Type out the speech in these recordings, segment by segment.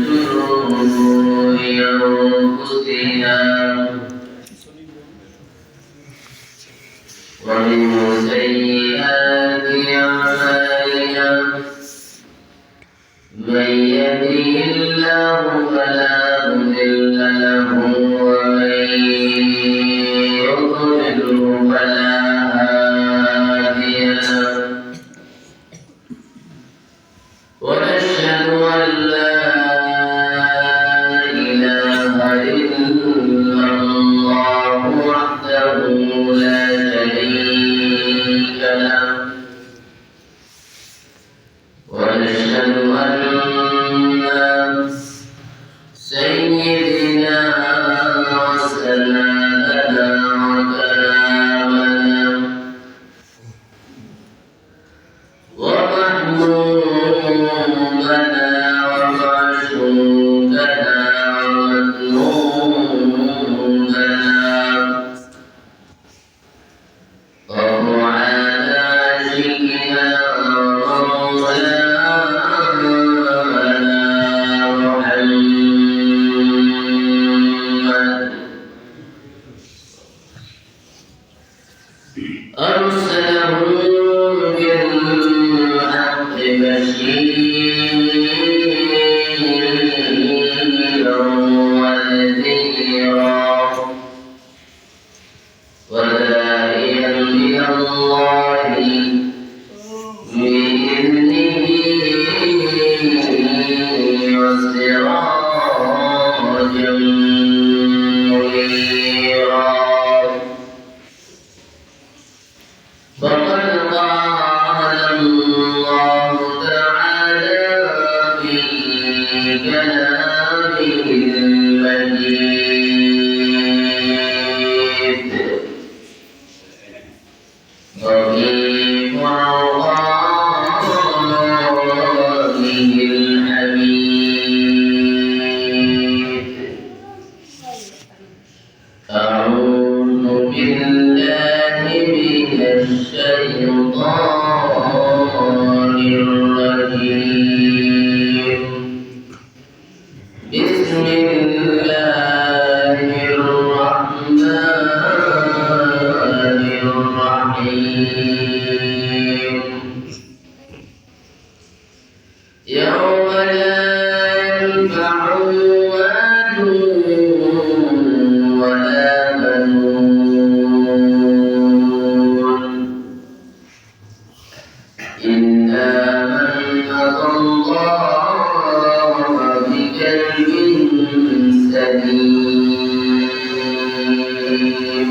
شرور أنفسنا ومن سيئات أعمالنا من يهده الله فلا مضل له ومن يضلل فلا هادي له ونشهد أن لا إله إلا الله وحده لا شريك له ونشهد أن سيدنا وسندنا وكلامنا ومحبوبنا ومعشوقنا ومطلوبنا وهو على عاشقنا أرسله بالحق بشيرا ونذيرا وداعيا إلى الله بإذنه وسراجا منيرا فقد قال الله تعالى في كلامه المجيد وفي قرآنه الحميد أعوذ بالله من الشيطان الرجيم بسم الله الرحمن الرحيم يوم لا ينفع مال ولا بنون إلا من أتى الله بقلب سليم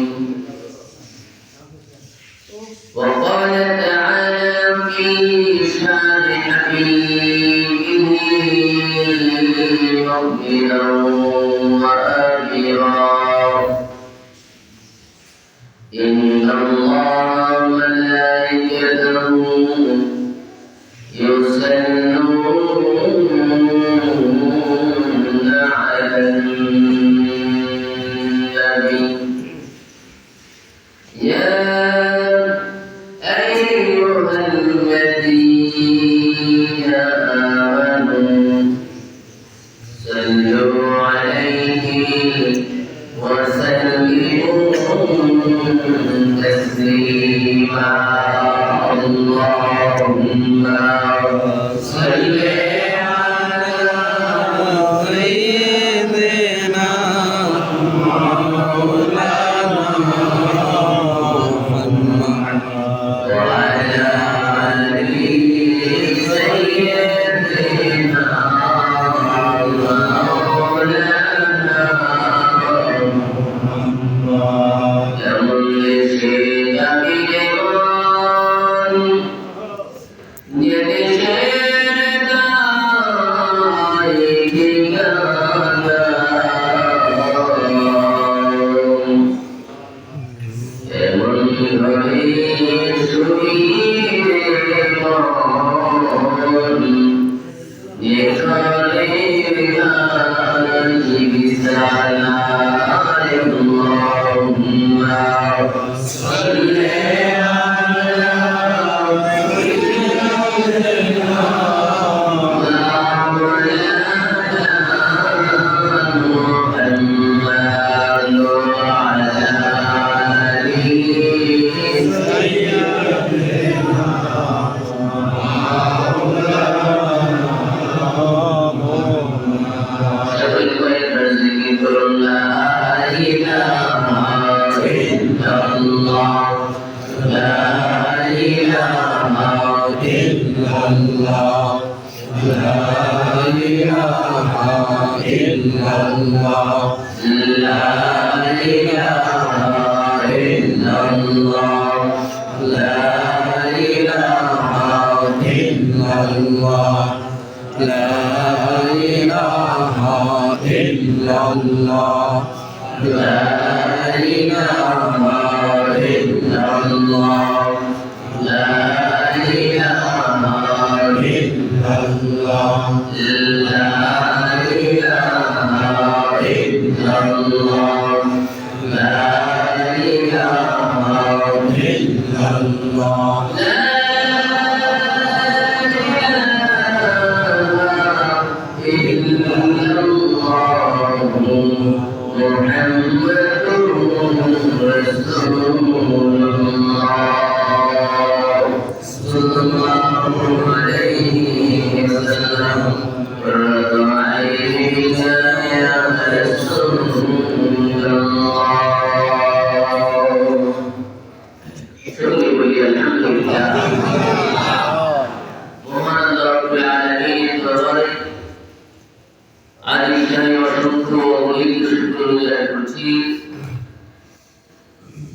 وقال تعالى في شان حبيبه مؤمنا وآخرا إن الله وملائكته يصلون على النبي يا أيها الذين آمنوا صلوا عليه وسلموا تسليما اللهم صل على سيدنا مولانا محمد وعلى آل سيدنا مولانا محمد اللهم ইলাহা ইল্লাল্লাহ লা ইলাহা ইল্লাল্লাহ লা ইলাহা ইল্লাল্লাহ লা ইলাহা ইল্লাল্লাহ লা ইলাহা ইল্লাল্লাহ লা ইলাহা ইল্লাল্লাহ লা ইলাহা ইল্লাল্লাহ লা ইলাহা ইল্লাল্লাহ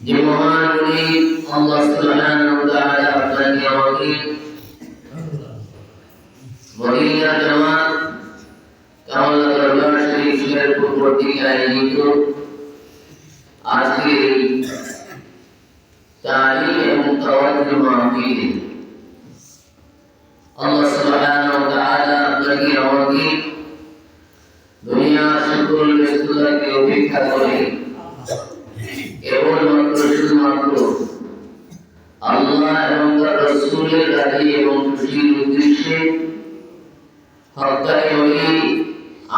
যে মহান মুনিব আল্লাহ সুবহানাহু ওয়া তাআলা আপনাকে আমাকে মদিনা জামাত কামাল দরবার শরীফ শেরপুর কর্তৃক আয়োজিত আজকে তালিম এবং তাওয়াজ্জুহ মাহফিল আল্লাহ সুবহানাহু ওয়া তাআলা আপনাকে আমাকে দুনিয়ার সকল ব্যস্ততাকে উপেক্ষা করে কেবলমাত্র শুধুমাত্র আল্লাহ এবং তার রাসূলের রাজি এবং খুশির উদ্দেশ্যে হক্কানি ওলি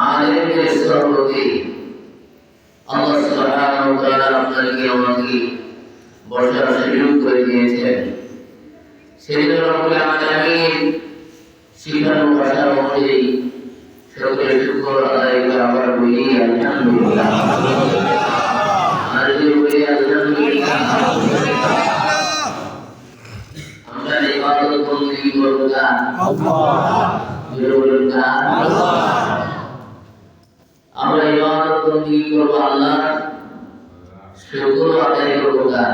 আলেমদের সহবতে আল্লাহ সুবহানাহু ওয়া তাআলা আপনাকে আমাকে বসার সুযোগ করে দিয়েছেন। সেজন্য রব্বুল আলামিন শিখানো ভাষা অনুযায়ী সকলের শুকর আদায় করে আবার বলি আলহামদুলিল্লাহ। আমরা ইবাদত বন্দেগী করব আল্লাহ। আমরা ইবাদত বন্দেগী করব আল্লাহ, শুকর আদায় করব আল্লাহ।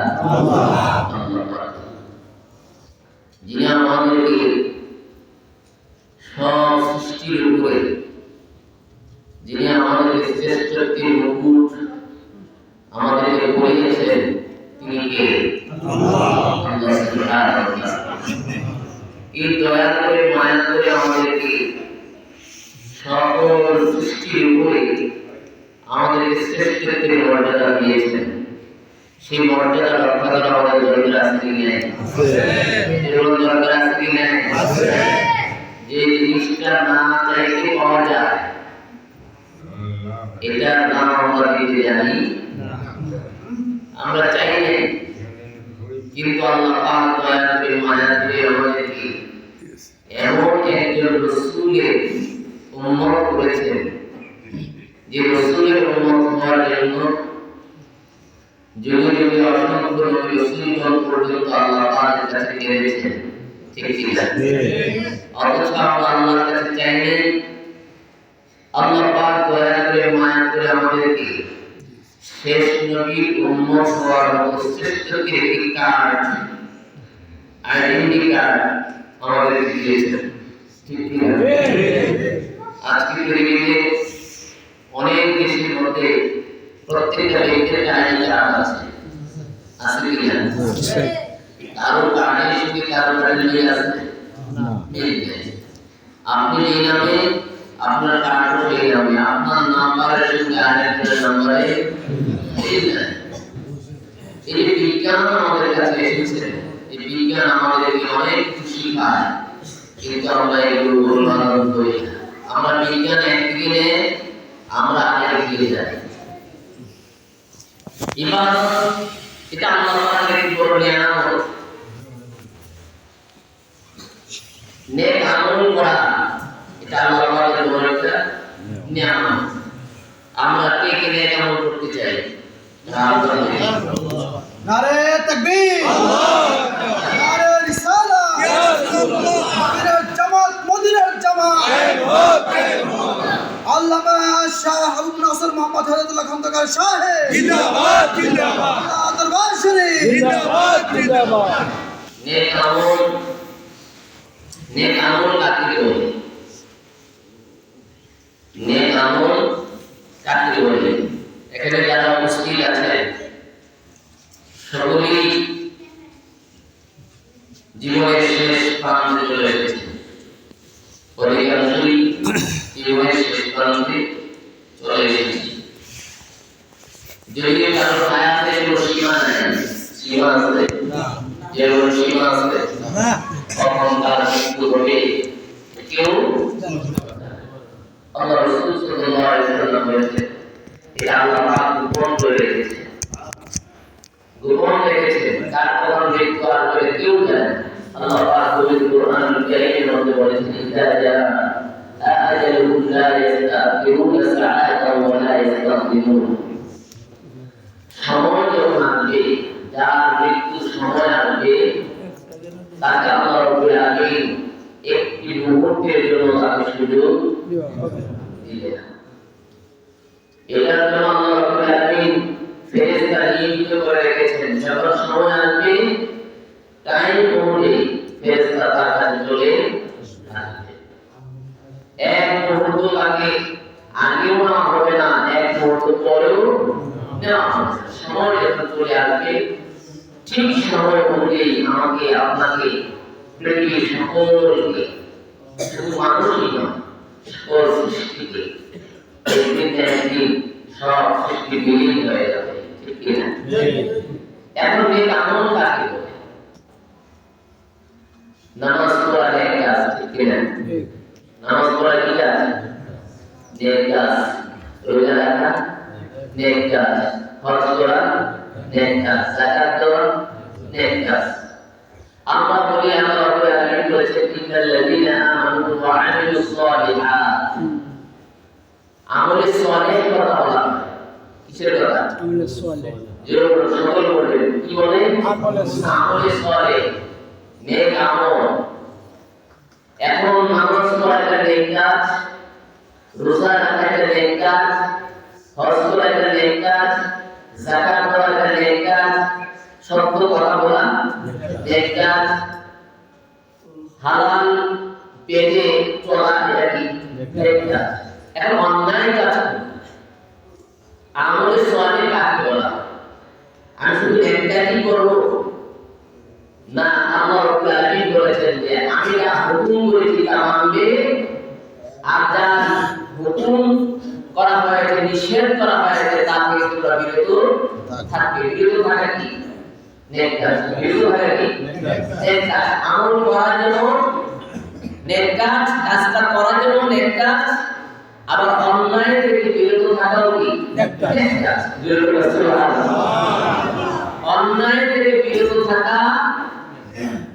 যিনি আমাদেরকে সব সৃষ্টির উপরে, যিনি আমাদের শ্রেষ্ঠত্বের মুকুট আমাদেরকে পরিয়েছেন, তিনি কে? আল্লাহ সুবহানাহু ওয়া তাআলা। এই দয়া করে মায়া করে আমাদেরকে সকল সৃষ্টির উপরে আমাদেরকে শ্রেষ্ঠত্বের মর্যাদা দিয়েছেন। সেই মর্যাদা রক্ষা করা আমাদের দরকার আছে কি নাই? দরকার আছে কি নাই? যে জিনিসটা না চাইতে পাওয়া যায়, এটার নাম আমরা দিতে জানি, আমরা চাই না, কিন্তু আল্লাহ পাক দয়া করে মায়া করে আমাদেরকে এমন একজন রাসূলের উম্মত করেছেন, যে রাসূলের উম্মত হওয়ার জন্য যুগে যুগে অসংখ্য নবী রাসূলগণ পর্যন্ত আল্লাহ পাকের কাছে গিয়েছেন, ঠিক কি না? অথচ আমরা আল্লাহর কাছে চাইনি। আল্লাহ পাক দয়া করে মায়া করে আমাদেরকে শেষ নবীর উম্মত হওয়ার মতো শ্রেষ্ঠত্বের একটি কার্ড, আইডেন্টি কার্ড আমাদেরকে দিয়েছেন, ঠিক কি না? আজকে পৃথিবীতে অনেক দেশের মধ্যে প্রত্যেকটা ব্যক্তির আইডেন্টি কার্ড আছে, আছে কি না? কারো কার্ডের সঙ্গে কারো কার্ডের মিল আছে না? আপনি এই নামে, আপনার কার্ডও সেই নামে, আপনার নাম্বারের সঙ্গে আরেকজনের নাম্বারে মিল নাই। এই বিজ্ঞান আমাদের কাছে এসেছে, এই বিজ্ঞান আমাদেরকে অনেক কিছু শিখায়, কিন্তু আমরা এগুলো অনুধাবন করি না। আমরা বিজ্ঞান একদিকে নেই, আমরা আরেকদিকে যাই। ইবাদত এটা আল্লাহ পাকের একটি বড় নিয়ামত। নেক আমল করা এটা আল্লাহ পাকের বড় একটা নিয়ামত। আমরা কে কে নেক আমল করতে চাই? নারে তাকবীর, নারে রিসালাত, মদিনার জামাত, মদিনার জামাত। আল্লামা শাহ আবু নাসর মোহাম্মদ হেদায়েতুল্লাহ খন্দকার সাহেব জিন্দাবাদ জিন্দাবাদ আল্লাহ দরবার শরীফ জিন্দাবাদ জিন্দাবাদ। নেক আমল কাকে বলে? নেক আমল কাকে বলে? এখানে যারা মুসলিম আছে সকলেই জীবনের শেষ প্রান্তে চলে এসেছে। অধিকাংশই জীবনের শেষ প্রান্তে চলে এসেছে। যদিও কারো হায়াতে কোনো সীমা নেই, সীমা আছে, যেমন সীমা আছে, কখন তার মৃত্যু হবে কেউ আল্লাহ রাসূল সাল্লাল্লাহু আলাইহি ওয়াসাল্লাম বলেছেন, এটা আল্লাহ পাক গোপন করে রেখেছে, গোপন রেখেছেন, তার কখন মৃত্যু আসবে কেউ জানে না। আল্লাহ পাক পবিত্র কোরআনুল কারীমের মধ্যে বলেছেন, ইযা জাআ আজালুহুম লা ইস্তাখিরুনা সাআতান ওয়া লা ইস্তাকদিমুন। সময় যখন আসবে, যার মৃত্যুর সময় আসবে, তাকে আল্লাহ রাব্বুল আলামিন একটি মুহূর্তের জন্য তাকে সুযোগ দিবে না। এটার জন্য আল্লাহ রাব্বুল আলামিন ফেরেশতা নিযুক্ত করে রেখেছেন। যখন সময় আসবে, টাইম অনুযায়ী ফেরেশতা তার কাছে চলে আসবে। এক মুহূর্ত আগেও না হবে না, এক মুহূর্ত পরেও নেওয়া হবে। সময় যখন চলে আসবে, ঠিক সময় অনুযায়ী আমাকে আপনাকে পৃথিবীর সকলকে, শুধু মানুষই নয়, সকল সৃষ্টিকে একদিন না একদিন সব সৃষ্টি বিলীন হয়ে যাবে, ঠিক কিনা? এখন নেক আমল কাকে বলে? নামাজ পড়া নেক কাজ, ঠিক কিনা? নামাজ পড়া কি কাজ? নেক কাজ। রোজা রাখা নেক কাজ, হজ করা নেক কাজ, যাকাত দেওয়া নেক কাজ। আমরা বলি আল্লাহ রাব্বুল আলামিন বলেছেন, ইন্নাল্লাযীনা আমানু ওয়া আমিলুস সালিহাত। আমলে সালেহ কথা বলা হয়। কিসের কথা? আমলে সালেহ। যেরকম সকল বলে কি বলে? আমলে সালেহ, নেক আমল। এখন নামাজ পড়া একটা নেক কাজ, রোজা রাখা একটা নেক কাজ, হজ করা একটা নেক কাজ, যাকাত দেওয়া একটা নেক কাজ, সত্য কথা বলা নেক কাজ, হালাল পেটে চলা এটা কি নেক কাজ। এখন অন্যায় কাজ আমলে সালেহ কাকে বলা? আমি শুধু নেককারই করব না, আল্লাহ রাব্বুল আলামিন বলেছেন যে আমি যা হুকুম করেছি তা মানবে, আর যা হুকুম করা হয়েছে, নিষেধ করা হয়েছে, তা থেকে তোমরা বিরত থাকবে। বিরত থাকা কি? নেক কাজ। বিরত থাকা কি? নেক কাজ। আমল করার জন্য নেক কাজ, কাজটা করার জন্য নেক কাজ, আবার অন্যায় থেকে বিরত থাকাও কি নেক কাজ। অন্যায় থেকে বিরত থাকা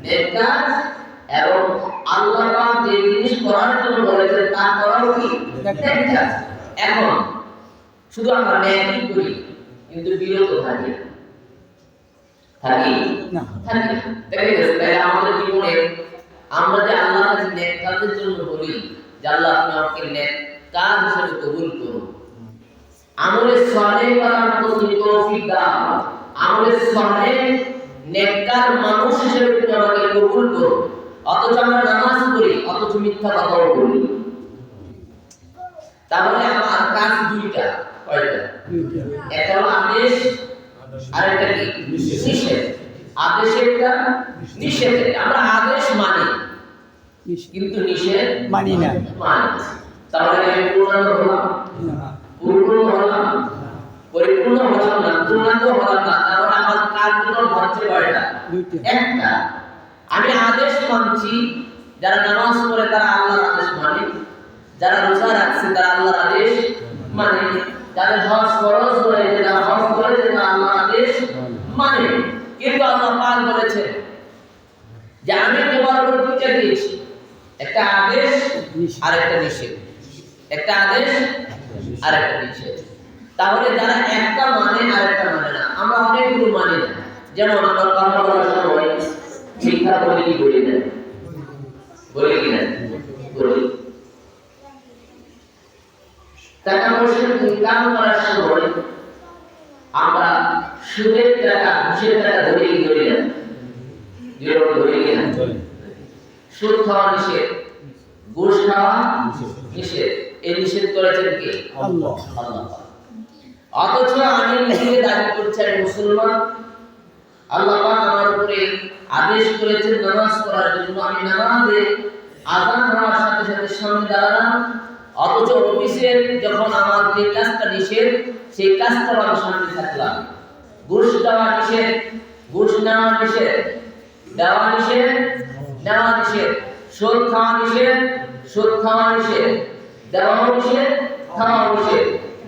নেক কাজ, এবং আল্লাহ পাক যে জিনিস করার জন্য বলেছেন তা করাও কি নেক কাজ। এখন শুধু আমরা নেকই করি কিন্তু বিরত থাকি না, থাকি না। দেখে গেছে, তাই আমাদের জীবনে আমরা যে আল্লাহর কাছে নেক কাজের জন্য বলি যে আল্লাহ আপনি আমাকে নেক কাজ হিসেবে কবুল করুন, আমলে সালেহ করার মতো তুমি তৌফিক দাও, আমলে সালেহ নেককার মানুষ হিসেবে তুমি আমাকে কবুল করো। অথচ আমরা নামাজ পড়ি, অথচ মিথ্যা কথাও বলি। তাহলে আমার কাজ দুইটা, কয়টা? একটা হলো আদেশ, আরেকটা কি নিষেধ। আদেশেরটা নিষেধের। আমরা আদেশ মানি কিন্তু নিষেধ মানি না। তাহলে আমি পূর্ণাঙ্গ হলাম? পূর্ণ হলাম? পরিপূর্ণ হলাম না, পূর্ণাঙ্গ হলাম না। তাহলে আমার কাজগুলো হচ্ছে কয়টা? একটা। আমি আদেশ মানছি, যারা নামাজ পড়ে তারা আল্লাহর আদেশ মানে, যারা রোজা রাখছে তারা আল্লাহর আদেশ মানে, যাদের হজ ফরজ হয়েছে তারা হজ করেছে তারা আল্লাহর আদেশ মানে। কিন্তু আল্লাহ পাক বলেছেন যে আমি তোমার উপর দুইটা দিয়েছি, একটা আদেশ আর একটা নিষেধ, একটা আদেশ আর একটা নিষেধ। তাহলে যারা একটা মানে আর একটা মানে না, আমরা অনেকগুলো মানি না। যেমন আমরা কথা বলার সময় মিথ্যা বলি কি বলি না? বলি কি না? বলি। টাকা পয়সা ইনকাম করার সময় আমরা সুদের টাকা ঘুষের টাকা ধরে না সুদ খাওয়া নিষেধ, ঘুষ খাওয়া নিষেধ। এই নিষেধ করেছেন কে? আল্লাহ। অথচ আমি নিজে দাবি করছি আমি মুসলমান, আল্লাহ পাক আমার উপরে আদেশ করেছেন নামাজ পড়ার জন্য। আমি নামাজে আযান হওয়ার সাথে সাথে সামনে দাঁড়ালাম, অথচ অফিসে যখন আমার যে কাজটা নিষেধ সেই কাজটা আমি সামনে থাকলাম। ঘুষ দেওয়া নিষেধ, ঘুষ নেওয়া নিষেধ, দেওয়া নিষেধ, নেওয়া নিষেধ। সুদ খাওয়া নিষেধ, সুদ খাওয়া নিষেধ, দেওয়া নিষেধ, খাওয়া নিষেধ।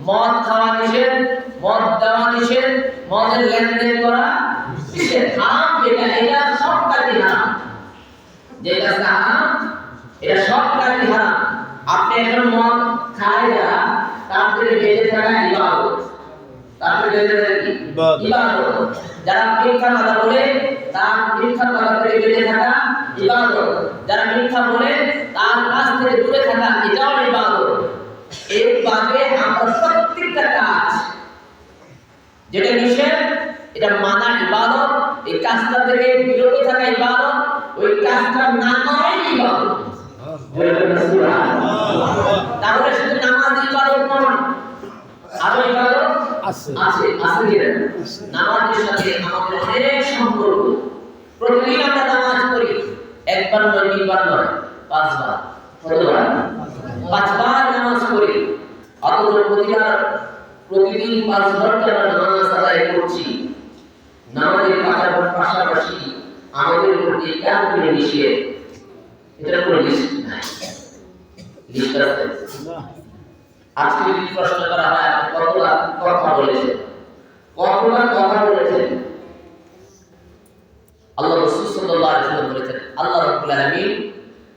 মদ খাওয়া নিষেধ, মদ দেওয়া নিষেধ, মদের লেনদেন করা নিষেধ। হারাম এটা সব কাজই হারাম। যে কাজটা হারাম এটা সব কাজই হারাম। আপনি এখন মদ খায় যারা তার থেকে বেঁচে থাকা ইবাদত, তার থেকে বেঁচে থাকা কি? ইবাদত। যারা মিথ্যা কথা বলে তার মিথ্যা কথা থেকে বেঁচে থাকা ইবাদত। যারা মিথ্যা বলে তার কাছ থেকে দূরে থাকা এটাও ইবাদত। এইভাবে আমরা প্রত্যেকটা কাজ যেটা নিষেধ এটা মানা ইবাদত, এই কাজটা থেকে বিরত থাকা ইবাদত, ওই কাজটা না করাই ইবাদত। তাহলে শুধু নামাজ ইবাদত নয়, আরো ইবাদত আছে আছে আছে। নামাজের সাথে আমাদের অনেক সম্পর্ক। প্রতিদিন আমরা নামাজ পড়ি, একবার নয়, দুইবার নয়, পাঁচবার। কতবার? পাঁচবার নামাজ পড়ি। অথচ প্রতিদিন 5 ঘন্টা নামাজ আদায় করছি। নামাজের পাশাপাশি আমাদের প্রতি কেন করে নিষেধ? এটা কোনো লিস্ট নাই, লিস্ট আছে না। আজকে যদি প্রশ্ন করা হয় আপনি কতবার কথা বলেছেন, কতবার কথা বলেছেন? আল্লাহ রাসূল সাল্লাল্লাহু আলাইহি ওয়াসাল্লাম বলেছেন, আল্লাহ রাব্বুল আলামিন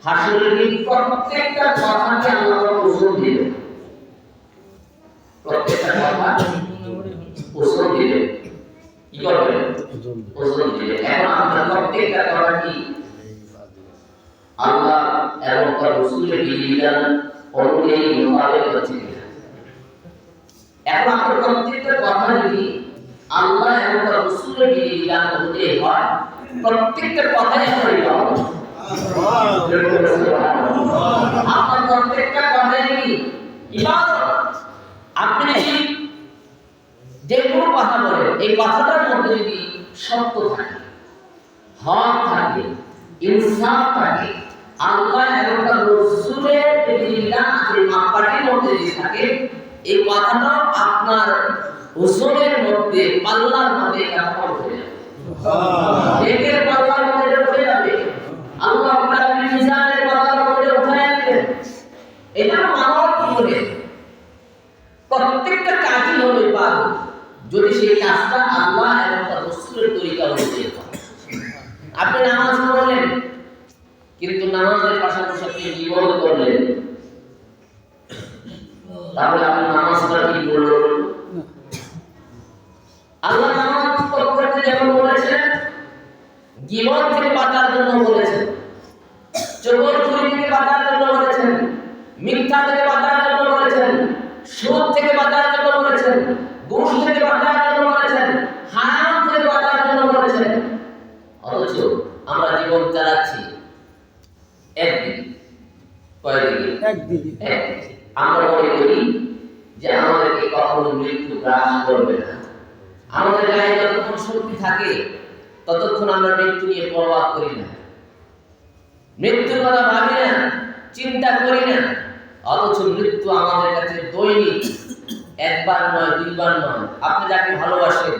হাসরের দিন প্রত্যেকটা কথাকে আল্লাহ ওজন দিবেন, প্রত্যেকটা কথা ওজন দিবেন। কি করবেন? ওজন দিবেন। এখন আমরা প্রত্যেকটা কথা কি আল্লাহ এবং তার রাসূলের বিধান অনুযায়ী মোতাবেক হচ্ছে কিনা? এখন আপনার প্রত্যেকটা কথা যদি আল্লাহ এবং তার রাসূলের বিধান অনুযায়ী হয়, প্রত্যেকটা কথাই আপনার ইবাদত। আপনার প্রত্যেকটা কথাই কি ইবাদত? আপনি যে কোনো কথা বলেন, এই কথাটার মধ্যে যদি সত্য থাকে, হক থাকে, ইনসাফ থাকে, আল্লাহ এবং তার রাসূলের যে বিধান আছে মাপকাঠির মধ্যে যদি থাকে, এই কথাটা আপনার ওজনের মধ্যে, পাল্লার মধ্যে কেমন হয়ে যাবে? একের পাল্লার মধ্যে উঠে যাবে। আল্লাহ আপনার মিজানের পাল্লার মধ্যে উঠে যাবে। এটা মানব জীবনে প্রত্যেকটা কাজই হলো ইবাদত, যদি সেই কাজটা আল্লাহ এবং তার রাসূলের তরিকা অনুযায়ী হয়। আপনি নামাজ পড়লেন কিন্তু নামাজের পাশাপাশি আপনি জীবন করলেন, তাহলে আপনি নামাজটা কি করলেন? আল্লাহ নামাজ পড়তে যেমন বলেছেন, জীবন থেকে বাঁচার জন্য বলেছেন, চোখচুরি থেকে বাঁচার জন্য বলেছেন, মিথ্যা থেকে বাঁচার জন্য বলেছেন, সুদ থেকে বাঁচার জন্য বলেছেন, ঘুষ থেকে বাঁচার জন্য বলেছেন, হারাম থেকে বাঁচার জন্য বলেছেন। অথচ আমরা জীবন চালাচ্ছি একদিন, কয়দিন? একদিন। আমরা মনে করি যে আমাদেরকে কখনো মৃত্যু গ্রাস করবে না। আমাদের গায়ে যতক্ষণ শক্তি থাকে ততক্ষণ আমরা মৃত্যু নিয়ে পরোয়া করি না, মৃত্যুর কথা ভাবি না, চিন্তা করি না। অথচ মৃত্যু আমাদের কাছে দৈনিক, একবার নয়, দুইবার নয়। আপনি যাকে ভালোবাসেন,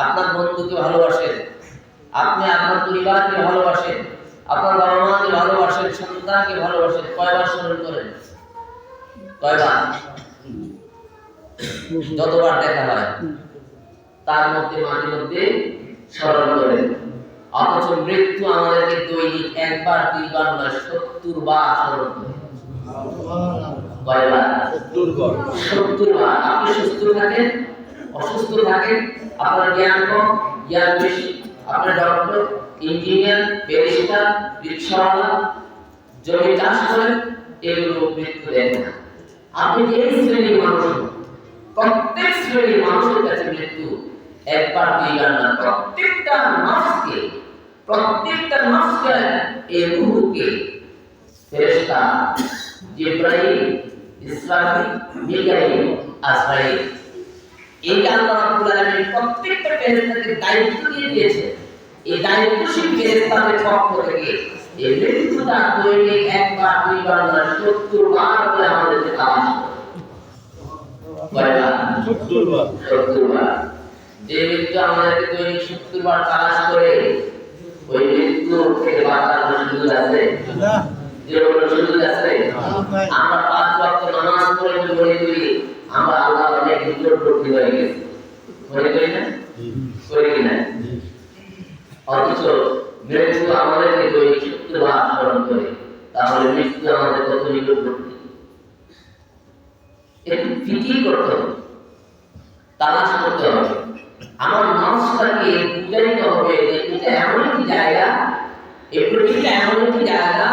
আপনার বন্ধুকে ভালোবাসেন, আপনি আপনার পরিবারকে ভালোবাসেন, আপনার বাবা মাকে ভালোবাসেন, সন্তানকে ভালোবাসেন, কয়বার স্মরণ করেন? কয়বার? যতবার দেখা হয় তার মধ্যে মাঝে মধ্যে স্মরণ করেন। অথচ মৃত্যু আমাদেরকে দৈনিক একবার, দুইবার নয়, 70 বার স্মরণ করে। কয়বার? 70 বার। আপনি সুস্থ থাকেন, অসুস্থ থাকেন, আপনার জ্ঞান কম, জ্ঞান বেশি, আপনার ডক্টর, ইঞ্জিনিয়ার, ব্যারিস্টার, রিকশাওয়ালা, জমি চাষ করেন, এগুলো মৃত্যু দেন না। আপনি যে শ্রেণীর মানুষ, প্রত্যেক শ্রেণীর মানুষের কাছে মৃত্যু একবার দুইবার না, প্রত্যেকটা নফসকে এই রূহকে ফেরেশতা জিবরাইল, ইসরাফিল, মিকাইল, আজরাইল, এই আল্লাহ রাব্বুল আলামিন প্রত্যেকটা ফেরেশতাকে দায়িত্ব দিয়ে দিয়েছে। এই দায়িত্বশীল ফেরেশতাদের পক্ষ থেকে এই মৃত্যুটা দৈনিক একবার দুইবার না 70 বার করে আমাদেরকে তালাশ করে। 70 বার। যে মৃত্যু আমাদেরকে দৈনিক 70 বার তালাশ করে, ওই মৃত্যু থেকে বাঁচার কোনো সুযোগ আছে? জীবনের সুযোগ আছে? আমরা 5 ওয়াক্ত নামাজ পড়ে মনে করি আমরা আল্লাহ অনেক নিকটবর্তী হয়ে গেছি, মনে করি না? করি কিনা? অথচ মৃত্যু আমাদেরকে দৈনিক 70 বার স্মরণ করে, তাহলে মৃত্যু আমাদের কত নিকটবর্তী একটু ফিকির করতে হবে, তালাশ করতে হবে। আমার নফসটাকে বুঝাইতে হবে যে এটা এমন একটি জায়গা, এই পৃথিবীটা এমন একটি জায়গা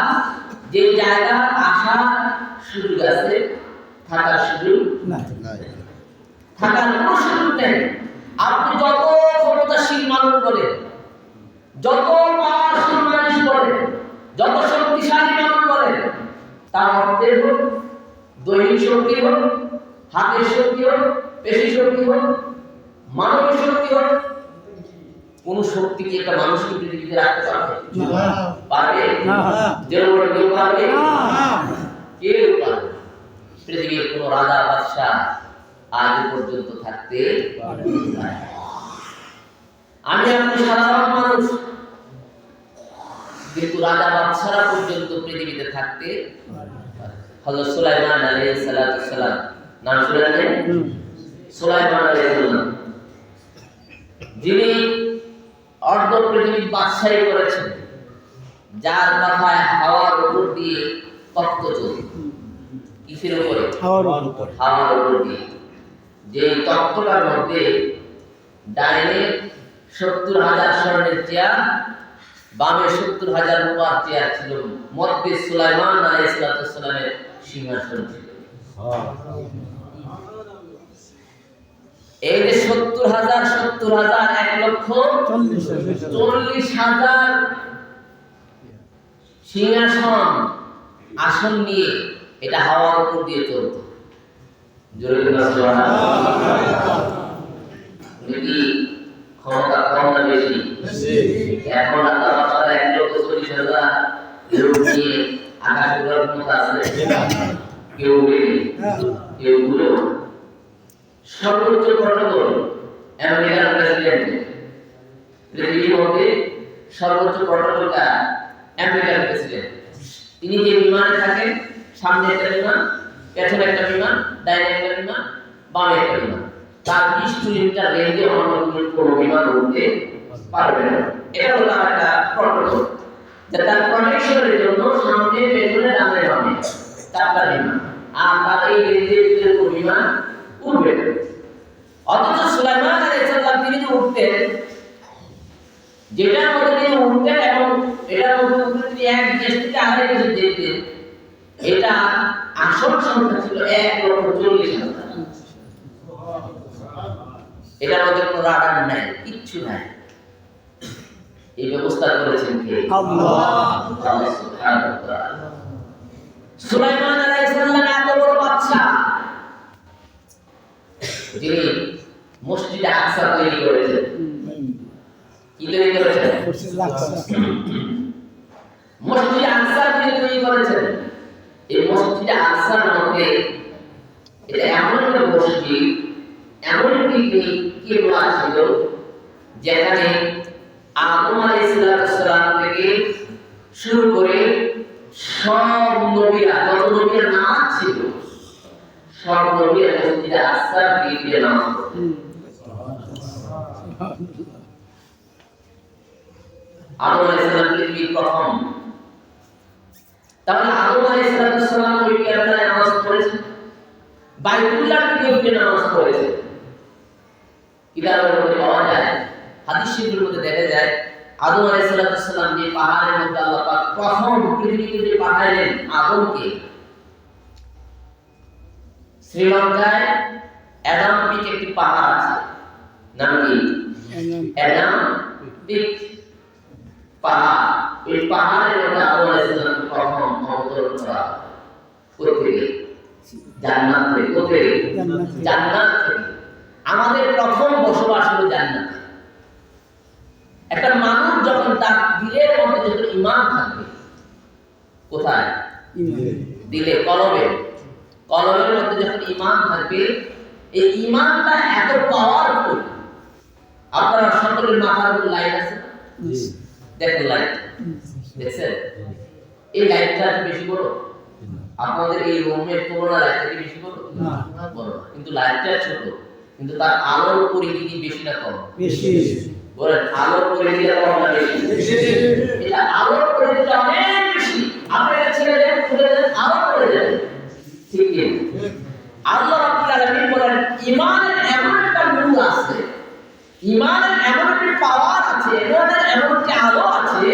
যে জায়গা আসার সুযোগ আছে, থাকার সুযোগ নাই, থাকার কোনো সুযোগ নেই। আপনি যত ক্ষমতাশীল মানুষ বলেন, যত পাওয়ারফুল মানুষ বলেন, যত শক্তিশালী মানুষ বলেন, তার অর্থের হোক, দৈহিক শক্তি হোক, হাতের শক্তি হোক, পেশি শক্তি হোক, মানবিক শক্তি হোক, কোন শক্তি কি একটা মানুষকে পৃথিবীতে রাখতে পারবে? পারবে না। যেরকম কেউ পারবে না, কেউ পারবে। পৃথিবীর কোন রাজা বাদশা আজ পর্যন্ত থাকতে পারে। আমি আপনি সাধারণ মানুষ, কিন্তু রাজা বাদশারা পর্যন্ত পৃথিবীতে থাকতে পারে। হযরত সুলাইমান আলাইহিস সালাতু সালাম, নাম শুনেছেন? সুলাইমান আলাইহিস সালাম, যিনি অর্ধ পৃথিবীর বাদশাহী করেছেন, যার মাথায় হাওয়ার উপর দিয়ে তত্ত্ব চলছে। কিসের উপরে? হাওয়ার উপর দিয়ে। যে তত্ত্বটার মধ্যে ডাইনে 70,000 স্বর্ণের চেয়ার, বামে 70,000 রূপার চেয়ার ছিল, মধ্যে সুলাইমান আলাইহিস সালামের সিংহাসন ছিল। এই যে 70,000 1,40,000 সিংহাসন আসন নিয়ে এটা হাওয়ার উপর দিয়ে চলত। জোরে বলুন সুবহানাল্লাহ। কি ক্ষমতা কম না বেশি? এখন আল্লাহ তাআলা 1,40,000 লোক নিয়ে আকাশ উড়ার ক্ষমতা আছে? কেউ উড়ে, কেউ উড়ো। সর্বোচ্চ প্রটোকল আমেরিকার প্রেসিডেন্ট, পৃথিবীর মধ্যে সর্বোচ্চ প্রটোকলটা আমেরিকার প্রেসিডেন্ট। তিনি যে বিমানে থাকেন, সামনে একটা বিমান, পেছনে একটা বিমান, ডাইনে একটা বিমান, বামে একটা বিমান, তার 20 কিলোমিটার রেঞ্জে অন্য কোনো বিমান উঠতে পারবে না। এটা হলো একটা প্রটোকল, যে তার প্রোটেকশনের জন্য সামনে, পেছনে, ডানে বামে 4টা বিমান, আর তার এই রেঞ্জের কোনো বিমান উঠবে না। অথচ সুলাইমান আলাইহিস সালাম তিনি যে উঠতেন, যেটার মধ্যে তিনি উঠতেন এবং এটার মধ্যে তিনি এক দেশ থেকে আরেক দেশে যেতেন, এটা আসল সংখ্যা ছিল 1,40,000। এটার মধ্যে কোনো রাডার নাই, কিচ্ছু নাই। এই ব্যবস্থা করেছেন কে? আল্লাহ সুবহানাহু ওয়া তাআলা। সুলাইমান আলাইহিস সালাম এত বড় বাদশা, যিনি মসজিদ আকসা তৈরি করেছেন। কি তৈরি করেছেন? মসজিদ আকসা তৈরি করেছেন। এই মসজিদ আকসার মধ্যে এটা এমন একটা মসজিদ, এমন একটি কিবলা ছিল, যেখানে আদম আলাইহিস সালাম থেকে শুরু করে সব নবীরা, যত নবীর নাম ছিল, সব নবীরা মসজিদ আকসার দিকে নামাজ পড়তেন। আদম আলাইহিস সালাম পৃথিবীর প্রথম। তাহলে আদম আলাইহিস সালাম ওই কিবলায় নামাজ পড়েছেন, বাইতুল্লাহর দিকে নামাজ পড়েছেন। কিতাবের মধ্যে পাওয়া যায়, হাদিস শরীফের মধ্যে দেখা যায়, আদম আলাইহিস সালাম যে পাহাড়ের মধ্যে আল্লাহ পাক প্রথম পৃথিবীতে যে পাঠাইলেন আদমকে, শ্রীলঙ্কায় অ্যাডাম পিক একটি পাহাড় আছে, নাম কি? অ্যাডাম পিক পাহাড়। এই পাহাড়ের মধ্যে আল্লাহ রাসূল প্রথম অবতরণ করা কোথেকে? জান্নাত থেকে। কোথেকে? জান্নাত থেকে। আমাদের প্রথম বসবাস হলো জান্নাতে। একটা মানুষ যখন তার দিলের মধ্যে যখন ঈমান থাকবে, কোথায়? দিলে, কলবের মধ্যে যখন ঈমান থাকবে, এই ঈমানটা এত পাওয়ারফুল। আপনারা সকলের মাথার উপর লাইট আছে না? দেখেন লাইট, দেখছেন? এই লাইটটা বেশি বড়? আপনাদের এই রুমের তুলনায় লাইটটা কি বেশি বড়? না, বড়। কিন্তু লাইটটা ছোট, কিন্তু তার আলোর পরিধি কি বেশি না কম? বেশি। বলেন, আলোর পরিধিটা কম না বেশি? বেশি। এটা আলোর পরিধিটা অনেক বেশি। আপনি এটা ছেড়ে দেন, খুলে দেন, আলো পড়ে যাবে। ঠিক কি? আল্লাহ রাব্বুল আলামিন বলেন, ঈমানের এমন একটা নূর আছে, ঈমানের এমন একটা পাওয়ার আছে, ঈমানের এমন একটা আলো আছে,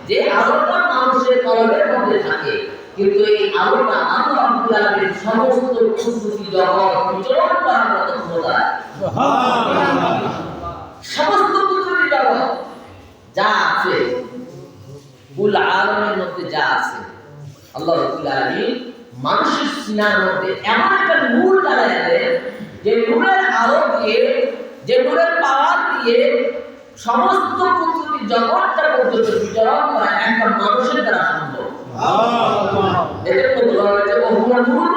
যে আলোটা মানুষের কলবের মধ্যে থাকে। কিন্তু এই আলোটা আল্লাহ রাব্বুল আলামিন সমস্ত কুদরতি জগৎ বিচরণ করার মতো ক্ষমতা। সুবহানাল্লাহ। সমস্ত কুদরতি জগৎ যা আছে, কুল আলামের মধ্যে যা আছে, আল্লাহ রাব্বুল আলামিন মানুষের সিনার মধ্যে এমন একটা নূর জ্বালায় দেন, যে নূরের আলো দিয়ে, যে নূরের পাওয়ার দিয়ে সমস্ত কুদরতি জগৎটা পর্যন্ত বিচরণ করা একটা মানুষের দ্বারা সম্ভব। এদের মধ্যে বলা হয়েছে ওহুয়া নূর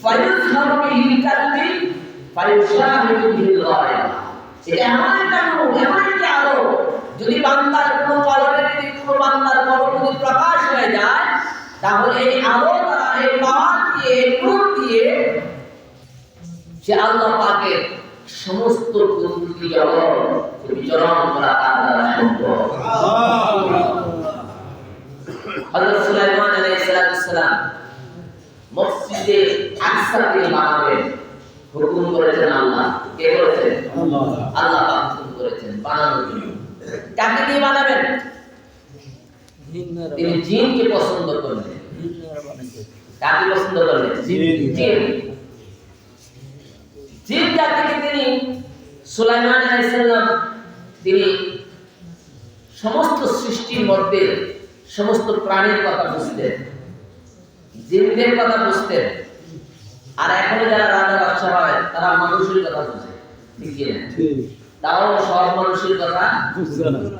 ফায়ুজহারু বিহিল কালবি ফায়ুশাহিদু বিহিল গায়ব। এটা এমন একটা নূর, এমন একটা আলো, যদি বান্দার কোনো কলবে, যদি কোনো বান্দার কলবে যদি প্রকাশ হয়ে যায়, তাহলে এই আলো দ্বারা, এই পাওয়ার দিয়ে, এই নূর দিয়ে সে আল্লাহ পাকের সমস্ত কুদরতি জগৎ বিচরণ করা তার দ্বারা সম্ভব। হযরত সুলাইমান আলাইহিস সালাম মসজিদে আকসাকে বানাবেন হুকুম করেছেন আল্লাহ। কে করেছেন? আল্লাহ। আল্লাহ পাক হুকুম করেছেন বানানোর জন্য। কাকে দিয়ে বানাবেন? তিনি জিনকে পছন্দ করলেন। কাকে পছন্দ করলেন? জিন। জিন জাতিকে তিনি, সুলাইমান আলাইহিস সালাম, তিনি সমস্ত সৃষ্টির মধ্যে সমস্ত প্রাণীর কথা বুঝতেন, জিনদের কথা বুঝতেন। আর এখন যারা রাজা বাদশা হয়, তারা মানুষের কথা বুঝে, ঠিক কি না? তাও সব মানুষের কথা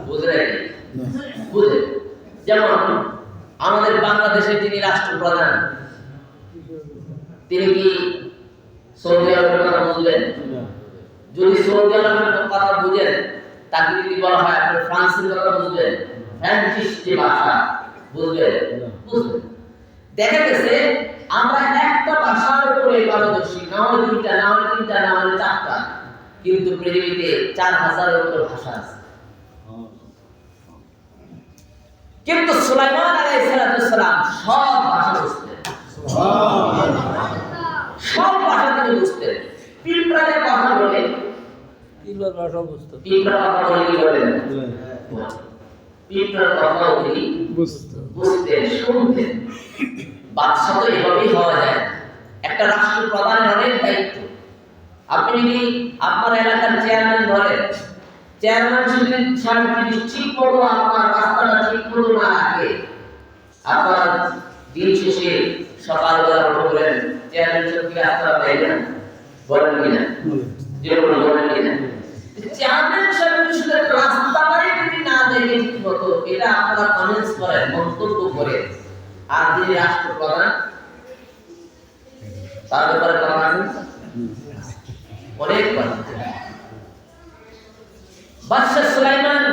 বুঝে নাকি? বুঝে। যেমন আমাদের বাংলাদেশে যিনি রাষ্ট্রপ্রধান, তিনি কি সৌদি আরবের কথা বুঝলেন? যদি সৌদি আরবের কথা বুঝেন, তাকে যদি বলা হয় আপনি ফ্রান্সের কথা বুঝবেন, ফ্রান্সিস যে ভাষা বুঝবেন? বুঝবেন। দেখা গেছে আমরা একটা ভাষার উপরে পারদর্শী, না হয় দুইটা, না হয় তিনটা, না হয় চারটা, কিন্তু পৃথিবীতে 4000-এর উপরে ভাষা আছে। কিন্তু সুলাইমান আলাইহিস সালাম সব ভাষা বুঝতেন। সব ভাষা তিনি বুঝতেন। পিঁপড়াদের কথা বলে, পিঁপড়ার ভাষা বুঝতেন। পিঁপড়ার কথা বলে কি বলেন? পিঁপড়ার কথাও তিনি বুঝতেন, শুনতেন। বাদশা তো এভাবেই হওয়া যায়। একটা রাষ্ট্রপ্রধানের অনেক দায়িত্ব। আপনি যদি আপনার এলাকার চেয়ারম্যান ধরেন, চেয়ারম্যান যদি ঠিক মতো আপনার রাস্তাটা ঠিক মতো না রাখে, আপনার দিন শেষে সকালবেলা উঠবেন, চেয়ারম্যান সাহেবকে রাস্তা পাইবেন, বলেন কিনা? যেরকম বলেন কিনা? চেয়ারম্যান সাহেব শুধু রাস্তাটাই যদি না দেখে ঠিক মতো, এটা আপনারা কমেন্টস করেন, মন্তব্য করেন, আর যিনি রাষ্ট্রপ্রধান, তার ব্যাপারে কথা আছে অনেক কথা। বাদশা সুলাইমান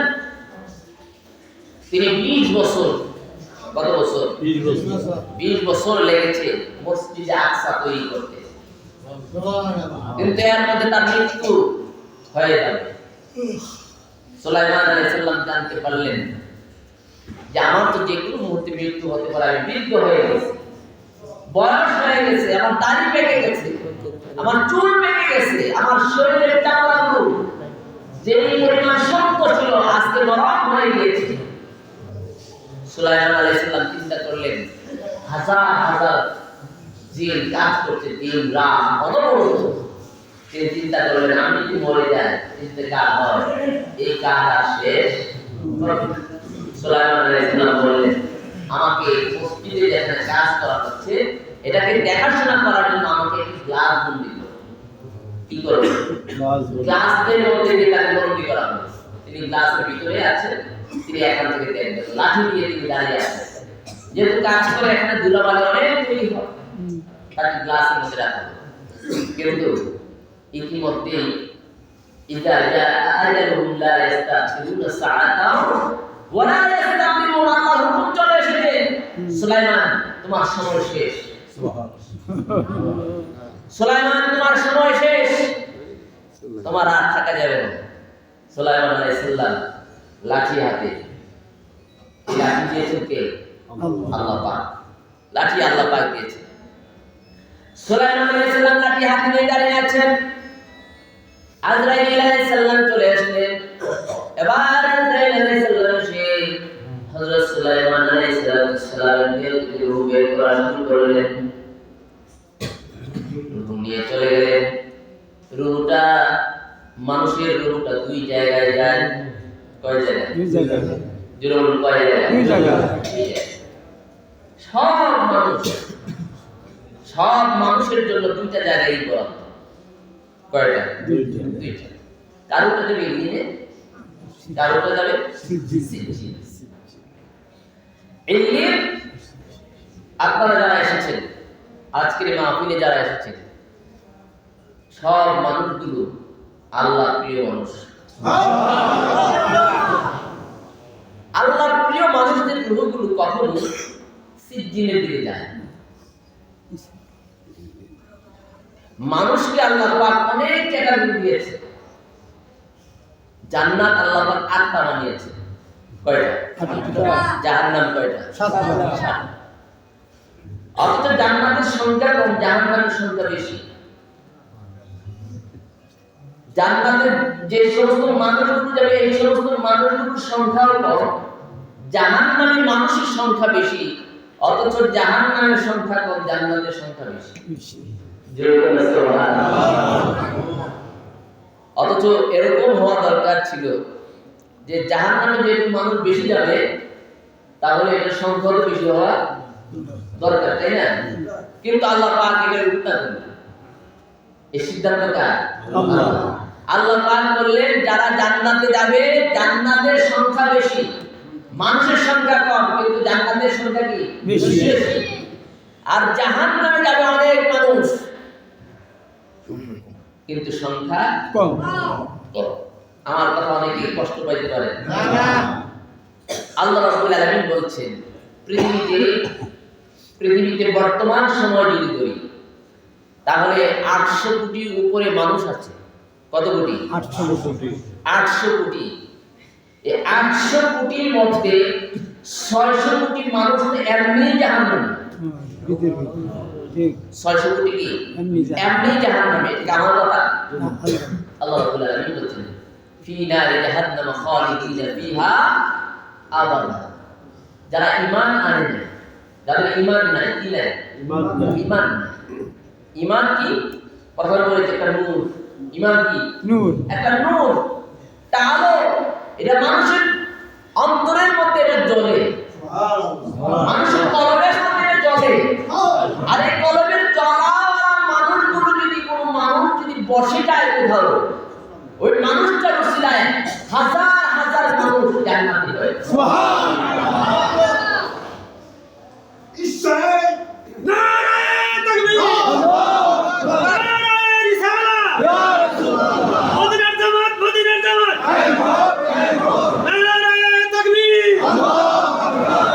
তিনি 20 বছর, কত বছর? 20 বছর লেগেছে মসজিদে আকসা তৈরি করতে। কিন্তু এর মধ্যে তার মৃত্যু হয়ে যাবে। সুলাইমান আলাইহিস সালাম জানতে পারলেন যে আমার তো যে কোনো মুহূর্তে মৃত্যু হতে পারে, আমি বৃদ্ধ হয়ে গেছি, বয়স হয়ে গেছে, আমার দাড়ি পেকে গেছে, আমার চুল পেকে গেছে, আমার শরীরের চামড়াগুলো যে পরিমাণ শক্ত ছিল আজকে নরম হয়ে গিয়েছে। সুলাইমান আলাইহিস সালাম চিন্তা করলেন, হাজার হাজার জিন কাজ করছে দিন রাত অনবরত। তিনি চিন্তা করলেন আমি যদি মরে যাই ইন্তেকাল হয় এই কাজ আর শেষ হবে না। সুলাইমান আলাইহিস সালাম বললেন আমাকে মসজিদে যেখানে কাজ করা হচ্ছে এটাকে দেখাশোনা করার জন্য আমাকে একটি গ্লাস বন্দি করো। কি করবে? গ্লাসের মধ্যে দিয়ে তাকে বন্দি করা হবে। তিনি গ্লাসের ভিতরে আছেন, তিনি এখান থেকে দেখবেন লাঠি নিয়ে তিনি দাঁড়িয়ে আছেন। যেহেতু কাজ করে এখানে ধুলাবালি অনেক তৈরি হয়, তাকে গ্লাসের মধ্যে রাখা হবে। কিন্তু ইতিমধ্যে ইদা জাআ আজালুহুম লা ইস্তাখিরুনা সাআতাও ওয়া লা ইস্তাকদিমুন। আল্লাহর হুকুম চলে এসেছে, সুলাইমান তোমার সময় শেষ। সুলাইমান তোমার সময় শেষ, তোমার আর থাকা যাবে না। সুলাইমান আলাইহিস সালাম লাঠি হাতে, এই লাঠি দিয়েছেন কে? আল্লাহ পাক। লাঠি আল্লাহ পাক দিয়েছেন। সুলাইমান আলাইহিস সালাম লাঠি হাতে নিয়ে দাঁড়িয়ে আছেন। আজরাইল আলাইহিস সালাম চলে আসলেন। এবার আজরাইল আলাইহিস সালাম এসে হযরত সুলাইমান আলাইহিস সালামের থেকে রূহ বের করা শুরু করলেন। রূহ নিয়ে চলে গেলেন। রূহটা মানুষের রূহটা দুই জায়গায় যায়। কয় জায়গায়? দুই জায়গায়। জোরে বলুন কয় জায়গায়? দুই জায়গায়। সব মানুষের জন্য দুইটা জায়গায় বরাদ্দ। কয়টা? দুইটা। কারোটা যাবে এলিনে, কারোটা যাবে সিজিন। এলিন আপনারা যারা এসেছেন, আজকের মাহফিলে যারা এসেছেন, সব মানুষগুলো আল্লাহর প্রিয় মানুষ। আল্লাহর প্রিয় মানুষদের রূহগুলো কখনো সিজিনের দিকে যায়। মানুষকে আল্লাহ পাক অনেক ক্যাটাগরি দিয়েছে। জান্নাত আল্লাহ পাক 8টা বানিয়েছে। কয়টা? 8টা। জাহান্নাম কয়টা? 7টা। অথচ জান্নাতের সংখ্যা কম, জাহান্নামের সংখ্যা বেশি। জান্নাতের যে সমস্ত মানুষগুলো যাবে এই সমস্ত মানুষগুলোর সংখ্যাও কম, জাহান্নামী মানুষের সংখ্যা বেশি। অথচ জাহান্নামের সংখ্যা কম, জান্নাতের সংখ্যা বেশি। অথচ এরকম হওয়া দরকার ছিল যে জাহান্নামে যেহেতু মানুষ বেশি যাবে তাহলে এটার সংখ্যা বেশি হওয়া দরকার, তাই না? কিন্তু আল্লাহ পাক এটার উল্টা করলেন। এই সিদ্ধান্ত কার? আল্লাহ পাক বললেন যারা জান্নাতে যাবে জান্নাতের সংখ্যা বেশি, মানুষের সংখ্যা কম, কিন্তু জান্নাতের সংখ্যা কি? বেশি। আর জাহান্নামে যাবে অনেক মানুষ, কিন্তু সংখ্যা কম। আমার কথা অনেকে কষ্ট পাইতে পারে। আল্লাহ রাব্বুল আলামিন বলছেন পৃথিবীতে বর্তমান সময় যদি ধরি তাহলে 800 কোটির উপরে মানুষ আছে। কত কোটি? 800 কোটি। 800 কোটি। এই 800 কোটির মধ্যে 600 কোটি মানুষ তো এমনি জাহান্নামে। ঠিক 600 কোটি কি এমনি জাহান্নামে। কেমন কথা? আল্লাহ রাব্বুল আলামিন বলেছেন ফি নারি জাহান্নাম খালিদিনা ফিহা আবাদা। যারা ঈমান আনে না, যাদের ঈমান নাই, কি নাই? ঈমান নাই। ঈমান কি? কথা বলেছে একটা নূর। ঈমান কি? নূর। একটা নূর, একটা আলো। এটা মানুষের অন্তরের মধ্যে এটা জ্বলে, মানুষের কলবের মধ্যে এটা জ্বলে। আর এই কলবের জ্বলা মানুষগুলো যদি কোনো মানুষ যদি বসে যায় কোথাও, ওই মানুষটার উসিলায় হাজার হাজার মানুষ জান্নাতি হয়। সুবহানাল্লাহ। ইসরাইল নারায়ে তাকবীর, নারায়ে রিসালাত, ইয়া রাসূলুল্লাহ, মদিনার জামাত, মদিনার জামাত, নারায়ে তাকবীর, আল্লাহু আকবার।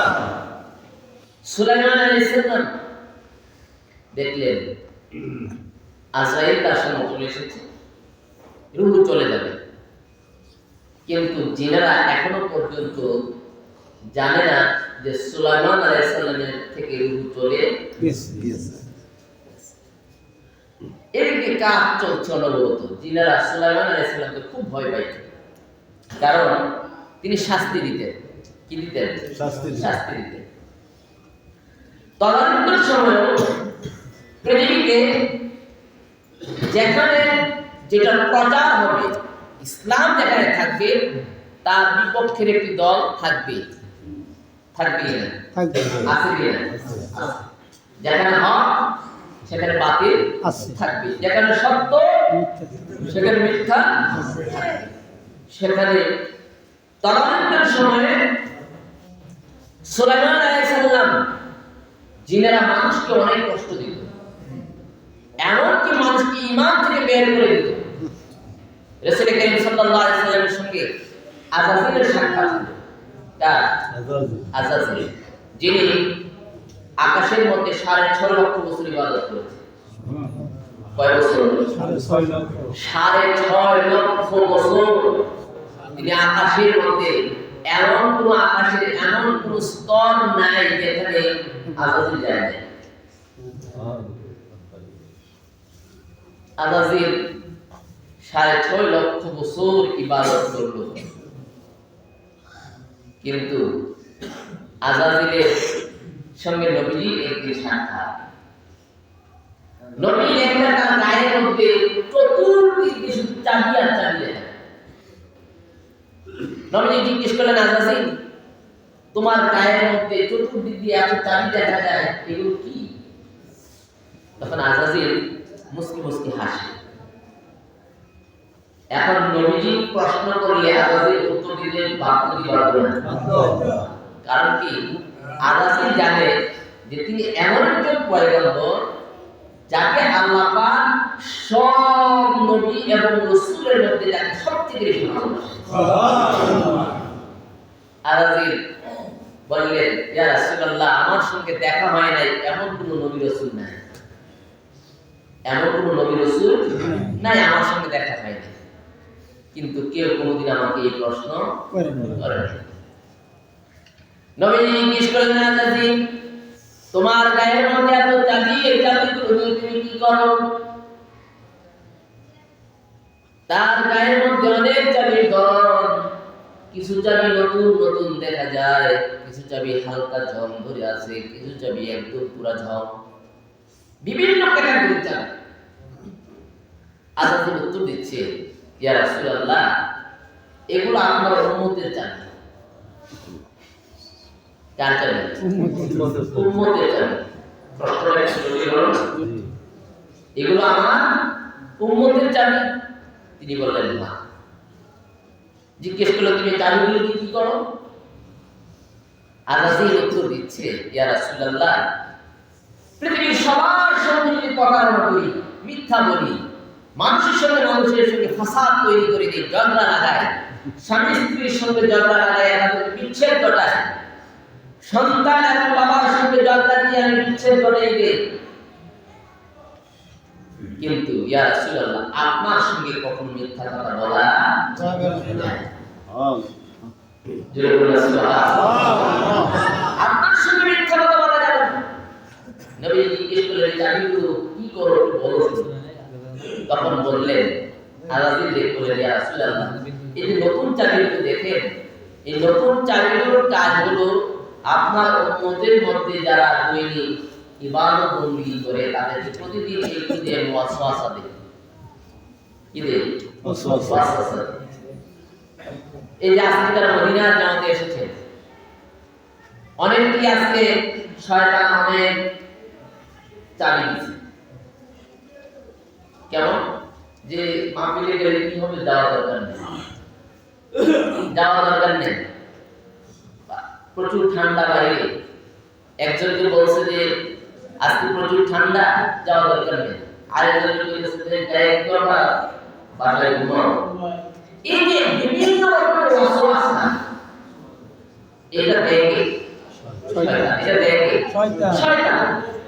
সুলাইমান আলাইহিস সালাম দেখলেন আজরাইল তার সঙ্গে চলে এসেছে, রূহ চলে যাবে। কিন্তু জিনেরা এখনো পর্যন্ত জানে না যে সুলাইমান আলাইহিস সালামের থেকে রূহ চলে গেছে। এদিকে কাজ চলছে অনবরত। জিনেরা সুলাইমান আলাইহিস সালামকে খুব ভয় পাইত, কারণ তিনি শাস্তি দিতেন। কি দিতেন? শাস্তি দিতেন। তদন্তের সময় পৃথিবীতে যেখানে যেটা প্রচার হবে, ইসলাম যেখানে থাকবে, তার বিপক্ষের একটি দল থাকবে থাকবে আছে কি না? যেখানে হক সেখানে বাতিল থাকবে, যেখানে সত্য সেখানে মিথ্যা থাকবে। সেখানে তখনকার সময়ে সুলাইমান আলাইহিস সালাম জিনেরা মানুষকে অনেক কষ্ট দিত, এমনকি মানুষকে ঈমান থেকে বের করে দিত। রাসূল করিম সাল্লাল্লাহু আলাইহি সাল্লামের সঙ্গে আযাজিলের সাক্ষাৎ হলো। তার আযাজিল, যিনি আকাশের মধ্যে 6.5 লক্ষ বছর ইবাদত করেছেন। কয় বছর? 6.5 লক্ষ বছর তিনি আকাশের মধ্যে। আকাশের এমন কোন স্তর নাই যেখানে আযাজিল যায় না। আযাজিল 6.5 লক্ষ বছর ইবাদত করলো, কিন্তু আযাজিলের সঙ্গে নবীজি একটি সাক্ষাৎ। নবী দেখলেন তার গায়ের মধ্যে চতুর্দিক দিয়ে শুধু চাবি আর চাবি দেখা। নবীজি জিজ্ঞেস করলেন, আযাজিল, তোমার গায়ের মধ্যে চতুর্দিক দিয়ে এত চাবি দেখা যায়, এগুলো কি? তখন আযাজিল মুস্কি মুস্কি হাসে। এখন নবীজি প্রশ্ন করলে আযাজিল উত্তর দিতে বাধ্য পারবে না। কারণ কি? আযাজিল জানে যে তিনি এমন একজন পয়গম্বর যাকে আল্লাহ পাক সব নবী এবং রাসূলের মধ্যে যাকে সবচেয়ে বেশি ভালোবাসেন। আযাজিল বললেন, ইয়া রাসূলুল্লাহ, আমার সঙ্গে দেখা হয় নাই এমন কোন নবী রাসূল নাই, এমন কোন নবী রাসূল নাই আমার সঙ্গে দেখা হয় নাই, কিন্তু কেউ কোনোদিন আমাকে এই প্রশ্ন করে না। নবীজি জিজ্ঞেস করলেন, আযাজিল, তোমার গায়ের মধ্যে এত চাবি, এই চাবিগুলো দিয়ে তুমি কি করো? তার গায়ের মধ্যে অনেক চাবির ধরন, কিছু চাবি নতুন নতুন দেখা যায়, কিছু চাবি হালকা ঝং ধরে আছে, কিছু চাবি একদম পুরা ঝং, বিভিন্ন ক্যাটাগরির চাবি। আযাজিল উত্তর দিচ্ছে, ইয়া রাসূলুল্লাহ, এগুলো আপনার উম্মতের চাবি। কার চাবি? উম্মতের চাবি। প্রশ্নটা কি হলো? এগুলো আমার উম্মতের চাবি। তিনি বললেন না। জিজ্ঞেস করলো, তুমি চাবিগুলো দিয়ে কি করো? আযাজিল উত্তর দিচ্ছে, ইয়া রাসূলুল্লাহ, পৃথিবীর সবার সঙ্গে যদি প্রতারণা করি, মিথ্যা বলি, মানুষের সঙ্গে ফাসাদ তৈরি করে দিই, ঝগড়া লাগায়, স্বামী স্ত্রীর সঙ্গে ঝগড়া লাগায়, তাদের বিচ্ছেদ ঘটায়, সন্তান এবং বাবার সঙ্গে ঝগড়া দিয়ে আমি বিচ্ছেদ ঘটাই দিই, কিন্তু ইয়া রাসূলুল্লাহ, আপনার সঙ্গে কখনো মিথ্যা কথা বলা যাবে না। জোরে বলুন সুবহানাল্লাহ। আপনার সঙ্গে মিথ্যা কথা বলা যাবে না। নবী জিজ্ঞেস করলেন, চাবিগুলো কি করো একটু বলো। তখন বললেন, আযাজিল বললেন, ইয়া রাসূলুল্লাহ, এই যে নতুন চাবিগুলো দেখেন, এই নতুন চাবিগুলোর কাজগুলো আপনার উম্মতের মধ্যে যারা দৈনিক ইবাদত বন্দেগী করে তাদেরকে প্রতিদিন একটু দিয়ে ওয়াসওয়াসা দেয়। কি দেয়? ওয়াসওয়াসা। এই যে আজকে যারা মদিনার জামাতে এসেছে, অনেকেই আজকে শয়তান অনেক চাবি দিচ্ছে। কেমন? যে মাহফিলে গেলে কি হবে, যাওয়া দরকার নেই, যাওয়া দরকার নেই, প্রচুর ঠান্ডা বাইরে। একজনকে বলছে যে আজকে প্রচুর ঠান্ডা, যাওয়া দরকার নেই, আরেকজনকে বলছে যে একবার বাসায় ঘুমাও। এই যে বিভিন্ন রকমের ওয়াসওয়াসা, এটা দেখে শয়তান, এটা দেখে শয়তান।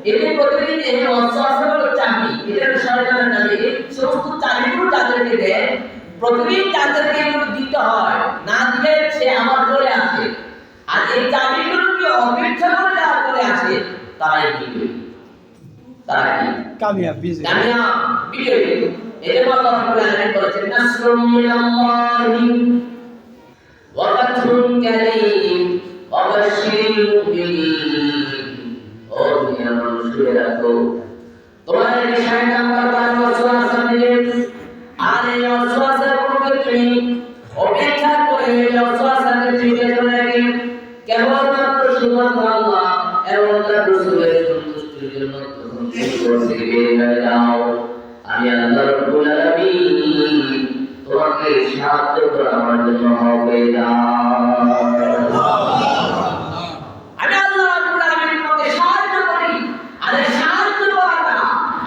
এতে প্রতিদিন এই ওয়াসওয়াসাগুলো চাবি, এটা শয়তানের চাবি। এই সমস্ত চাবিগুলো যাদেরকে দেয়, প্রতিদিন তাদেরকে এগুলো দিতে হয়, না দিলে সে আমার চলে আসে। আর এই চাবিগুলোকে অপেক্ষা করে যারা চলে আসে, তারাই দিবে, তারা কি কামিয়াব বিজয়ী। এজন্য আল্লাহ রাব্বুল আলামিন বলেছেন, নাসরুম মিনাল্লাহি ওয়া ফাতহুন কারীম ওয়া বাশশিরিল মুমিনিন। ও দুনিয়ার মানুষেরা, তোমার এই 60 নাম্বার বার ওয়াসওয়াসা নিয়ে আর এই ওয়াসওয়াসার পূর্বে তুমি অপেক্ষা করে এই ওয়াসওয়াসাকে ফিরে চলে গিয়ে কেবলমাত্র শুধুমাত্র আল্লাহ এবং তার রাসূলের সন্তুষ্টির জন্য তখন করতে বেরিয়ে যাও। আমি আল্লাহ রাব্বুল আলামিন তোমাকে সাহায্য করা আমার জন্য হবে না। আমি আল্লাহ রাব্বুল আলামিন তোমাকে সাহায্য করি, আর এই সাহায্য করাটা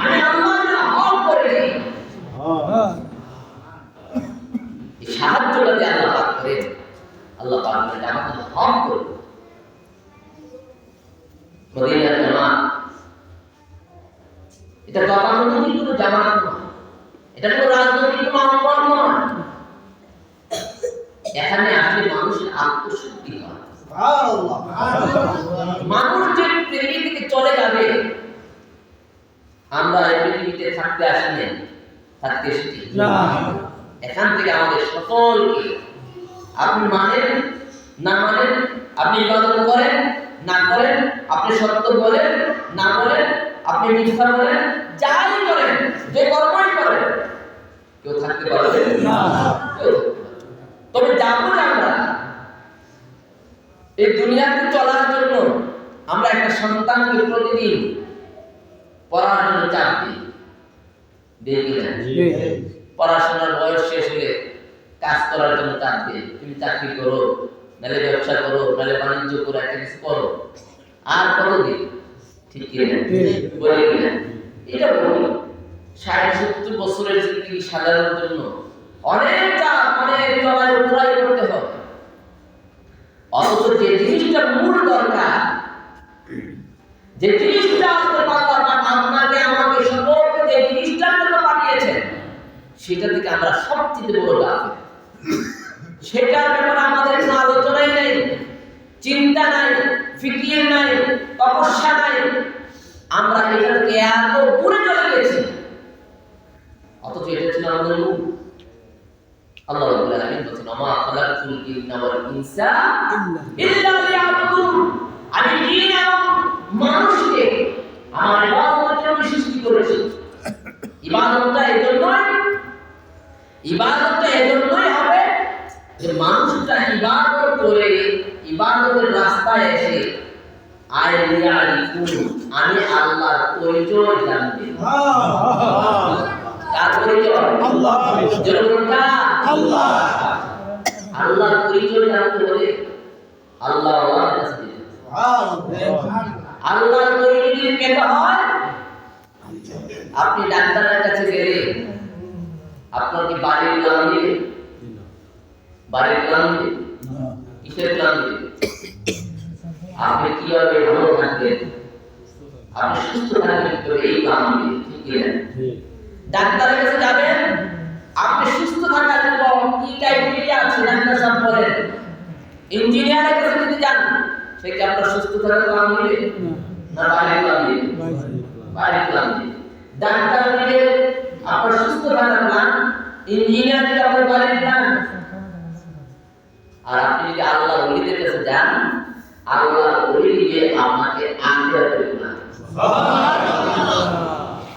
আমি আল্লাহ না হক করে দেই। এই সাহায্যটা যে আল্লাহ পাক করে, আল্লাহ পাক এটা আমাকে হক করে। মদিনার জামাত এটা গতানুগতিক কোনো জামাত নয়, এটা কোনো রাজনৈতিক কোনো অঙ্গন নয়। এখানে আসলে মানুষের আত্মশুদ্ধি হয়। মানুষ যে পৃথিবী থেকে চলে যাবে, আমরা এই পৃথিবীতে থাকতে আসিনি, থাকতে এসেছি না। এখান থেকে আমাদের সকলকে আপনি মানেন না মানেন, আপনি ইবাদত করেন না করেন, আপনি সত্য বলেন না বলেন, আপনি মিথ্যা বলেন, যাই করেন, যে কর্মই করেন, কেউ থাকতে পারবে না। তবে যাবো আমরা এই দুনিয়াতে চলার জন্য, আমরা একটা সন্তানকে প্রতিদিন পড়ার জন্য চাপ দিই, দেখি না? পড়াশোনার বয়স শেষ হলে কাজ করার জন্য চাপ দিই, তুমি চাকরি করো, নাহলে ব্যবসা করো, নাহলে বাণিজ্য করো, একটা কিছু করো। আর কতদিন? ঠিক কি না? বলি কিনা? এটা বলি 60-70 বছরের জিন্দেগি সাজানোর জন্য অনেক চাপ, অনেক লড়াই করতে হবে। অথচ যে জিনিসটা মূল দরকার, যে জিনিসটা আপনাকে আমাকে সকলকে যে জিনিসটার জন্য পাঠিয়েছেন, সেটা থেকে আমরা সবচেয়ে বড় লাভ, সেটার ব্যাপারে আমাদের কোনো আলোচনাই নেই, চিন্তা নাই, ফিকির নাই, তপস্যা নাই। আমরা এটা থেকে এত দূরে চলে গেছি, অথচ এটা ছিল আমাদের মূল। আল্লাহ রাব্বুল আলামিন বলেন, আমা খালাকুল জিন্না ওয়াল ইনসা ইল্লা লিয়াবুদুন। আমি জিন এবং মানুষকে আমার ইবাদতের জন্য সৃষ্টি করেছি। ইবাদতটা এজন্যই হবে যে মানুষটা ইবাদত করে ইবাদতের রাস্তায় এসে আমি আল্লাহর পরিচয় জানতে। কার পরিচয়? আল্লাহর পরিচয় জানতে হলে আল্লাহর কাছে যেতে হবে। আল্লাহর পরিচয় পেতে হয়। আপনি ডাক্তারের কাছে গেলে আপনার কি বাড়ির প্ল্যান দিবে? বাড়ির প্ল্যান দিবে? কিসের প্ল্যান দিবে? আপনি কিভাবে ভালো থাকবেন, আপনি সুস্থ থাকবেন, তো এই প্ল্যান দিবে। ঠিক কি না? ডাক্তারের কাছে যাবেন, আপনি সুস্থ থাকার জন্য কি ক্রাইটেরিয়া আছে ডাক্তার সাহেব বলেন। ইঞ্জিনিয়ারের কাছে যদি যান, সে কি আপনার সুস্থ থাকার প্ল্যান দিবে না বাড়ির প্ল্যান দিবে? বাড়ির প্ল্যান দিবে। ডাক্তার দিবে আপনার সুস্থ থাকার প্ল্যান, ইঞ্জিনিয়ার দিবে আপনার বাড়ির প্ল্যান। আর আপনি যদি আল্লাহর ওলিদের কাছে যান, আল্লাহর ওলি দিবে আপনাকে আখিরাতের প্ল্যান।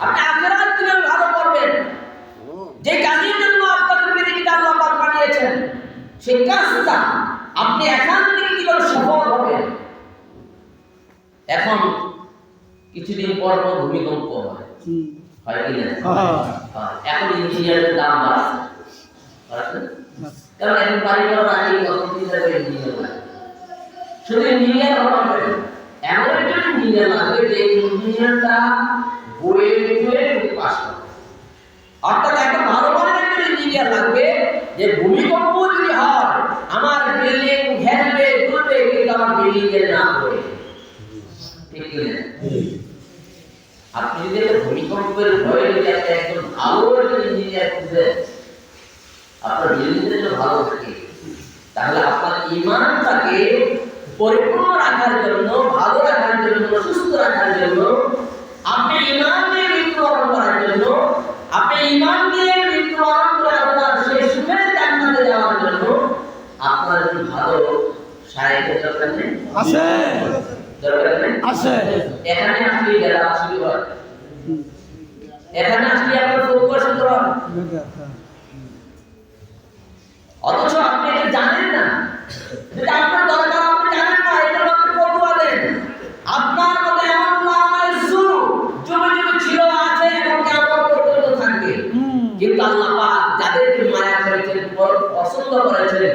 আপনি আখিরাত কিভাবে ভালো করবেন, যে কাজের জন্য আপনাকে পৃথিবীতে আল্লাহ পাক পাঠিয়েছেন, সেই কাজটা আপনি এখান থেকে কিভাবে সফল হবেন। এখন কিছুদিন পর ভূমিকম্প হয় কি না? এখন ইঞ্জিনিয়ারের দাম বাড়ছে, কারণ এখন বাড়ি করার আগে কত চিন্তা করে ইঞ্জিনিয়ার লাগে। শুধু ইঞ্জিনিয়ার হবে, এমন একজন ইঞ্জিনিয়ার লাগবে যে ইঞ্জিনিয়ারটা বইয়ে পাস করে। অর্থাৎ একটা ভালো মানের একজন ইঞ্জিনিয়ার লাগবে যে ভূমিকম্প যদি হয়, আমার বিল্ডিং ঘেরবে তুলবে, কিন্তু আমার বিল্ডিং এর না পড়ে। ঠিক কি না? আপনি যদি ভূমিকম্পের ভয়ে যদি আপনি একজন ভালো ইঞ্জিনিয়ার খুঁজেন, আপনার বিল্ডিংটা ভালো থাকে, তাহলে আপনার ঈমানটাকে পরিপূর্ণ রাখার জন্য, ভালো রাখার জন্য, সুস্থ রাখার জন্য, আপনি ঈমান দিয়ে মৃত্যুবরণ করার জন্য, আপনি ঈমান দিয়ে মৃত্যুবরণ করে আপনার সেই সুখের জান্নাতে যাওয়ার জন্য আপনার একজন ভালো শায়েখের দরকার নেই? আছে, দরকার নেই? আছে। এখানে আপনি যারা শুরু হয় এখানে আসলে আপনার ফতুয়া শুনতে হবে, অথচ আপনি এটা জানেন না, এটা আপনার দরকার, আপনি জানেন না, এটা আপনি ফতুয়া দেন। আপনার মধ্যে এমন লামাইসু জমে ছিল, আছে এবং কেমন পর্যন্ত থাকবে। কিন্তু আল্লাহ পাক যাদেরকে মায়া করেছেন, পছন্দ করেছেন,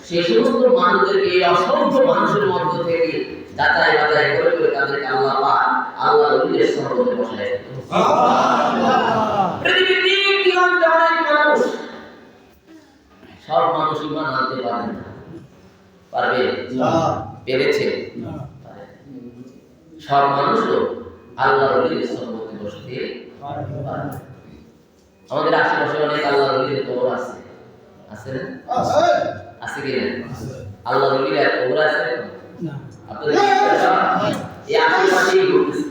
সেই সমস্ত মানুষদেরকে এই অসংখ্য মানুষের মধ্য থেকে যাচাই বাছাই করে করে তাদেরকে আল্লাহ পাক আল্লাহ ওলিদের সহবতে বসায়। পৃথিবীর কি অনেক মানুষ, সব মানুষ ঈমান আনতে পারে না, পারবে না, পেরেছে না, সব মানুষও আল্লাহর ওলিদের সহবতে বসতে পারে না। আমাদের আশেপাশে অনেক আল্লাহর ওলিদের কবর আছে, আছে না? আছে কি না? আল্লাহর ওলিদের কবর আছে না? আপনাদের এই আশেপাশেই ঘটছে।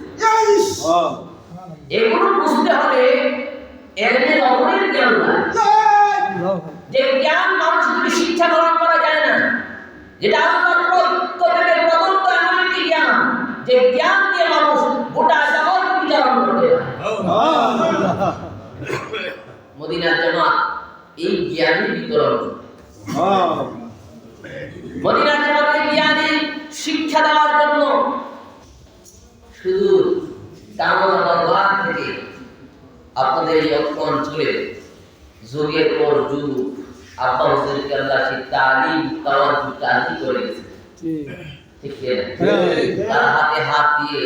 এগুলো বুঝতে হবে, এমনি অপরের জ্ঞান না, যে জ্ঞান মানুষ থেকে শিক্ষা গ্রহণ করা যায় না, যেটা আল্লাহর প্রত্যেকের প্রদত্ত এমন একটি জ্ঞান, যে জ্ঞান দিয়ে মানুষ গোটা জগৎ বিচারণ করতে পারে। মদিনার জামাত এই জ্ঞানই বিতরণ করে। মদিনার জামাতের জ্ঞানী শিক্ষা দেওয়ার জন্য শুধু কামনা দরবার থেকে আপনাদের এই অঞ্চলে যুগের পর যুগ আব্বা হুজুর আল্লাহ সেই তালিম তাওয়াজ্জু তাজি করে গেছে, ঠিক আছে? তার হাতে হাত দিয়ে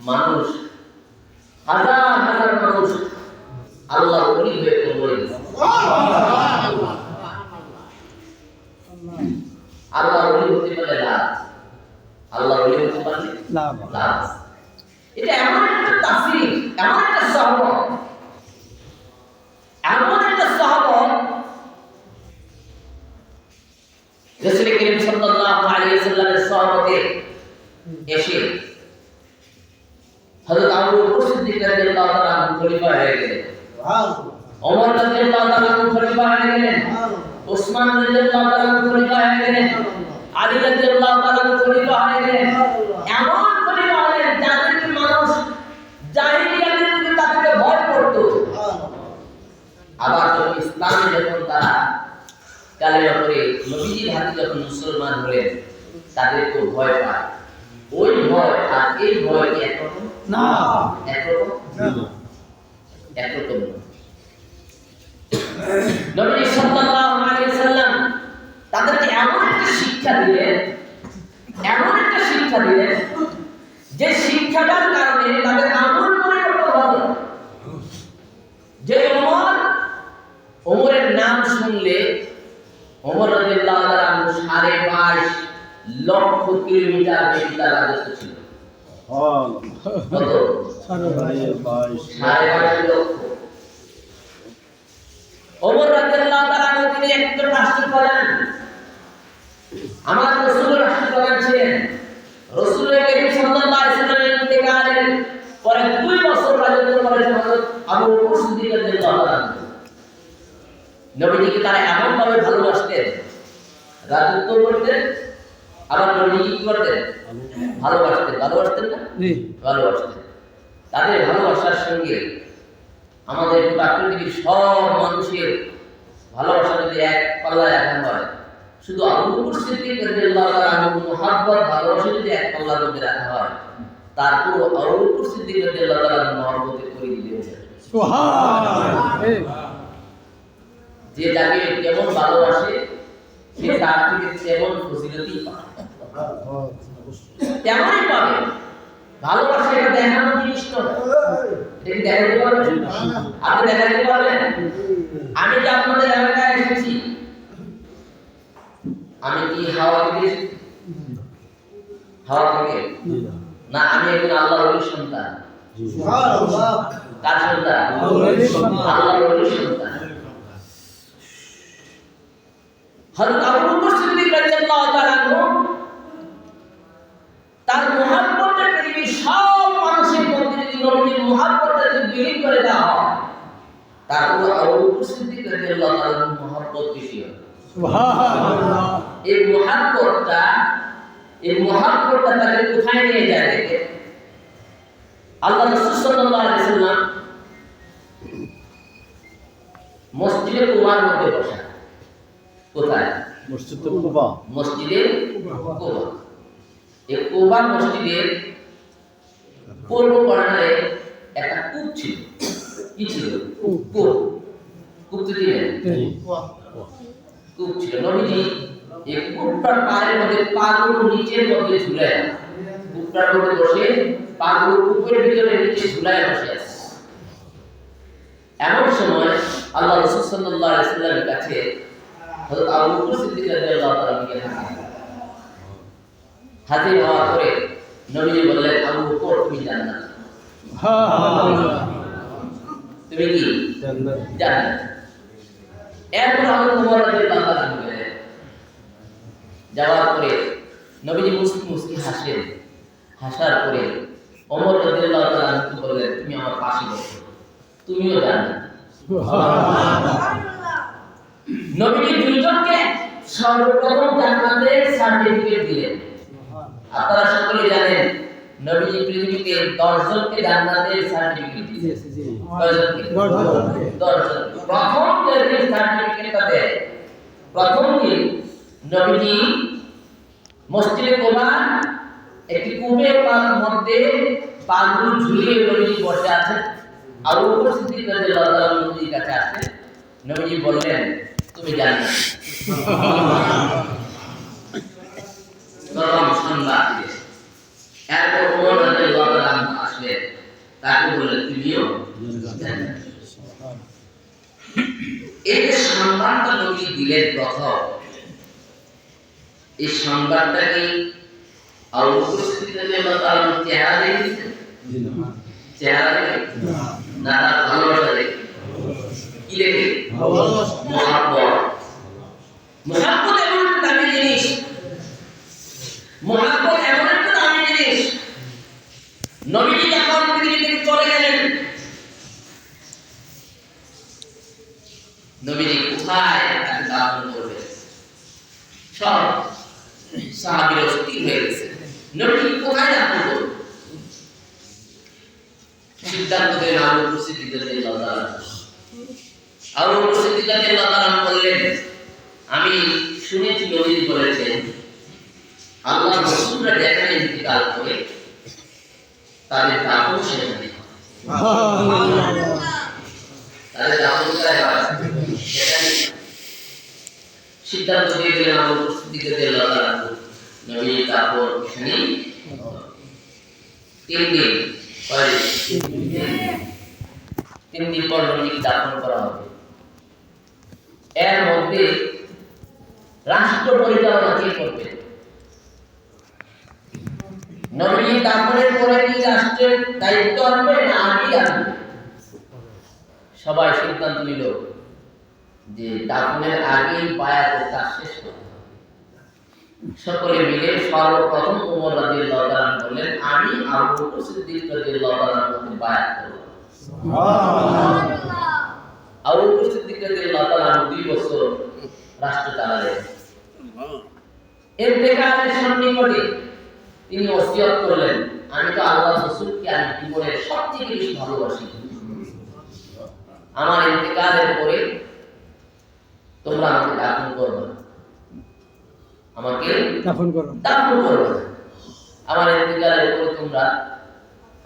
মানুষ, হাজার হাজার মানুষ আল্লাহ ওলি হয়ে কবরে গেছে। আল্লাহ ওলি হতে পারলে লাভ, আল্লাহ ওলি হতে পারলে লাভ। এটা এমন একটা তাফসীর, এমন একটা সহবত, এমন একটা সহবত, রাসূল করিম সাল্লাল্লাহু আলাইহি ওয়াসাল্লামের সহবতে এসে হযরত আবু বকর সিদ্দিক রাদিয়াল্লাহু তাআলা খলিফা হয়ে গেলেন, ওমর রাদিয়াল্লাহু তাআলা খলিফা হয়ে গেলেন, ওসমান রাদিয়াল্লাহু তাআলা খলিফা হয়ে গেলেন, আলী রাদিয়াল্লাহু তাআলা খলিফা হয়ে গেলেন। এমন খলিফা হলেন যাদেরকে মানুষ জাহিলিয়াতের যুগে তাদেরকে ভয় করত। আবার যখন ইসলামে যখন তারা কালেমা পড়ে নবীজির হাতে যখন মুসলমান হলেন, তাদেরকে ভয় পায়। ওই ভয় আর এই ভয় কি একরকম না? একরকম না, একরকম না। নবী সাল্লাল্লাহু আলাইহি ওয়াসাল্লাম তাদেরকে এমন একটা শিক্ষা দিলেন, এমন একটা শিক্ষা দিলেন, যে শিক্ষাটার কারণে তাদের আমল পরিবর্তন হবে। যে ওমরের নাম শুনলে ওমর রাদিয়াল্লাহু তাআলা 5.5 লক্ষ কিলোমিটার বেশি তার রাজত্ব ছিল। কত? 5.5 লক্ষ। ওমর রাদিয়াল্লাহু তাআলা তিনি একজন রাষ্ট্রপ্রধান, আমার রাসূল রাষ্ট্রপ্রধান ছিলেন। রাসূল করিম সাল্লাল্লাহু আলাইহি ওয়াসাল্লামের ইন্তেকালের পরে 2 বছর রাজত্ব করেছেন হযরত আবু বকর সিদ্দিক রাদিয়াল্লাহু তাআলা। নবীজিকে তারা এমন ভাবে ভালোবাসতেন, রাজত্ব করতেন, আবার নবীজি কি করতেন? ভালোবাসতেন। ভালোবাসতেন না? জি, ভালোবাসতেন। তাদের ভালোবাসার সঙ্গে আমাদের গোটা পৃথিবীর সব মানুষের ভালোবাসা যদি এক পাল্লায় রাখা হয়, শুধু আবু বকর সিদ্দিক রাদিয়াল্লাহু তাআলা আনহু মুহাব্বত ভালোবাসা যদি এক পাল্লার মধ্যে রাখা হয়, তারপর আবু বকর সিদ্দিক রাদিয়াল্লাহু তাআলা মুহাব্বতের পরিধি বেড়ে যায়। সুবহানাল্লাহ। যে যাকে কেমন ভালোবাসে সে তার থেকে তেমন ফজিলতই পায়, তেমনই পাবে। ভালোবাসা এটা দেখানো জিনিস নয়, এটা দেখাতে পারবেন? আপনি দেখাতে পারবেন? আমি যে আপনাদের এলাকায় এসেছি, আমি কি হাওয়া থেকে এসেছি? হাওয়া থেকে না, আমি একজন আল্লাহর ওলির সন্তান। সুবহানাল্লাহ। কার সন্তান? আল্লাহর ওলির সন্তান। হযরত আবু বকর সিদ্দিক রাদিয়াল্লাহু তাআলা তার মুহাব্বতটা পৃথিবীর সব মানুষের মধ্যে যদি নবীর মুহাব্বতটা যদি বিলীন করে দেওয়া হয়, তারপর আবু বকর সিদ্দিক রাদিয়াল্লাহু তাআলার মুহাব্বত বেশি হবে। সুবহানাল্লাহ। এই মুহাব্বতটা তাকে কোথায় নিয়ে যায় দেখে? আল্লাহ রাসূল সাল্লাল্লাহু আলাইহি ওয়াসাল্লাম মসজিদে কুবার মধ্যে বসা। কোথায়? মসজিদ কুবা। মসজিদে কুবা। এই কুবা মসজিদের পূর্ব কর্নারে একটা কূপ ছিল। কি ছিল? কূপ। কূপ তো দিলেন, কূপ ছিল। নবীজি এই কূপটার পাড়ের মধ্যে পাগুলো নিচের মধ্যে ঝুলায়, কূপটার মধ্যে বসে পাগুলো কূপের ভিতরে নিচে ঝুলায় বসে আছে। এমন সময় আল্লাহ রাসূল সাল্লাল্লাহু আলাইহি ওয়াসাল্লামের কাছে হযরত আবু বকর সিদ্দিক রাদিয়াল্লাহু তাআলা হাজির হওয়ার পরে নবীজি বললেন, আবু বকর তুমি জান্নাত। তুমি কি জান্নাত? এরপর হযরত ওমর রাদিয়াল্লাহু তাআলা গেলেন। যাওয়ার পরে নবীজি মুস্কি মুস্কি হাসেন। হাসার পরে ওমর রাদিয়াল্লাহু তাআলা বললেন, তুমি আমার পাশে বসো, তুমিও জান্নাত। নবীজি দুইজনকে সর্বপ্রথম জান্নাতের সার্টিফিকেট দিলেন। আপনারা সকলে জানেন নবীজি পৃথিবীতে 10 জনকে জান্নাতের সার্টিফিকেট দিয়েছেন। 10 জনকে। প্রথম যে সার্টিফিকেটটা দেয়, প্রথম দিন নবীজি মসজিদে কুবা একটি কূপের মধ্যে পাগুলো ঝুলিয়ে নবীজি বসে আছেন। আবু বকর সিদ্দিক রাদিয়াল্লাহু তাআলা নবীজির কাছে আসলেন। নবীজি বললেন, তুমি জান্নাত। নরম সংবাদ দিলেন। এরপর ওমর রাদিয়াল্লাহু তাআলা আসলেন, তাকে বললেন, তুমিও জান্নাত। এই যে সংবাদটা নবী দিলেন প্রথম, এই সংবাদটা কি আবু বকর সিদ্দিক রাদিয়াল্লাহু তাআলা চেহারা দেখেছেন? চেহারা দেখে না, তার ভালোবাসা দেখে। কি দেখে? মহব্বত। মহব্বত এমন একটা দামি জিনিস, মহব্বত এমন একটা দামি জিনিস। নবীজি যখন পৃথিবী থেকে চলে গেলেন, নবীজি কোথায় তাকে দাফন করবেন সব সাহাবীরা স্থির হয়ে গেছে। নবীজি কোথায় দাফন করবেন সিদ্ধান্ত দিলেন আবু বকর সিদ্দিক রাদিয়াল্লাহু তাআলা। আবু বকর সিদ্দিক রাদিয়াল্লাহু তাআলা বললেন, আমি শুনেছি নবীজি বলেছেন আল্লাহর রাসূলরা যেখানে ইন্তিকাল করে তাদের দাফন সেখানে। তাদের দাফন কোথায় হয়? সেখানে। সিদ্ধান্ত দিয়ে দিলেন আবু বকর সিদ্দিক রাদিয়াল্লাহু তাআলা, নবীজি দাফন এখানে 3 দিন। 3 দিন পর নবীকে দাফন করা হবে। এর মধ্যে রাষ্ট্র পরিচালনা কে করবে? নবী দাফনের পরে কি রাষ্ট্রের দায়িত্ব আনবে না আগে আনবে? সবাই সিদ্ধান্ত নিল যে দাফনের আগেই বায়াতের কাজ শেষ করতে হবে। সকলে মিলে সর্বপ্রথম ওমর রাদিয়াল্লাহু তাআলা বললেন, আমি আবু বকর সিদ্দিক রাদিয়াল্লাহু তাআলার মধ্যে বায়াত করব। সুবহানাল্লাহ। আবু বকর সিদ্দিক রাদিয়াল্লাহু তাআলা 2 বছর রাষ্ট্র চালালেন। ইন্তেকালের সন্নিকটে তিনি ওসিয়ত করলেন, আমি তো আল্লাহর রাসূলকে আমি জীবনের সবচেয়ে বেশি ভালোবাসি। আমার ইন্তেকালের পরে তোমরা আমাকে দাফন করবে, আমাকে দাফন করবে। আমার ইন্তেকালের পরে তোমরা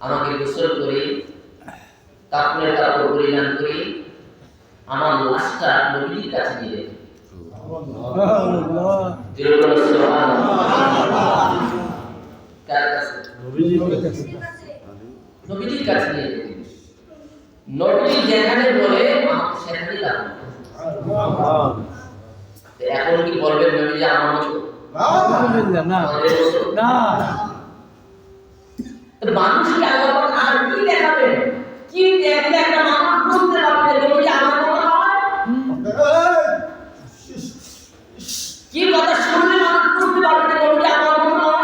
আমাকে গোসল করে কাফনের কাপড় পরিধান করে আমার লাশটা নবীর কাছে নিয়ে যাবে। সুবহানাল্লাহ। কার কাছে? নবীর কাছে নিয়ে যাবে। নবী যেখানে বলে আমাকে সেখানেই দাফন করবে। এখন কি বলবেন নবী যে আমার মতো? না। মানুষকে আল্লাহ আর কি দেখাবেন? কি দেখলে একটা মানুষ বুঝতে পারবে যে নবী আমার মতো নয়? কি কথা শুনলে মানুষ বুঝতে পারবে যে নবী আমার মতো নয়?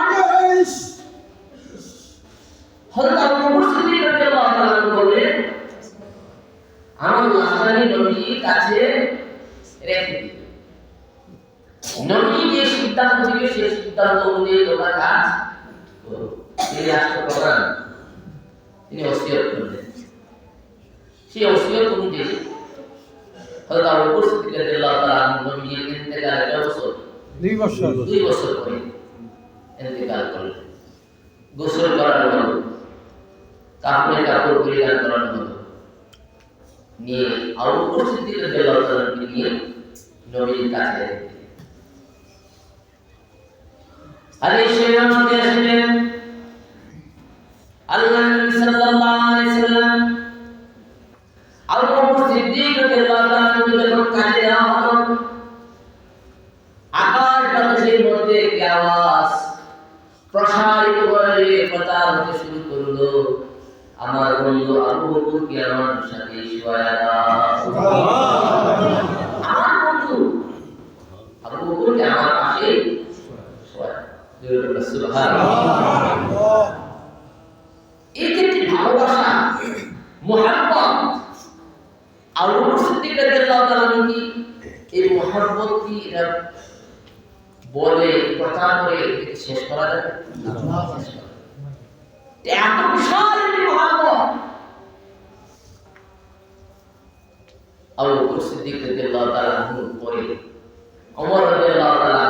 হযরত আবু বকর সিদ্দিক রাদিয়াল্লাহু তাআলা বললেন, আমার লাশটাকে নবীর কাছে রেখে দিন। নবী যে সিদ্ধান্ত দিবে সেই সিদ্ধান্ত অনুযায়ী তোমরা কাজ করো। এই রাষ্ট্রপ্রধান তিনি ওসিয়ত করলেন। সেই ওসিয়ত অনুযায়ী হযরত আবু বকর সিদ্দিক রাদিয়াল্লাহু তাআলা নবীর ইন্তেকালের কয় বছর? 2 বছর। 2 বছর পরে ইন্তেকাল করলেন। গোসল করানো হলো, কাপড়ে কাপড় পরিধান করানো হলো, নিয়ে আবু বকর সিদ্দিক রাদিয়াল্লাহু তাআলা নিয়ে নবীর কাছে আলাইহিস সালাম আসলেন। আল্লাহ নবী সাল্লাল্লাহু আলাইহি সাল্লাম আবু বকর সিদ্দিক রাদিয়াল্লাহু তাআলা যখন কাছে যাওয়া হলো, আকাশ বাতাসের মধ্যে কি আওয়াজ প্রসারিত হয়ে প্রচার হতে শুরু করলো, আমার বন্ধু আবু বকর কি আমার সাথে শোয়া দাও। আমার বন্ধু আবু বকর কি আমার পাশে শোয়া। সুবহানাল্লাহ। এই যে ভালোবাসা, মুহাব্বত, আবু বকর সিদ্দিক রাদিয়াল্লাহু তাআলা কি এই মুহাব্বত কি এটা বলে প্রচার করে শেষ করা যাবে না? এত বিশাল মুহাব্বত আবু বকর সিদ্দিক রাদিয়াল্লাহু তাআলা পরে ওমর রাদিয়াল্লাহু তাআলা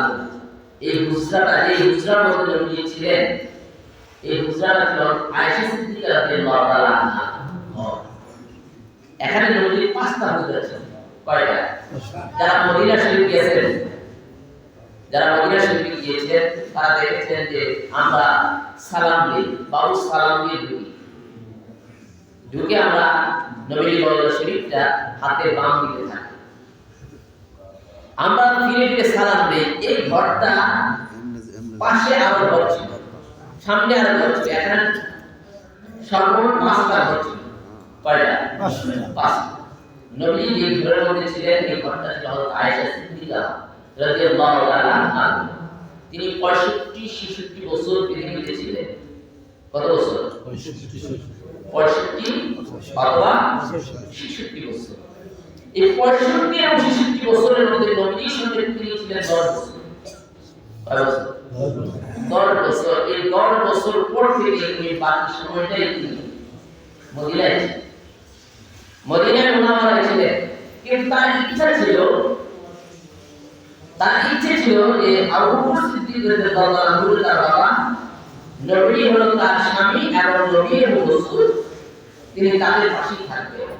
এই হুজরার মধ্যে নবী ছিলেন। এই হুজরাটা ছিল আয়েশা সিদ্দিকা রাদিয়াল্লাহু তাআলা আনহা। এখানে নবীর 5টা হুজরা ছিল। কয়টা? যারা মদিনা শরীফ গিয়েছেন, তারা দেখেছেন যে আমরা সালাম দিই, বাবু সালাম দিয়ে ঢুকে আমরা নবীর রওজা শরীফটা হাতের বাম দিকে থাকি, আমরা ফিরে ফিরে সালাম দিই। এই ঘরটা পাশে আরো ঘর ছিল, সামনে আরো ঘর ছিল, এখানে সর্বমোট 5টা ঘর ছিল। কয়টা? 5। নবী যে ঘরের মধ্যে ছিলেন এই ঘরটা ছিল হযরত আয়েশা সিদ্দিকা রাদিয়াল্লাহু তাআলা আনহা। তিনি 65-66 বছর পৃথিবীতে ছিলেন। কত বছর? 65 অথবা 66 বছর। এই 65 এবং 66 বছরের মধ্যে নবীর সঙ্গে তিনি ছিলেন 10 বছর। কয় বছর? 10 বছর। এই 10 বছর পর থেকে এই বাকি সময়টাই তিনি মদিনায় মুনাওয়ারায় ছিলেন। কিন্তু তার ইচ্ছা ছিল যে আবু বকর সিদ্দিক রাদিয়াল্লাহু তাআলা তার বাবা, নবী হলো তার স্বামী এবং নবী এবং রাসূল, তিনি তাদের পাশেই থাকবেন।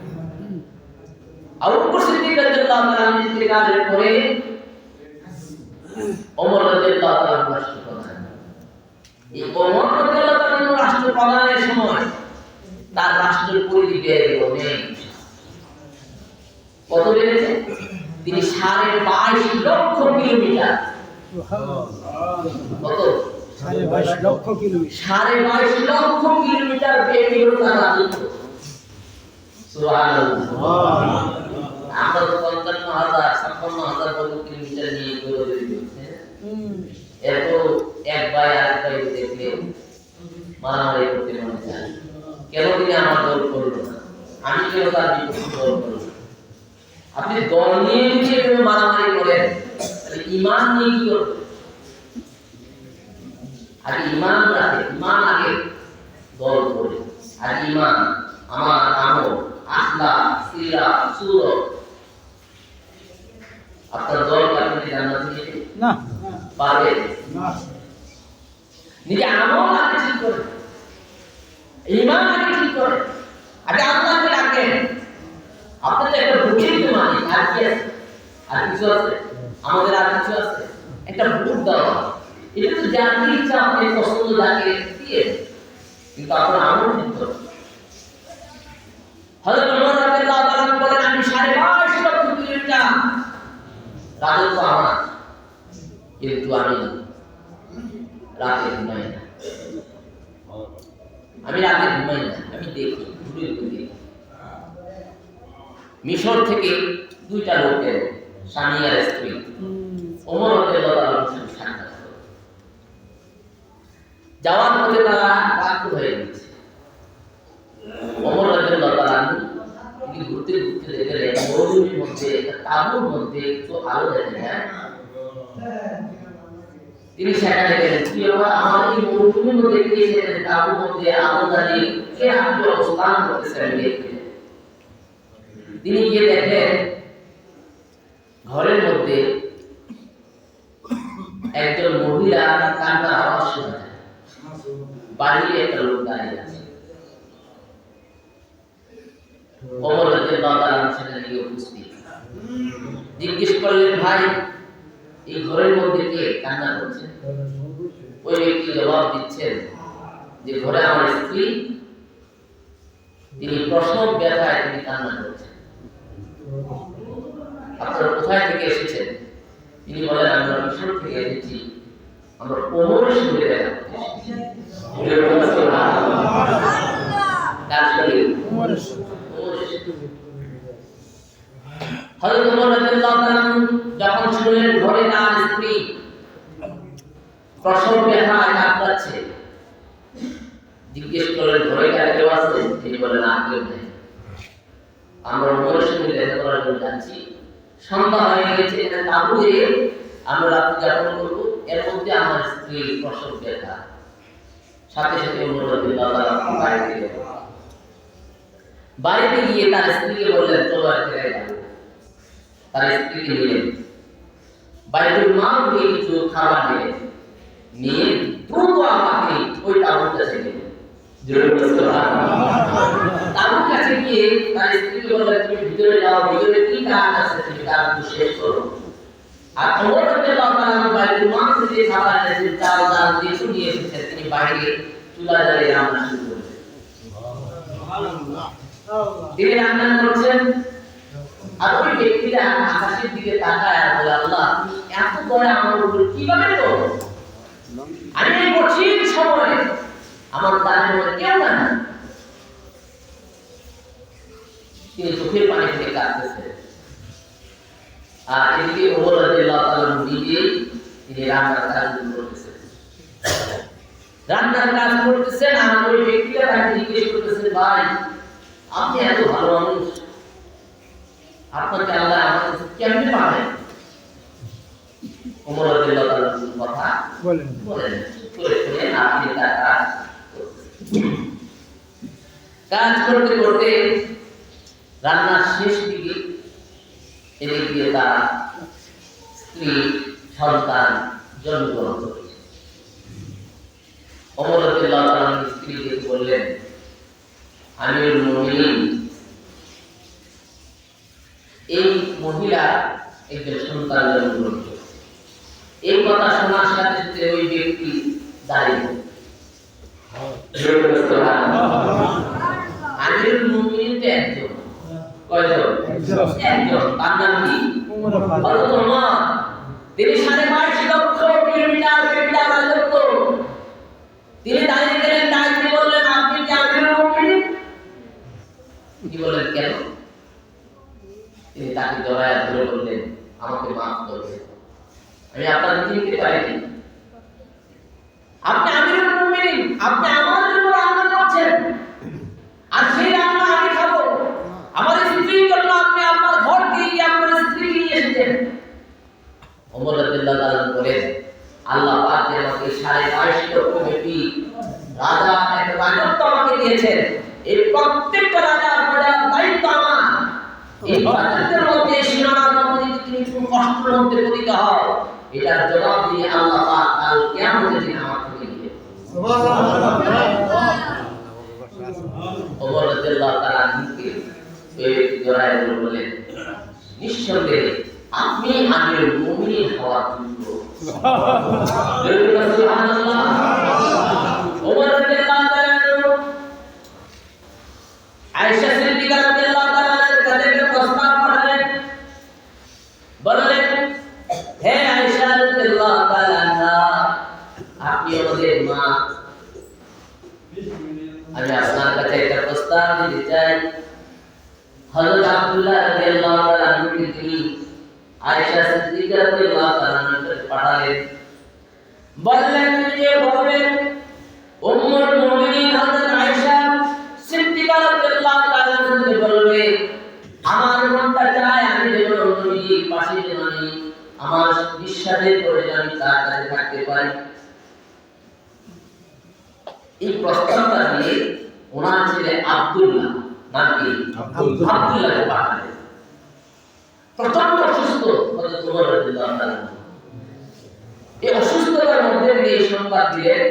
আবু বকর সিদ্দিক রাদিয়াল্লাহু তাআলা ইন্তেকালের পরে ওমর রাদিয়াল্লাহু তাআলা রাষ্ট্রপ্রধান। এই ওমর রাদিয়াল্লাহু তাআলা রাষ্ট্রপ্রধানের সময় তার রাষ্ট্রের পরিধি বেড়ে গেল অনেক। কত বেড়েছে? তিনি 22.5 লক্ষ কিলোমিটার। কত? 22.5 লক্ষ কিলোমিটার। 22.5 লক্ষ কিলোমিটার বেড়ে গেল তার রাজত্ব। সুবহানাল্লাহ। আমরা তো 55,000 বর্গ কিলোমিটার নিয়ে ঘোরাঘুরি করছি। এত এক ভাই আরেক ভাই দেখলে মারামারি করতে মনে চায়। কেন তিনি আমার দল করলো না, আমি কেন তার বিপক্ষে দল করলো? আপনি দল নিয়ে যদি মারামারি করেন তাহলে ঈমান নিয়ে কি করবেন? আগে ঈমান রাখে, ঈমান আগে দল করে। আর ঈমান আমার আমল, আখলাক, সিরাত, সুরত, আপনার দলকে আপনি জান্নাতে নিয়ে না পারবে না। নিজে আমল আগে ঠিক করে, ঈমান আগে ঠিক করে, আগে আল্লাহকে রাখেন। আপনার একটা বুঝেই তো মানে আর কি আছে? আর কিছু আছে? আমাদের আর কিছু আছে? একটা ভোট দেওয়া, এটা তো যাকে ইচ্ছা আপনি পছন্দ যাকে দিয়ে, কিন্তু আপনার আমল ঠিক করে। হযরত ওমর রাদিয়াল্লাহু তাআলা বলেন, আমি 22.5 লক্ষ কিলোমিটার রাজত্ব আমার, কিন্তু আমি রাতে ঘুমাই না। আমি দেখি ঘুরে ঘুরে। মিশর থেকে 2টা লোক এলো, স্বামী আর স্ত্রী। ওমর রাদিয়াল্লাহু তাআলার সাথে সাক্ষাৎ হলো। যাওয়ার পথে তারা বাধ্য হয়ে গেছে। ওমর রাদিয়াল্লাহু তাআলা তিনি ঘুরতে ঘুরতে দেখলেন মরুভূমির মধ্যে একটা তাঁবুর মধ্যে একটু আলো দেখা যায়। তিনি সেখানে গেলেন, কি বাবা আমার এই মরুভূমির মধ্যে কে এসেছেন, তাঁবুর মধ্যে আলো জ্বালিয়ে কে আপনি অবস্থান করতেছেন দেখতে। তিনি গিয়ে দেখেন ঘরের মধ্যে একজন মহিলা কান্নার আওয়াজ শোনা যায়। বাড়িতে একটা লোক দাঁড়িয়ে আছে। ওমর রাদিয়াল্লাহু তাআলা সেখানে গিয়ে উপস্থিত। জিজ্ঞেস করলেন, ভাই এই ঘরের মধ্যে কে কান্না করছে? ওই ব্যক্তি জবাব দিচ্ছেন যে ঘরে আমার স্ত্রী, তিনি প্রসব ব্যথায় তিনি কান্না করছেন। আপনারা কোথায় থেকে এসেছেন? তিনি বলেন, আমরা মিশর থেকে এসেছি, আমরা ওমরের সঙ্গে দেখা করতে এসেছি। কার সঙ্গে? ওমরের সঙ্গে। হযরত ওমর রাদিয়াল্লাহু তাআলা যখন শুনলেন ঘরে তার স্ত্রী প্রসব ব্যথায় কাতরাচ্ছে, জিজ্ঞেস করলেন ঘরে কার কেউ আছে? তিনি বলেন, না কেউ নেই, আমরা ওমরের সঙ্গে দেখা করার জন্য যাচ্ছি, সন্ধ্যা হয়ে গেছে, এখানে তাঁবু দিয়ে আমরা রাত্রি যাপন করবো, এর মধ্যে আমার স্ত্রী প্রসব ব্যথা। সাথে সাথে ওমর রাদিয়াল্লাহু তাআলা বাড়িতে গেলেন। বাড়িতে গিয়ে তার স্ত্রীকে বললেন, চলো এক জায়গায় যাবো। তার স্ত্রীকে নিলেন, বাইতুল মাল থেকে কিছু খাবার নিয়ে দ্রুত আমাকে ওই তাঁবুর কাছে গেলেন। তাঁবুর কাছে গিয়ে তার স্ত্রীকে বললেন, তুমি ভিতরে যাও, ভিতরে কি কাজ আছে তুমি কাজগুলো শেষ করো। আর ওমর রাদিয়াল্লাহু তাআলা বাইতুল মাল থেকে খাবার এনেছেন, চাল ডাল কিছু নিয়ে এসেছেন, তিনি বাইরে চুলা জ্বালিয়ে রান্না শুরু করলেন। তিনি রান্না করছেন, আর ওই ব্যক্তিরা আকাশের দিকে তাকায় আর বলে, আল্লাহ তুমি এত দয়া আমার উপর কিভাবে করো? আমি এই কঠিন সময়ে আমার তাদের মধ্যে কেউ না। তিনি চোখের পানি থেকে কাঁদতেছেন। আর এদিকে ওমর রাদিয়াল্লাহু তাআলা নিজে তিনি রান্নার কাজগুলো করতেছেন। রান্নার কাজ করতেছেন আর ওই ব্যক্তিরা তাকে জিজ্ঞেস করতেছেন, ভাই আপনি এত ভালো মানুষ, আপনাকে আল্লাহ আমার কাছে কেমনে পাবেন? ওমর রাদিয়াল্লাহু তাআলা কথা বলেন করে শুনে আপনি তার কাজ করতে করতে রান্নার শেষ দিকে এদিকে তার স্ত্রী সন্তান জন্মগ্রহণ করেছে। ওমর রাদিয়াল্লাহু তাআলা স্ত্রীকে বললেন, আমিরুল মুমিনিন, এই মহিলা একজন সন্তান জন্মগ্রহণ করেছে। এই কথা শোনার সাথে সাথে ওই ব্যক্তি দাঁড়িয়ে আমিরুল মুমিনিন তো একজন, কয়জন? একজন। তার নাম কি? হযরত ওমর। তিনি 22.5 লক্ষ কিলোমিটার রাজত্ব। তিনি দাঁড়িয়ে গেলেন, দাঁড়িয়ে বললেন, আপনি কি আমিরুল মুমিনিন? কি বললেন, কেন? তিনি তাকে জড়ায় ধরে বললেন, আমাকে মাফ করবেন, আমি আপনাকে চিনতে পারিনি। আপনি আমিরুল মুমিনিন, আপনি আমার জন্য রান্না করছেন, আর সেই রান্না আমি খাবো। আমার স্ত্রীর জন্য আপনি আপনার ঘর থেকে গিয়ে আপনার স্ত্রীকে নিয়ে এসেছেন। ওমর রাদিয়াল্লাহু তাআলা বলেন, আল্লাহ পাক যে আমাকে 22.5 লক্ষ ব্যক্তি রাজা একটা রাজত্ব আমাকে দিয়েছেন, এই প্রত্যেকটা রাজার প্রজার দায়িত্ব আমার। এই রাজত্বের মধ্যে সীমানার মধ্যে যদি তুমি কোনো কষ্টের মধ্যে পতিত হও, এটার জবাব দিয়ে আল্লাহ পাক কাল কিয়ামতের দিন আমার থেকে নেবেন। ওমর রাদিয়াল্লাহু তাআলা নিজে ওই জড়ায় বললেন, নিঃসন্দেহে আপনি আমিরুল মুমিনিন হওয়ার যোগ্য। সুবহানাল্লাহ। ওমর রাদিয়াল্লাহু তাআলা আয়েশা সিদ্দিকা রাদিয়াল্লাহু তাআলার কাছে একটা প্রস্তাব পাঠালেন, বললেন, হে আয়েশা রাদিয়াল্লাহু তাআলা, আপনি আমাদের মা, আমি আপনার কাছে একটা প্রস্তাব দিতে চাই। হযরত আব্দুল্লাহ রাদিয়াল্লাহু তাআলা তিনি আয়েশা সিদ্দিকা রাদিয়াল্লাহু তাআলার কাছে পাঠালেন, বললেন যে বলবেন উম্মুল মুমিনিন হযরত আয়েশা সিদ্দিকা রাদিয়াল্লাহু তাআলা বলবে, আমার মনটা চায় আমি যেন নবীর পাশে যেন আমার বিশ্বাসের করে আমি তার কাছে থাকতে পারি। এই প্রস্তাবটা দিয়ে ওনার ছেলে আব্দুল্লাহ, নাম কি? আব্দুল্লাহকে পাঠালেন। প্রচন্ড অসুস্থ সংবাদ দিলেন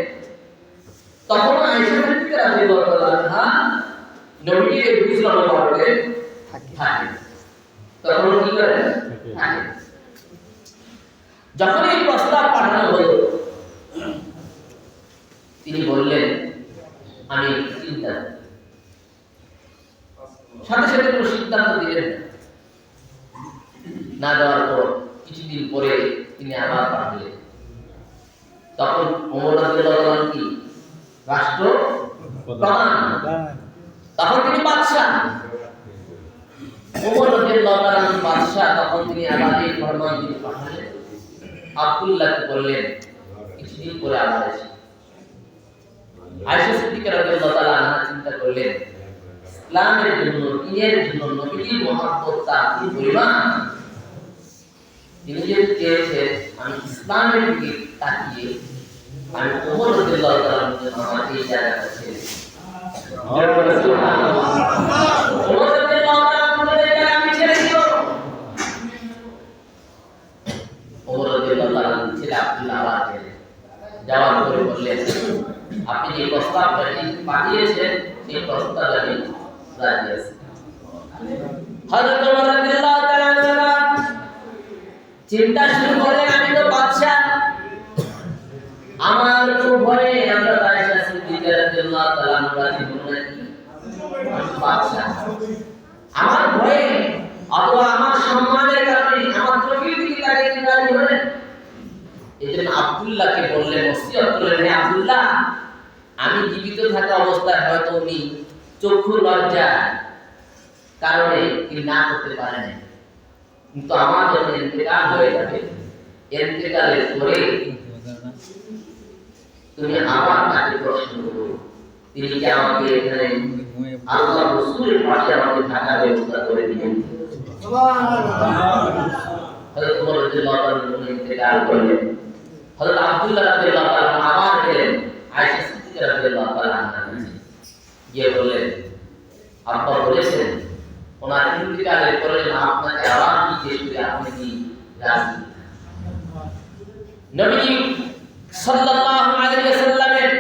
তখন আয়েশা সিদ্দিকা রাদিয়াল্লাহু তাআলা আনহা নবীকে বুঝলা বলতে থাকে তখন কি করেন থাকে যখন এই প্রস্তাব পাঠানো হলো তিনি বললেন আমি চিন্তা সাথে সাথে কোনো সিদ্ধান্ত দিলেন না দেওয়ার পর কিছুদিন পরে তিনি আবার পাঠালেন তখন ওমর রাদিয়াল্লাহু আনহু কি রাষ্ট্র প্রধান তখন তিনি বাদশা ওমর রাদিয়াল্লাহু আনহু বাদশা তখন তিনি আবার এই ফরমান দিয়ে পাঠালেন আব্দুল্লাহকে বললেন কিছুদিন পরে আবার আসি আয়েশা সিদ্দিকা রাদিয়াল্লাহু তাআলা আনহা চিন্তা করলেন ইসলামের জন্য দিনের জন্য নবীর মহব্বত তার কি পরিমাণ তিনি যে চেয়েছেন আমি ইসলামের দিকে তাকিয়ে আমি ওমর রাদিয়াল্লাহু তাআলা আমার এই জায়গাটা ছেড়ে ওমর রাদিয়াল্লাহু তাআলা আমি ছেড়ে দিব ওমর রাদিয়াল্লাহু তাআলা ছেড়ে আব্দুল্লাহ আবার গেলেন যাওয়ার পরে বললেন আপনি যে প্রস্তাবটা পাঠিয়েছেন সেই প্রস্তাবে আমি রাজি আছি হযরত ওমর রাদিয়াল্লাহু তাআলা চিন্তা শুরু করলেন আমি তো বাদশা আমার তো ভয়ে আমরা আয়েশা সিদ্দিকা রাদিয়াল্লাহু তাআলা রাজি হব নাকি বাদশা আমার ভয়ে অথবা আমার সম্মানের কারণে আমার চোখের দিকে তাকিয়ে তিনি রাজি হলেন এজন্য আব্দুল্লাহকে বললেন ওসিয়ত করলেন হে আব্দুল্লাহ আমি জীবিত থাকা অবস্থায় হয়তো উনি চক্ষু লজ্জা কারণে কি না করতে পারেন কিন্তু আমার যখন ইন্তেকাল হয়ে যাবে ইন্তেকালের পরে তুমি আবার তাকে প্রশ্ন করো তিনি কি আমাকে এখানে আল্লাহ রাসূলের পাশে আমাকে থাকার ব্যবস্থা করে দিবেন হযরত ওমর রাদিয়াল্লাহু তাআলা ইন্তেকাল করলেন হযরত আব্দুল্লাহ রাদিয়াল্লাহু তাআলা আবার গেলেন আয়েশা সিদ্দিকা রাদিয়াল্লাহু তাআলা আনহা গিয়ে বললেন আব্বা বলেছেন ওনার ইন্তেকালের পরে আপনাকে আবার জিজ্ঞেস করে আপনি কি রাজি নবী সাল্লাল্লাহু আলাইহি ওয়াসাল্লামের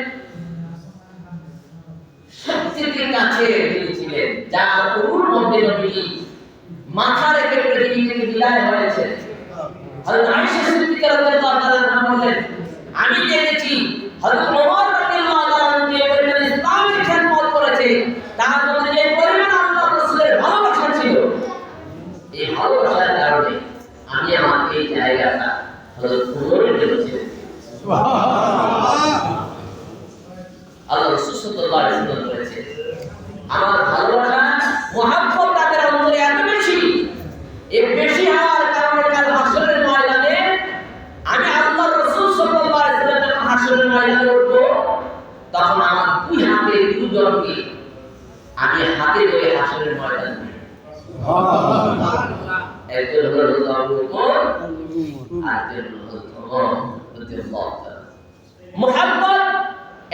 সবচেয়ে কাছে তিনি ছিলেন যার উপর মধ্যে নবী মাথা রেখে পৃথিবী থেকে বিদায় হয়েছে হযরত আয়েশা সিদ্দিকা রাদিয়াল্লাহু তাআলা বলেন আমি দেখেছি হযরত ওমর রাদিয়াল্লাহু তাআলা যে পরিমাণ ইসলামের খেদমত করেছে তার মধ্যে যে পরিমাণ আল্লাহ রাসূলের ভালোবাসা ছিল এই ভালোবাসার কারণে আমি আমার এই জায়গাটা হযরত ওমরের দিয়েছি আল্লাহ রাসূল সাল্লাল্লাহু আলাইহি ওয়াসাল্লাম বলেছেন আমার ভালোবাসা মুহাব্বত তাদের অন্তরে এত বেশি এই বেশি হওয়ার কারণে কাল হাসরের ময়দানে আমি আল্লাহ রাসূল সাল্লাল্লাহু আলাইহি ওয়াসাল্লাম যখন হাসরের ময়দানে উঠব তখন আমার দুই হাতে দুজনকে আমি হাতে ধরে হাসরের ময়দানে একজন হলো আবু বকর আরেকজন হলো ওমর রাদিয়াল্লাহু তাআলা মুহাব্বত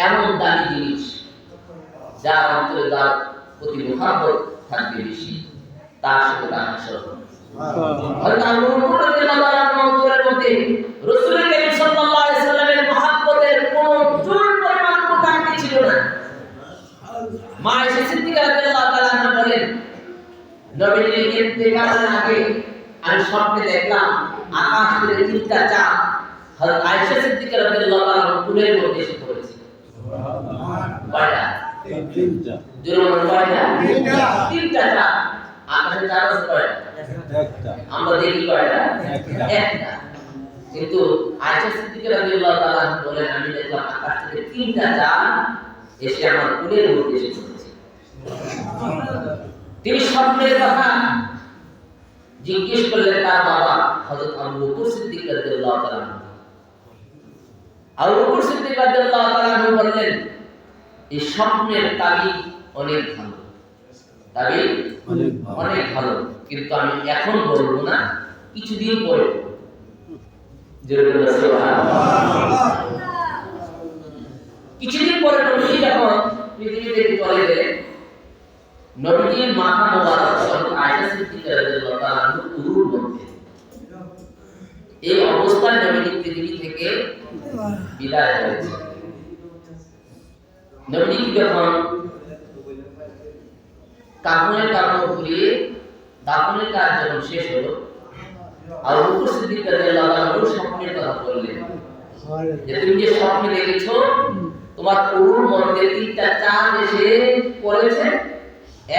এমন দামি জিনিস যার অন্তরে যার প্রতি মুহাব্বত থাকবে বেশি তার সাথে তার হাসর হযরত আবু বকর রাদিয়াল্লাহু তাআলার অন্তরের মধ্যে রাসূল করিম সাল্লাল্লাহু আলাইহি ওয়াসাল্লামের মুহাব্বতের কোনো চুল পরিমাণ কোথাও ছিল না মা আয়েশা সিদ্দিকা রাদিয়াল্লাহু তাআলা বলেন নবীর ইন্তেকালের আগে আমি স্বপ্নে দেখলাম আকাশ থেকে তিনটা চাঁদ হযরত আয়েশা সিদ্দিকা রাদিয়াল্লাহু তাআলার কুলের মধ্যে এসে পড়েছে কয়টা তিনটা জোরে বলুন কয়টা তিনটা চাঁদ আকাশে চাঁদ আছে কয়টা একটা আমরা দেখি কয়টা একটা কিন্তু আয়েশা সিদ্দিকা রাদিয়াল্লাহু তাআলা বলেন আমি দেখলাম আকাশ থেকে তিনটা চাঁদ এসে আমার কুলের মধ্যে এসে পড়েছে তিনি স্বপ্নের কথা জিজ্ঞেস করলেন তার বাবা হযরত আবু বকর সিদ্দিক রাদিয়াল্লাহু তাআলা আবু বকর সিদ্দিক রাদিয়াল্লাহু তাআলা বললেন এই স্বপ্নের তাবিজ অনেক ভালো তাবিজ অনেক ভালো কিন্তু আমি এখন বলবো না কিছুদিন পরে কিছুদিন পরে নবী যখন পৃথিবী থেকে চলে গেলেন নবীজির মাথা মোবারক হযরত আয়েশা সিদ্দিকা রাদিয়াল্লাহু তাআলা উরুর মধ্যে এই অবস্থায় নবীজি পৃথিবী থেকে বিদায় হয়েছে। নবী যখন কাফনের কাপড় খুলিয়ে দাফনের কাজ যখন শেষ হলো, আবু বকর সিদ্দিক রাদিয়াল্লাহু আনহু স্বপ্নের কথা বললেন যে তুমি যে স্বপ্নে দেখেছো তোমার উরুর মধ্যে 3টা চাঁদ এসে পড়েছে,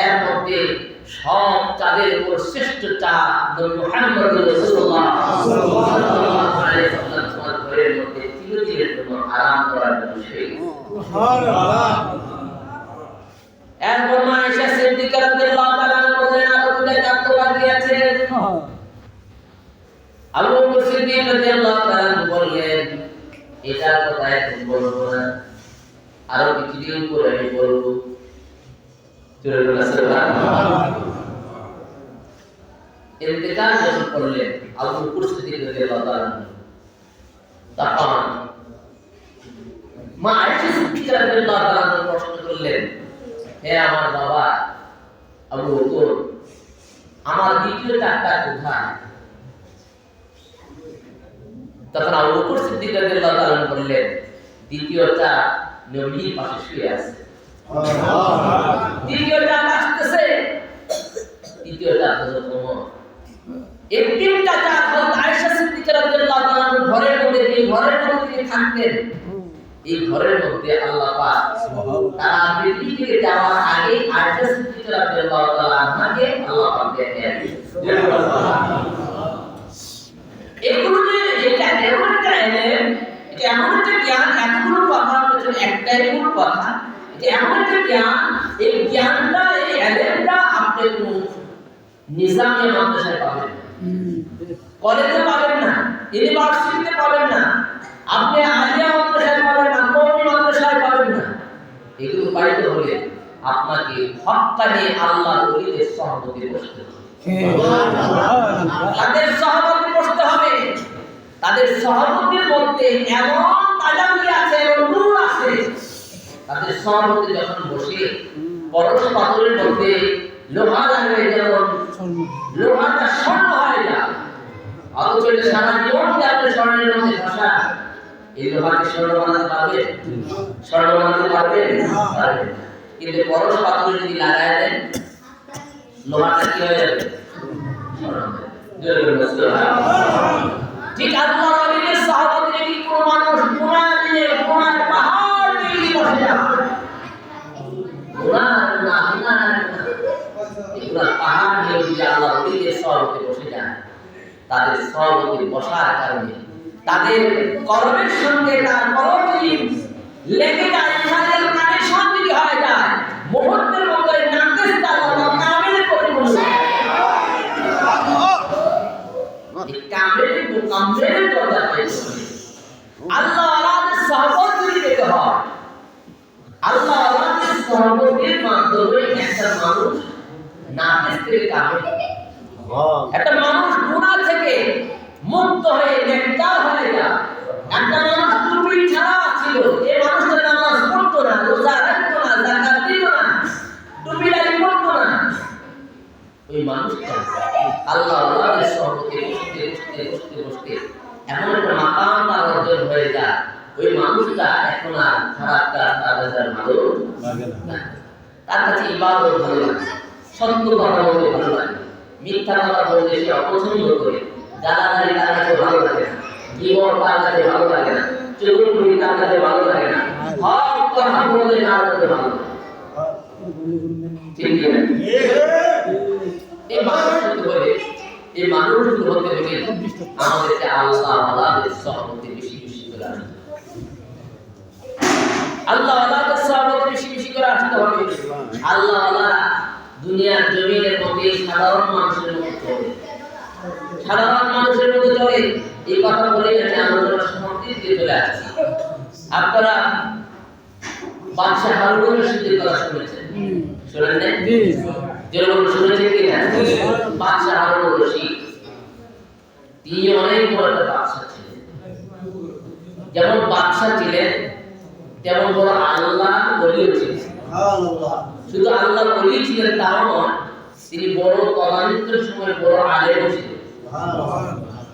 এর মধ্যে সব চাঁদের উপর শ্রেষ্ঠ চাঁদ নবী মুহাম্মদ রাসূলুল্লাহ সাল্লাল্লাহু আলাইহি ওয়াসাল্লাম তোমার ঘরের মধ্যে চিরদিনের জন্য আরাম করার জন্য শুয়ে গেছে। সুবহানাল্লাহ। এরপর মা আয়েশা সিদ্দিকা রাদিয়াল্লাহু তাআলা বলেন আরো দুটো চাঁদ বাকি আছে। আবু বকর সিদ্দিক রাদিয়াল্লাহু তাআলা বললেন এটার কথা এখন বলবো না, আরো কিছুদিন পরে আমি বলবো। ইন্তেকাল যখন করলেন আবু বকর সিদ্দিক রাদিয়াল্লাহু তাআলা, তখন মা আয়েশা সিদ্দিকা রাদিয়াল্লাহু তাআলা প্রশ্ন করলেন, হে আমার বাবা আবু বকর, আমার দ্বিতীয় চাঁদটা কোথায়? তখন আবু বকর সিদ্দিক রাদিয়াল্লাহু তাআলা বললেন, দ্বিতীয় চাঁদ নবীর পাশে শুয়ে আছে। দ্বিতীয় চাঁদ আসতেছে, দ্বিতীয় চাঁদ হযরত ওমর। এই 3টা চাঁদ হযরত আয়েশা সিদ্দিকা রাদিয়াল্লাহু তাআলা ঘরের মধ্যে, এই ঘরের মধ্যে তিনি থাকতেন, এই ঘরের মধ্যে আল্লাহ পাক তারা পৃথিবী থেকে যাওয়ার আগে আয়েশা সিদ্দিকা রাদিয়াল্লাহু তাআলা আনহাকে আল্লাহ পাক দেখেন। এগুলো যে এটা এমন একটা এলেম, এটা এমন একটা জ্ঞান, এতগুলো কথার পেছনে একটাই মূল কথা, এটা এমন একটা জ্ঞান, এই জ্ঞানটা এই এলেমটা আপনি কোন নিজামে মাদ্রাসায় পাবেন না, কলেজে পাবেন না, ইউনিভার্সিটিতে পাবেন না, আপনি আলিয়া মাদ্রাসায় পাবেন না, কওমি মাদ্রাসায় পাবেন না। এগুলো পাইতে হলে আপনাকে হক্কানি আল্লাহর ওলিদের সহবতে বসতে হবে। তাদের সহবতে বসতে হবে। তাদের সহবতের মধ্যে এমন তাজাম্মি আছে, এমন নূর আছে, তাদের সহবতে যখন বসে পরশ পাথরের মধ্যে লোহা লাগবে, যেমন লোহাটা স্বর্ণ হয়ে যায়, অথচ এটা সারা জীবন আপনি স্বর্ণের মধ্যে ভাষা, এই লোহাকে স্বর্ণ বানাতে পারবে? স্বর্ণ বানাতে পারবে? কিন্তু পরশ পাথরে যদি লাগায় দেন লোহাটা কি হয়ে যাবে? ঠিক আল্লাহর ওলিদের সাহাবাদের কি কোন মানুষ গুনাহ দিয়ে গুনার পাহাড় দিয়ে বসে যায়? গুনার পাহাড় দিয়ে যদি আল্লাহর ওলিদের সাহাবাতে বসে যায়, তাদের সাহাবাতে বসার কারণে তাদের কর্মের সঙ্গে তার কর্ম যদি লেগে যায়, তাদের কানেকশন যদি হয়ে যায়, মুহূর্তের মধ্যে নাকেশ তার কামেলে পরিপূর্ণ হয়। কামেলে মুকাম্মেলের দরজা পেয়েছে। আল্লাহ আল্লাহর সাহাবত যদি পেতে হয়, আল্লাহ আল্লাহর সাহাবতের মাধ্যমে একটা মানুষ নাকেশ থেকে কামেল, একটা মানুষ গুনাহ থেকে মুক্ত হয়ে নেককার হয়ে যায়। একটা মানুষ টুপি ছাড়া ছিল, এই মানুষটা নামাজ পড়তো না, রোজা রাখতো না, যাকাত দিত না, টুপি দাড়ি পড়তো না, ওই মানুষটা আল্লাহ আল্লাহর সহবতে বসতে বসতে বসতে বসতে এমন একটা মাকাম তার অর্জন হয়ে যায়, ওই মানুষটা এখন আর খারাপ কাজ তার ভালো লাগে না। তার কাছে ইবাদত ভালো লাগে, সত্য কথা বলতে ভালো লাগে, মিথ্যা কথা বলতে সে অপছন্দ করে, জানাজানি তার কাছে ভালো লাগে না, জীবন তার কাছে ভালো লাগে না, চতুর্থী তার কাছে ভালো লাগে না, হক কথা বলতে তার কাছে ভালো লাগে। ঠিক কি না? এই মানুষগুলো হলে, এই মানুষগুলো হতে হলে আমাদেরকে আল্লাহ আল্লাহর সহবতে বেশি বেশি করে আসতে হবে। আল্লাহ আল্লাহর সহবতে বেশি বেশি করে আসতে হবে। আল্লাহ আল্লাহ দুনিয়ার জমিনের মধ্যে সাধারণ মানুষের মতো চলে, সাধারণ মানুষের মতো চলে, এই কথা বলে আমি আলোচনা সমাপ্তির দিকে চলে আসছি। আপনারা বাদশাহ হারুন রশিদের কথা শুনেছেন, শুনেন না? যেরকম শুনেছেন কিনা? বাদশাহ হারুন রশিদ তিনি অনেক বড় একটা বাদশাহ ছিলেন। যেমন বাদশাহ ছিলেন তেমন বড় আল্লাহ ওলিও ছিলেন। শুধু আল্লাহ ওলি ছিলেন তাও নয়, তিনি বড় তদানীন্তন সময়ের বড় আলেমও ছিলেন,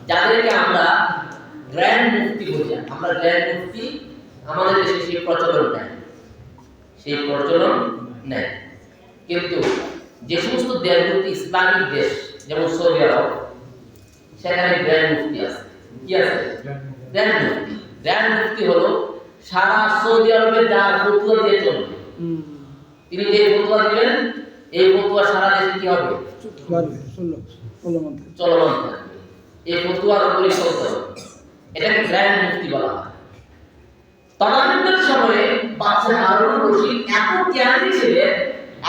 যাদেরকে আমরা গ্র্যান্ড মুফতি বুঝি আমরা গ্র্যান্ড মুফতি আমাদের দেশে সেই প্রচলন নেই কিন্তু যে সমস্ত দেশগুলোতে ইসলামিক দেশ যেমন সৌদি আরব সেখানে গ্র্যান্ড মুফতি আছে কি আছে গ্র্যান্ড মুফতি হলো সারা সৌদি আরবে যার ফতোয়া দিয়ে চলবে তিনি যে ফতোয়া দিবেন এই ফতোয়া সারা দেশে কি হবে চলমান থাকবে এই ফতোয়ার উপরে চলতে হবে এটাকে গ্র্যান্ড মুফতি বলা হয় তদানীন্তন সময়ে বাদশাহ হারুন রশিদ এত জ্ঞানী ছিলেন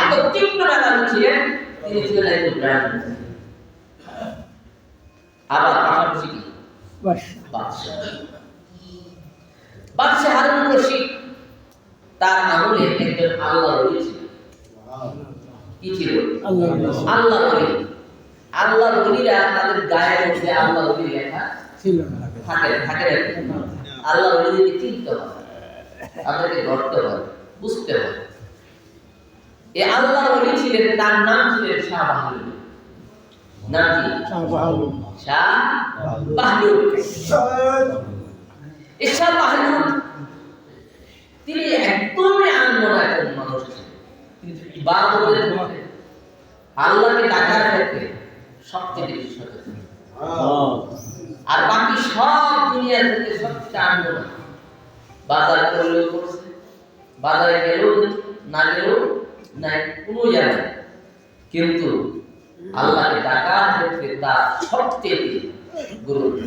এত তীক্ষ্ণ মেধাবী ছিলেন তিনি ছিলেন একজন গ্র্যান্ড মুফতি আবার পাশাপাশি কি বাদশাহ হারুন রশিদ তার আমলে একজন আল্লাহর ওলি ছিলেন কি ছিল আল্লাহর ওলি আল্লাহর ওলিরা তাদের গায়ের মধ্যে আল্লাহর ওলি লেখা ছিল থাকে আল্লাহর ওলিকে চিনতে হবে আমাদেরকে ধরতে হবে বুঝতে হবে এই আল্লাহর ওলি ছিলেন তার নাম ছিলেন শাহ বাহলুল নাম কি শাহ বাহলুল শাহ বাহলুল তিনি একদমই আনমনা একজন মানুষ ছিলেন ইবাদতের মধ্যে আল্লাহকে ডাকার ক্ষেত্রে সবচেয়ে বেশি সচেতন আর বাকি সব দুনিয়ার থেকে সবচেয়ে আনমনা বাজার করলেও করছে বাজারে গেলেও না গেলেও নাই কোনো জানে কিন্তু আল্লাহকে ডাকার ক্ষেত্রে তার সবচেয়ে গুরুত্ব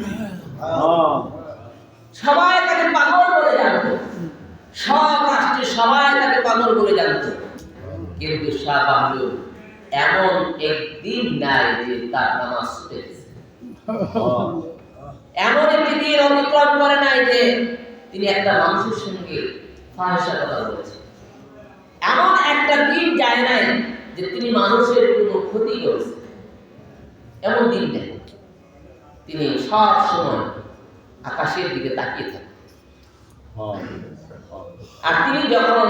সবাই তাকে পাগল বলে জানতো সব রাষ্ট্রে সবাই তাকে পাগল বলে জানতো কিন্তু শাহ বাহলুল এমন একদিন নাই যে তার নামাজ ছুটে গেছে এমন একটি দিন অতিক্রম করে নাই যে তিনি একটা মানুষের সঙ্গে ফাহিশা কথা বলেছেন এমন একটা দিন যায় নাই যে তিনি মানুষের কোনো ক্ষতি করেছেন এমন দিন নেই তিনি সব সময় আকাশের দিকে তাকিয়ে থাকেন আর তিনি যখন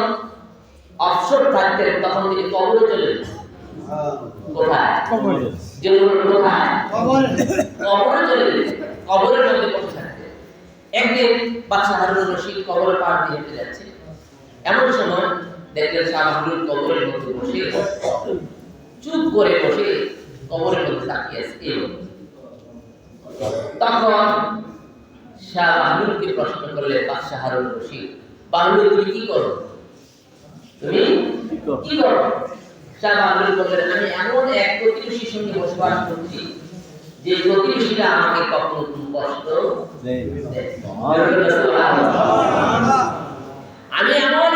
অবসর থাকতেন তখন তিনি কবরে চলে যেতেন কোথায় কোথায় কবরে চলে যেতেন কবরের মধ্যে বসে থাকতেন একদিন বাদশাহ হারুন রশিদ কবরের পার দিয়ে হেঁটে যাচ্ছে এমন সময় দেখলেন শাহ বাহলুল কবরের মধ্যে বসে চুপ করে বসে কবরের মধ্যে তাকিয়ে আছে তখন শাহ বাহলুলকে প্রশ্ন করলে বাদশাহ হারুন রশিদ বাহলুল তুমি কি করো শাহ বাহলুল বললেন আমি এমন এক প্রতিবেশীর সঙ্গে বসবাস করছি যে প্রতিবেশীরা আমাকে কখনো কোনো কষ্ট দেয় আমি এমন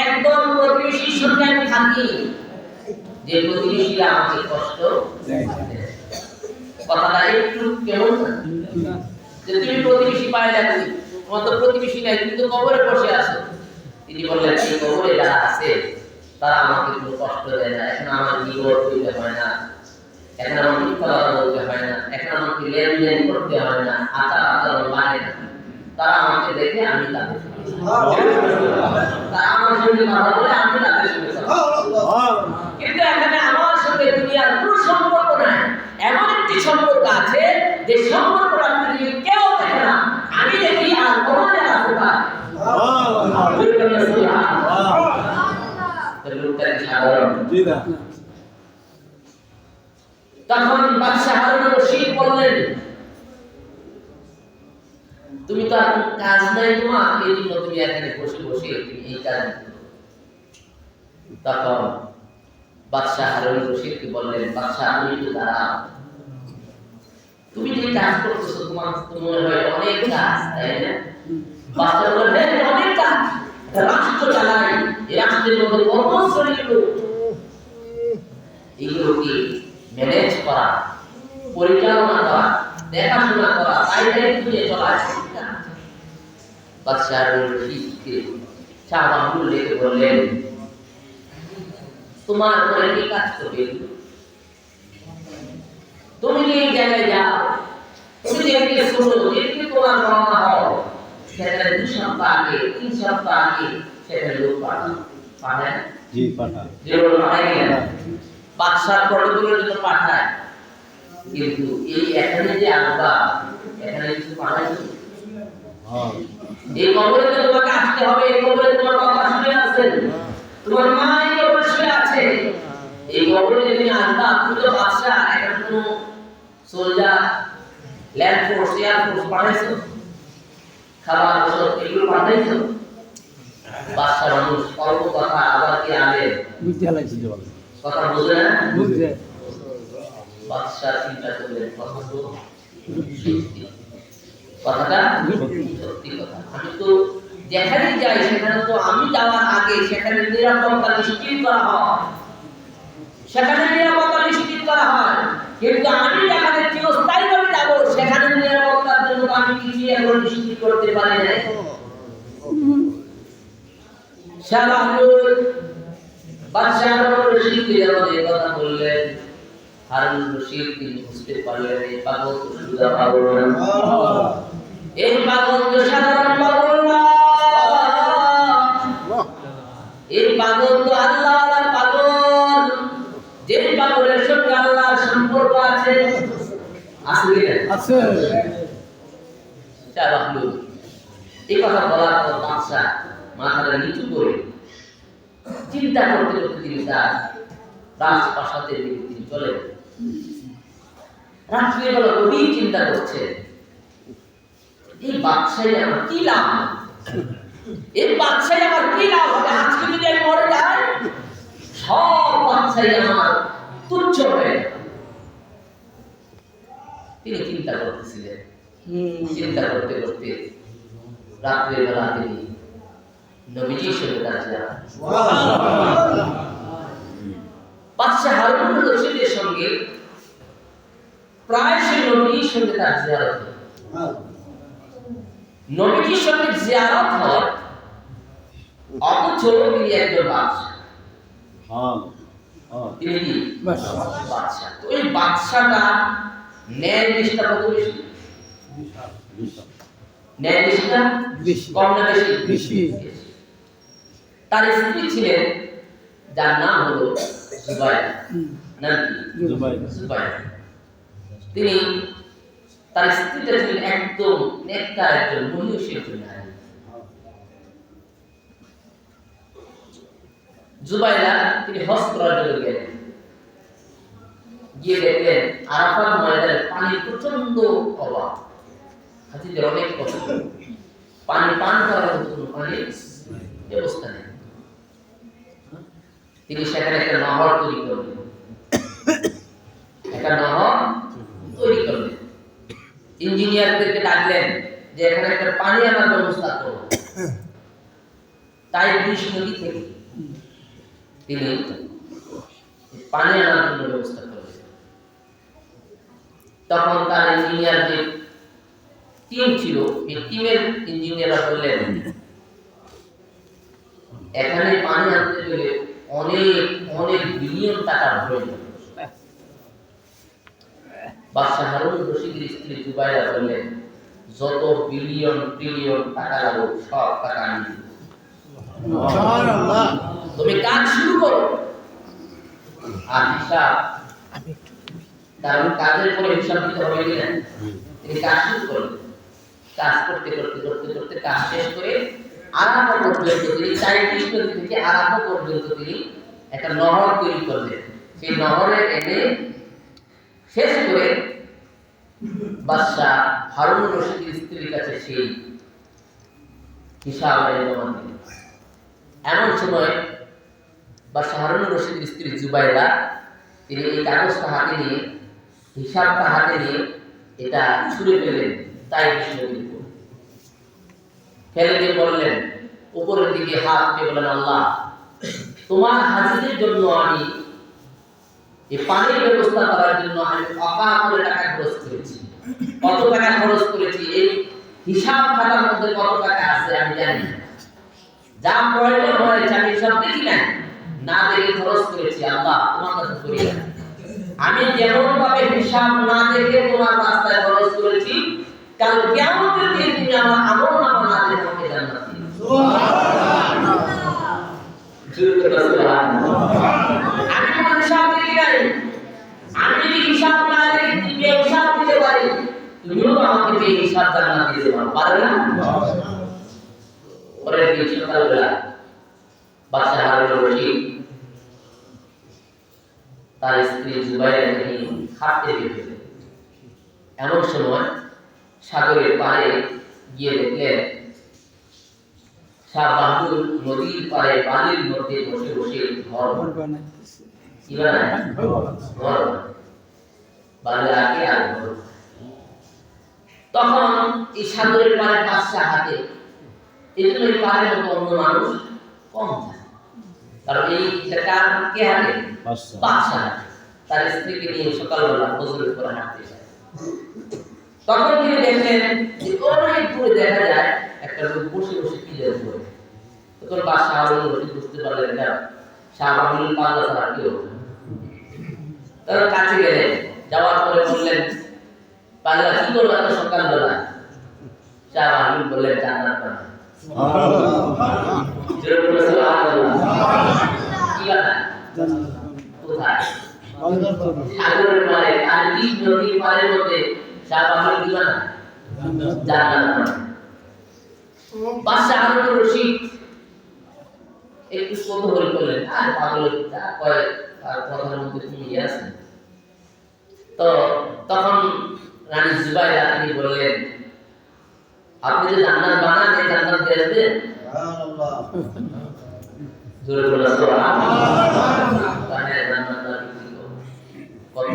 একদম প্রতিবেশীর সঙ্গে আমি থাকি যে প্রতিবেশীরা আমাকে কষ্ট দেয় কথাটা একটু কেমন যে তুমি প্রতিবেশী পায় না তুমি তোমার তো প্রতিবেশী নাই তুমি তো কবরে বসে আছো তিনি বললেন এই কবরে যারা আছে তারা আমাকে কোনো কষ্ট দেয় না এখন আমার জীবন করতে হয় না এখন আমার মিথ্যা কথা বলতে হয় না এখন আমাকে লেনদেন করতে হয় না আচার লাগে না তারা আমাকে দেখে আমি তাদের তারা আমার সঙ্গে কথা বলে আমি তাদের সঙ্গে কিন্তু এখানে আমার সঙ্গে দুনিয়ার কোনো সম্পর্ক নাই এমন একটি সম্পর্ক আছে যে সম্পর্কটা পৃথিবীর কেউ দেখে না আমি দেখি আর কোরআনে আছে তা তখন বাদশাহ হারুন রশিদ বললেন তুমি তো আর কাজ নাই তোমার এই জন্য তুমি এখানে বসে বসে তুমি এই কাজ তখন বাদশাহ হারুন রশিদকে বললেন বাদশাহ তুমি একটু দাঁড়াও তুমি যে কাজ করতেছো তোমার তো মনে হয় অনেক কাজ তাই না বাদশাহ বললেন অনেক কাজ রাষ্ট্র চালাই এই রাষ্ট্রের মধ্যে কত শ্রেণীর লোক এগুলোকে ম্যানেজ করা পরিচালনা করা দেখাশোনা করা তাই দায়িত্ব নিয়ে চলা বাদশাহ হারুন রশিদকে শাহ বাহলুল লেখে বললেন তোমার উপরে কি কাজ করবে তুমি যে এই জায়গায় যাও তুমি যেদিকে শোনো যেদিকে তোমার রওনা হও সেখানে 2 সপ্তাহ আগে 3 সপ্তাহ আগে সেখানে লোক পাঠায় জি পাঠায় যে লোক পাঠায় না বাদশার প্রটোকলের জন্য পাঠায় কিন্তু এই এখানে যে আলবা এখানে কিছু পাঠায় এই কবরে তোমাকে আসতে হবে। এই কবরে তোমার বাবা শুয়ে আছেন, তোমার মা এই কবরে শুয়ে আছে। এই কবরে যদি আসবা, তুমি তো বাদশা, এখন কোনো soldier, land force, air force পাঠাইছো, খাবার ওষুধ এগুলো পাঠাইছো? বাদশা মানুষ, অল্প কথা, আবার কি আলে কথা বুঝে না? বাদশা চিন্তা করলেন, কথা তো কথাটা সত্যি কথা। আমি তো যেখানে যাই সেখানে তো আমি যাওয়ার আগে সেখানে নিরাপত্তা নিশ্চিত করা হয়, সেখানে নিরাপত্তা নিশ্চিত করা হয়। কিন্তু আমি যেখানে চিরস্থায়ীভাবে যাব সেখানে নিরাপত্তার জন্য আমি কিছু এখন নিশ্চিত করতে পারি না। বাদশা হারুন রশিদকে যখন এই কথা বললেন, হারুন রশিদ তিনি বুঝতে পারলেন এই পাগল তো সুদা পাগল না, এই পাগল তো সাধারণ পাগল না, এই পাগল তো আল্লাহর পাগল। যে পাগলের সঙ্গে আল্লাহর সম্পর্ক আছে, আছে আছে। এই কথা বলার পর বাদশা মাথাটা নিচু করে চিন্তা করতে করতে তিনি তার রাজপ্রাসাদের দিকে তিনি চলে গেলেন। রাত্রিবেলা গভীর চিন্তা করছে, এই বাদশাহী আমার কি লাভ, এই বাদশাহী আমার কি লাভ হবে? আজকে যদি আমি মরে যাই, সব বাদশাহী আমার তুচ্ছ হয়ে যাবে। তিনি চিন্তা করতেছিলেন, চিন্তা করতে করতে রাত্রিবেলা তিনি নবীজির সঙ্গে তার জিয়ারত, বাদশা হারুন রশিদের সঙ্গে প্রায় সে নবীজির সঙ্গে তার জিয়ারত হয়। নবীজির সঙ্গে জিয়ারত হয়, অথচ তিনি একজন বাদশা। তিনি কি বাদশা? তো এই বাদশাটা ন্যায় নিষ্ঠা কত বেশি? ন্যায় নিষ্ঠা কম না বেশি? তার স্ত্রী ছিলেন যার নাম হলো জুবাইর। নাম কি? জুবাইর। তিনি তার স্ত্রীটা ছিলেন একদম নেককার একজন মহিষী নারী। জুবাইরা তিনি হজ করার জন্য গেলেন, গিয়ে দেখলেন আরাফাত ময়দানে পানি প্রচন্ড অভাব, হাজিদের অনেক কষ্ট, পানি পান করার মতো পানির ব্যবস্থা নেই। তিনি সেখানে একটা নহর তৈরি করলেন, একটা নহর তৈরি করলেন। ইঞ্জিনিয়ারদেরকে ডাকলেন যে এখানে একটা পানি আনার ব্যবস্থা করো। তাই বৃষ্টি নদী থেকে তিনি পানি আনার জন্য ব্যবস্থা করলেন। তখন তার ইঞ্জিনিয়ার যে টিম ছিল, এই টিমের ইঞ্জিনিয়াররা বললেন এখানে পানি আনতে গেলে অনেক অনেক বিলিয়ন টাকার প্রয়োজন। বাদশা হারুন রশিদের স্ত্রী জুবাইরা বললেন যত বিলিয়ন ট্রিলিয়ন টাকা লাগুক সব টাকা আমি দিব, তুমি কাজ শুরু করো। আর হিসাব, কারণ কাজের পরে হিসাব দিতে হবে কিনা, তিনি কাজ শুরু করলেন। কাজ করতে করতে করতে করতে কাজ শেষ করে আরাফা পর্যন্ত তিনি ৪০ নদী থেকে আরাফা পর্যন্ত তিনি একটা নহর তৈরি করলেন। সেই নহরে এনে শেষ করে বাদশা হারুন রশিদের স্ত্রীর কাছে সেই হিসাব জমা দিলেন। এমন সময় বাদশা হারুন রশিদের স্ত্রী জুবাইরা তিনি এই কাগজটা হাতে নিয়ে, হিসাবটা হাতে নিয়ে এটা ছুঁড়ে ফেললেন। তাই ফেলে দিয়ে বললেন, উপরের দিকে হাত দিয়ে বলেন, আল্লাহ তোমার হাজিদের জন্য আমি এই পানির ব্যবস্থা করার জন্য আমি অকাল করে টাকা খরচ করেছি। কত টাকা খরচ করেছি এই হিসাব খাতার মধ্যে কত টাকা আছে আমি জানি না। যা প্রয়োজন হয়েছে আমি সব দেখি না দেখে খরচ করেছি। আল্লাহ তোমার কাছে করি আমি যেমন ভাবে হিসাব না দেখে তোমার রাস্তায় খরচ করেছি, কাল কিয়ামতের দিন তুমি আমার আমলনামা না দেখে আমাকে জান্নাত দিবে। সুবহানাল্লাহ। আমি কোনো হিসাব দেখি নাই, আমি যদি হিসাব না দেখে হিসাব দিতে পারি তুমিও তো আমাকে এই সাত জান্নাত দিতে পারবে না? পরের দিন সকালবেলা বাদশা হারুন রশিদ তার স্ত্রী জুবাইরাকে নিয়ে হাঁটতে বের হলেন। এমন সময় সাগরের পাড়ে গিয়ে দেখলেন শাহ বাহাদুর নদীর পাড়ে বালির মধ্যে বসে বসে ঘর বানাইতেছে। কি বানায়? ঘর বালি আগে আর ঘর। তখন এই সাগরের পাড়ে বাদশাহ হাতে, এই জন্য এই পাড়ের মতো অন্য মানুষ কম থাকে, কারণ এই কার কে হাতে? বাদশাহ। তার স্ত্রীকে নিয়ে সকালবেলা ফজরের পরে হাঁটতে যায়। তখন তিনি দেখলেন যে অনেক দূরে দেখা যায় একটা লোক বসে বসে কি যেন করে। তখন বাদশাহ হারুন রশিদ বুঝতে পারলেন এটা শাহ বাহাদুর পাল্লা ছাড়া কেউ। তারা কাছে গেলেন, যাওয়ার পরে বললেন পাল্লা কি করবো এত সকালবেলা? শাহ বাহাদুর বললেন জান্নাত বানায়। কি বানায়? কোথায়? সাগরের পাড়ে, আর এই নদীর পাড়ের মধ্যে শাহ বাহাদুর কি বানায়? জান্নাত বানায়। বাদশাহ হারুন রশিদ একটু কৌতূহল করলেন, আর পাগল যা কয় তার কথার মধ্যে তুমি আছেন। তো তখন রানী জুবাইরা তিনি বললেন, আপনি যে জান্নাত বানান এই জান্নাত দিয়ে দেবেন? সুবহানাল্লাহ। জোরে বলো সুবহানাল্লাহ। তাহলে জান্নাত কি কত?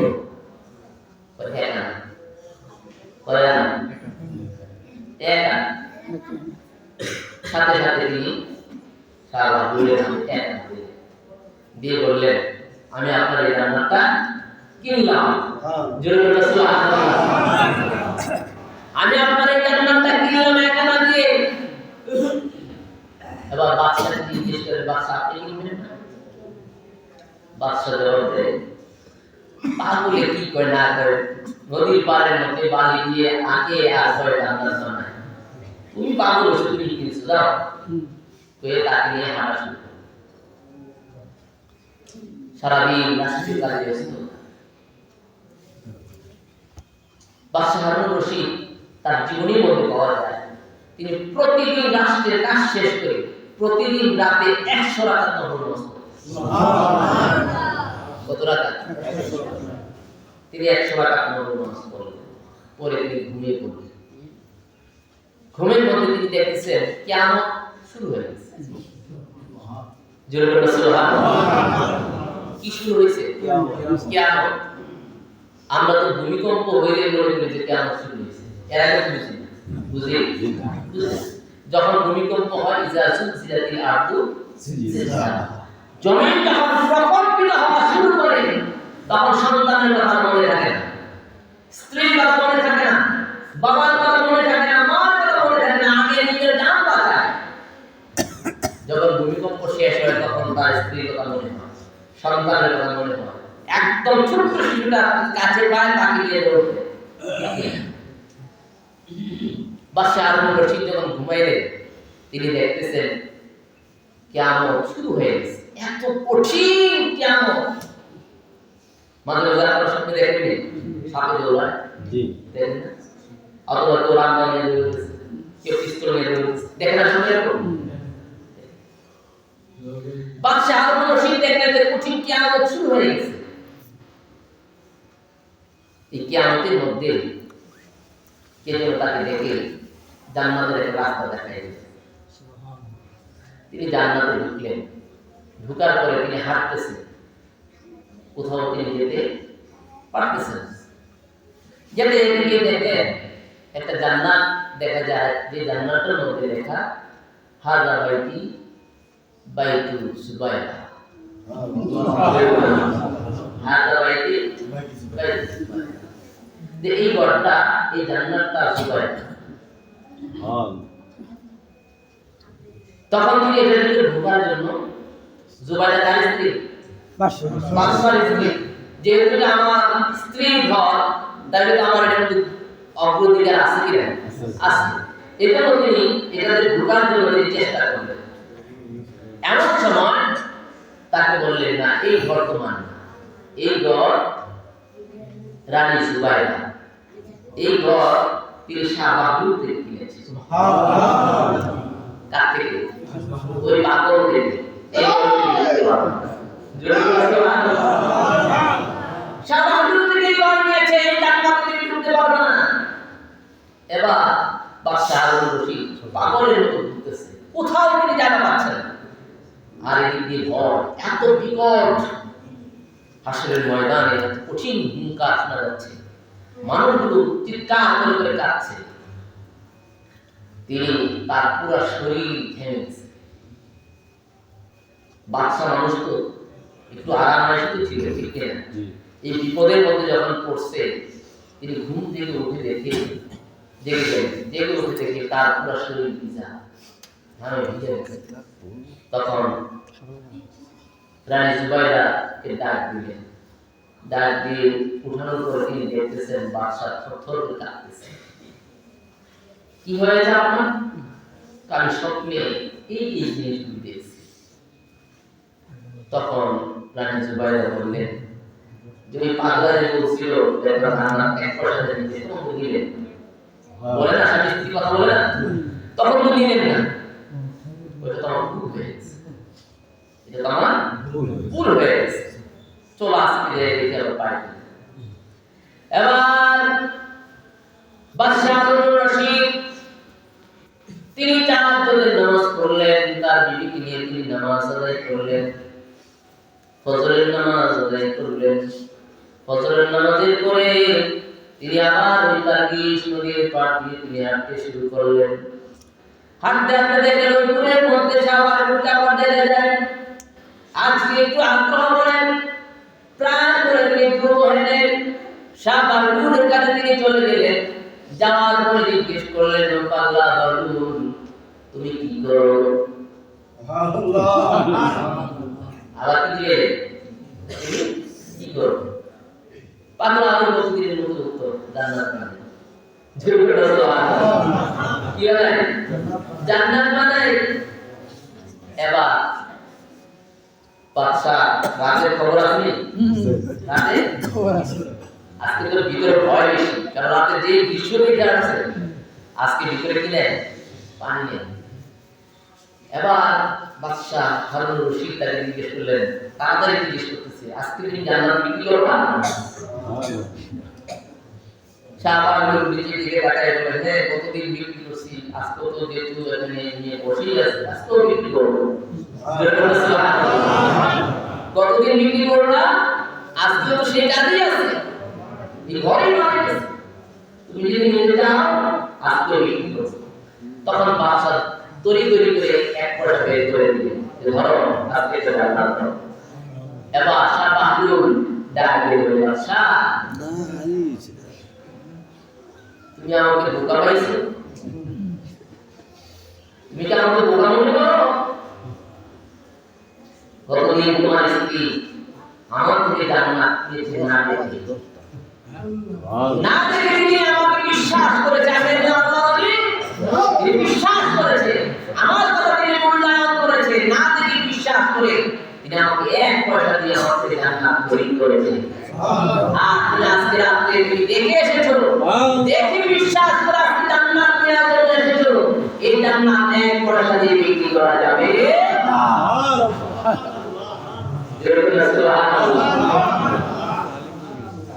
কত না? কয় না? একা। সাথে সাথে তিনি সারা বলে দিয়ে বললেন, আমি আপনার এই জান্নাতটা কিনলাম। জোরে বলো সুবহানাল্লাহ। আমি আপনার এই জান্নাতটা কিনলাম একা না দিয়ে। এবার বাদশাকে জিজ্ঞেস করে, বাদশা আপনি কিনবেন না? বাদশা জবাব দেয়, পাগলে কি কয় না কয়, নদীর পাড়ের মধ্যে বালি দিয়ে আঁকে আর কয় জান্নাত বানায়। তুমি পাগল হচ্ছে, তুমি কিনছো যাও। কয়ে তাকে নিয়ে হাঁটা শুরু করে। সারাদিন রাষ্ট্রীয় কাজে ব্যস্ত। বাদশাহ হারুন রশিদ তার জীবনের মধ্যে পাওয়া যায় তিনি প্রতিদিন রাষ্ট্রের কাজ শেষ করে প্রতিদিন রাতে 100 রাকাত নফল নামাজ পড়তেন। সুবহানাল্লাহ। কত রাকাত? 100 রাকাত। তিনি 100 রাকাত নফল নামাজ পড়লেন, পরে তিনি ঘুমিয়ে পড়লেন। ঘুমের মধ্যে তিনি দেখতেছেন কিয়ামত শুরু হয়ে গেছে। জোরে বলো সুবহানাল্লাহ। কি শুরু হয়েছে? কিয়ামত। আমরা তো ভূমিকম্প হইলে মনে করি যে কিয়ামত শুরু হয়েছে, এর আগে বুঝি যখন ভূমিকম্প হয় ইজা সুলসিলাতিল আরদু জিলজালাহা, জমিন যখন প্রকম্পিত হওয়া শুরু করে তখন সন্তানের কথা মনে থাকে না, স্ত্রীর কথা মনে থাকে না, বাবার কথা মনে থাকে না, মার কথা মনে থাকে না, আগে নিজের জান বাঁচায়। যখন ভূমিকম্প শেষ হয় তখন তার স্ত্রীর কথা মনে হয়, সন্তানের কথা মনে হয়, একদম ছোট্ট শিশুটা কাছে পায় তাকে নিয়ে দৌড়বে। বাদশাহ হারুন রশিদ যখন ঘুমাইলেন তিনি দেখতেছেন কিয়ামত শুরু হয়ে গেছে। এত কঠিন কিয়ামত। মাঝে মাঝে আপনারা স্বপ্নে দেখেননি সাপে দৌড়ায়? জি দেখেন না? অথবা তোরান নিয়ে দৌড়াচ্ছে, কেউ পিস্তল নিয়ে দৌড়াচ্ছে, দেখেন না স্বপ্নে এরকম? বাদশাহ হারুন রশিদ দেখলেন যে কঠিন কিয়ামত শুরু হয়ে গেছে। এই কিয়ামতের মধ্যে কে যেন তাকে দেখে জান্নাতের একটা রাস্তা দেখায় দিয়েছে। তিনি জান্নাতে ঢুকলেন, ঢুকার পরে তিনি হাঁটতেছেন, কোথাও তিনি যেতে পারতেছেন। যেতে গিয়ে দেখেন একটা জান্নাত দেখা যায়, যে জান্নাতের মধ্যে লেখা হাযা বাইতি বাইতু সুবাইরা। হাযা বাইতি বাইতু সুবাইরা, যে এই ঘরটা, এই জান্নাতটা সুবাইরা। তখন তিনি এটার ভিতরে ঢোকার জন্য, জুবাইরা তার স্ত্রী, বাদশার স্ত্রী, যেহেতু এটা আমার স্ত্রীর ঘর তাহলে তো আমার এটার মধ্যে অগ্রাধিকার আছে কি না? আছে। এজন্য তিনি এটাতে ঢোকার জন্য তিনি চেষ্টা করলেন। এমন সময় তাকে বললেন, না এই ঘর তোমার না, এই ঘর রানী জুবাইরা, এই ঘর তিনি শাহবাগলুর থেকে কিনেছেন। কার থেকে? ওই পাগল থেকে। এই শাহবাগলুর থেকে ঘর নিয়েছে, এই জান্নাতে তিনি ঢুকতে পারবে না। এবার বাদশাহ হারুন রশিদ পাগলের মতো ঘুরতেছে, কোথাও তিনি জায়গা পাচ্ছেন না। আর এদিক দিয়ে ঘর এত বিকট, হাসরের ময়দানে কঠিন হুঙ্কার শোনা যাচ্ছে, মানুষগুলো চিৎকার করে করে কাঁদছে। তিনি তার পুরো শরীর থেমে গেছে। বাদশা মানুষ তো একটু আরামায়েশ তো ছিল, ঠিক না? এই বিপদের মধ্যে যখন পড়ছে, তিনি ঘুম থেকে উঠে দেখে জেগে উঠে দেখে তার পুরো শরীর ভিজা, ভিজে গেছে। তখন রানী জুবাইরাকে ডাক দিলেন, ডাক দিয়ে উঠানোর পরে তিনি দেখতেছেন বাদশা থরথর করে কাঁপতেছে। কি হয়েছে আপনার? আমি স্বপ্নে এই জিনিসগুলি দেখছি। তখন রানী জুবাইরা বললেন যে ওই পাগলারে বলছিল যে আপনার এক পয়সা দিতে, তখন তো দিলেন, বলে না স্বামী স্ত্রী কথা বলে না, তখন তো নিলেন না। ওইটা তোমার ভুল হয়ে গেছে, এটা তোমার ভুল হয়ে গেছে, চলো আজকে দেখে আবার পাই। এবার বাদশাহ হারুন রশিদ তিনি তাহাজ্জুদের নামাজ পড়লেন, তার বিবিকে নিয়ে তিনি নামাজ আদায় করলেন, ফজরের নামাজ আদায় করলেন। ফজরের নামাজের পরে তিনি আবার ওই তারকিশ নদীর পাড় দিয়ে তিনি হাঁটতে শুরু করলেন। হাঁটতে হাঁটতে দেখলেন ওই পুরের মধ্যে সাবার ঢুকে আবার ডেলে যায়। আজকে একটু আগ্রহ করেন, প্রাণ করে তিনি দ্রুত হেঁটে সাবার ঢুকের কাছে তিনি চলে গেলেন। যাওয়ার পরে জিজ্ঞেস করলেন, পাগলা বালুন তুমি কি করো? আবার কি দিয়ে কি করো? পাগলা বালুন প্রতিদিনের মতো উত্তর, জান্নাত মানে। কি হয়? জান্নাত মানে। এবার বাদশাহ রাতের খবর আসেনি, রাতে আজকে তো ভিতরে ভয় বেশি, কারণ রাতে যে দৃশ্য দেখে আসছে, আজকে ভিতরে কি নেই, পানি নেই। এবার বাদশাহ হারুন রশিদ তাকে জিজ্ঞেস করলেন, তাড়াতাড়ি জিজ্ঞেস করতেছে, আজকে তুমি জান্নাত বিক্রি করবা? শাহবাগলুর নিচে দিকে তাকায় বললেন, হ্যাঁ কতদিন বিক্রি করছি, আজকে তো যেহেতু এখানে নিয়ে বসেই আছে, আজকেও বিক্রি করবো। কতদিন বিক্রি করবা? আজকে তো সেই কাজই আছে, ঘরেই মারা গেছে, তুমি যদি নিতে চাও আজকে বিক্রি করো। তখন বাদশাহ তরি তরি করে এক পয়সা বের করে দিলেন, যে ধরো আজকে তো জান্নাত দাও। এবার শাহবাগলুর ডাক দিয়ে বললেন, বাদশাহ তুমি আমাকে বোকা পাইছো? তুমি কি আমাকে বোকা মনে করো? কতদিন তোমার স্ত্রী আমার থেকে জান্নাত পেয়েছে না দেখে, না দেখে তিনি আমাকে বিশ্বাস করেছে, আমি আল্লাহ নবী, তিনি বিশ্বাস করেছে, আমার কথা তিনি মূল্যায়ন করেছে, না দেখে বিশ্বাস করে তিনি আমাকে এক পয়সা দিয়ে আমার থেকে জান্নাত তৈরি করেছে। আর তুমি আজকে রাতে তুমি দেখে এসেছো, দেখে বিশ্বাস করে আজকে জান্নাত নেওয়ার জন্য এসেছো, এই জান্নাত এক পয়সা দিয়ে বিক্রি করা যাবে না।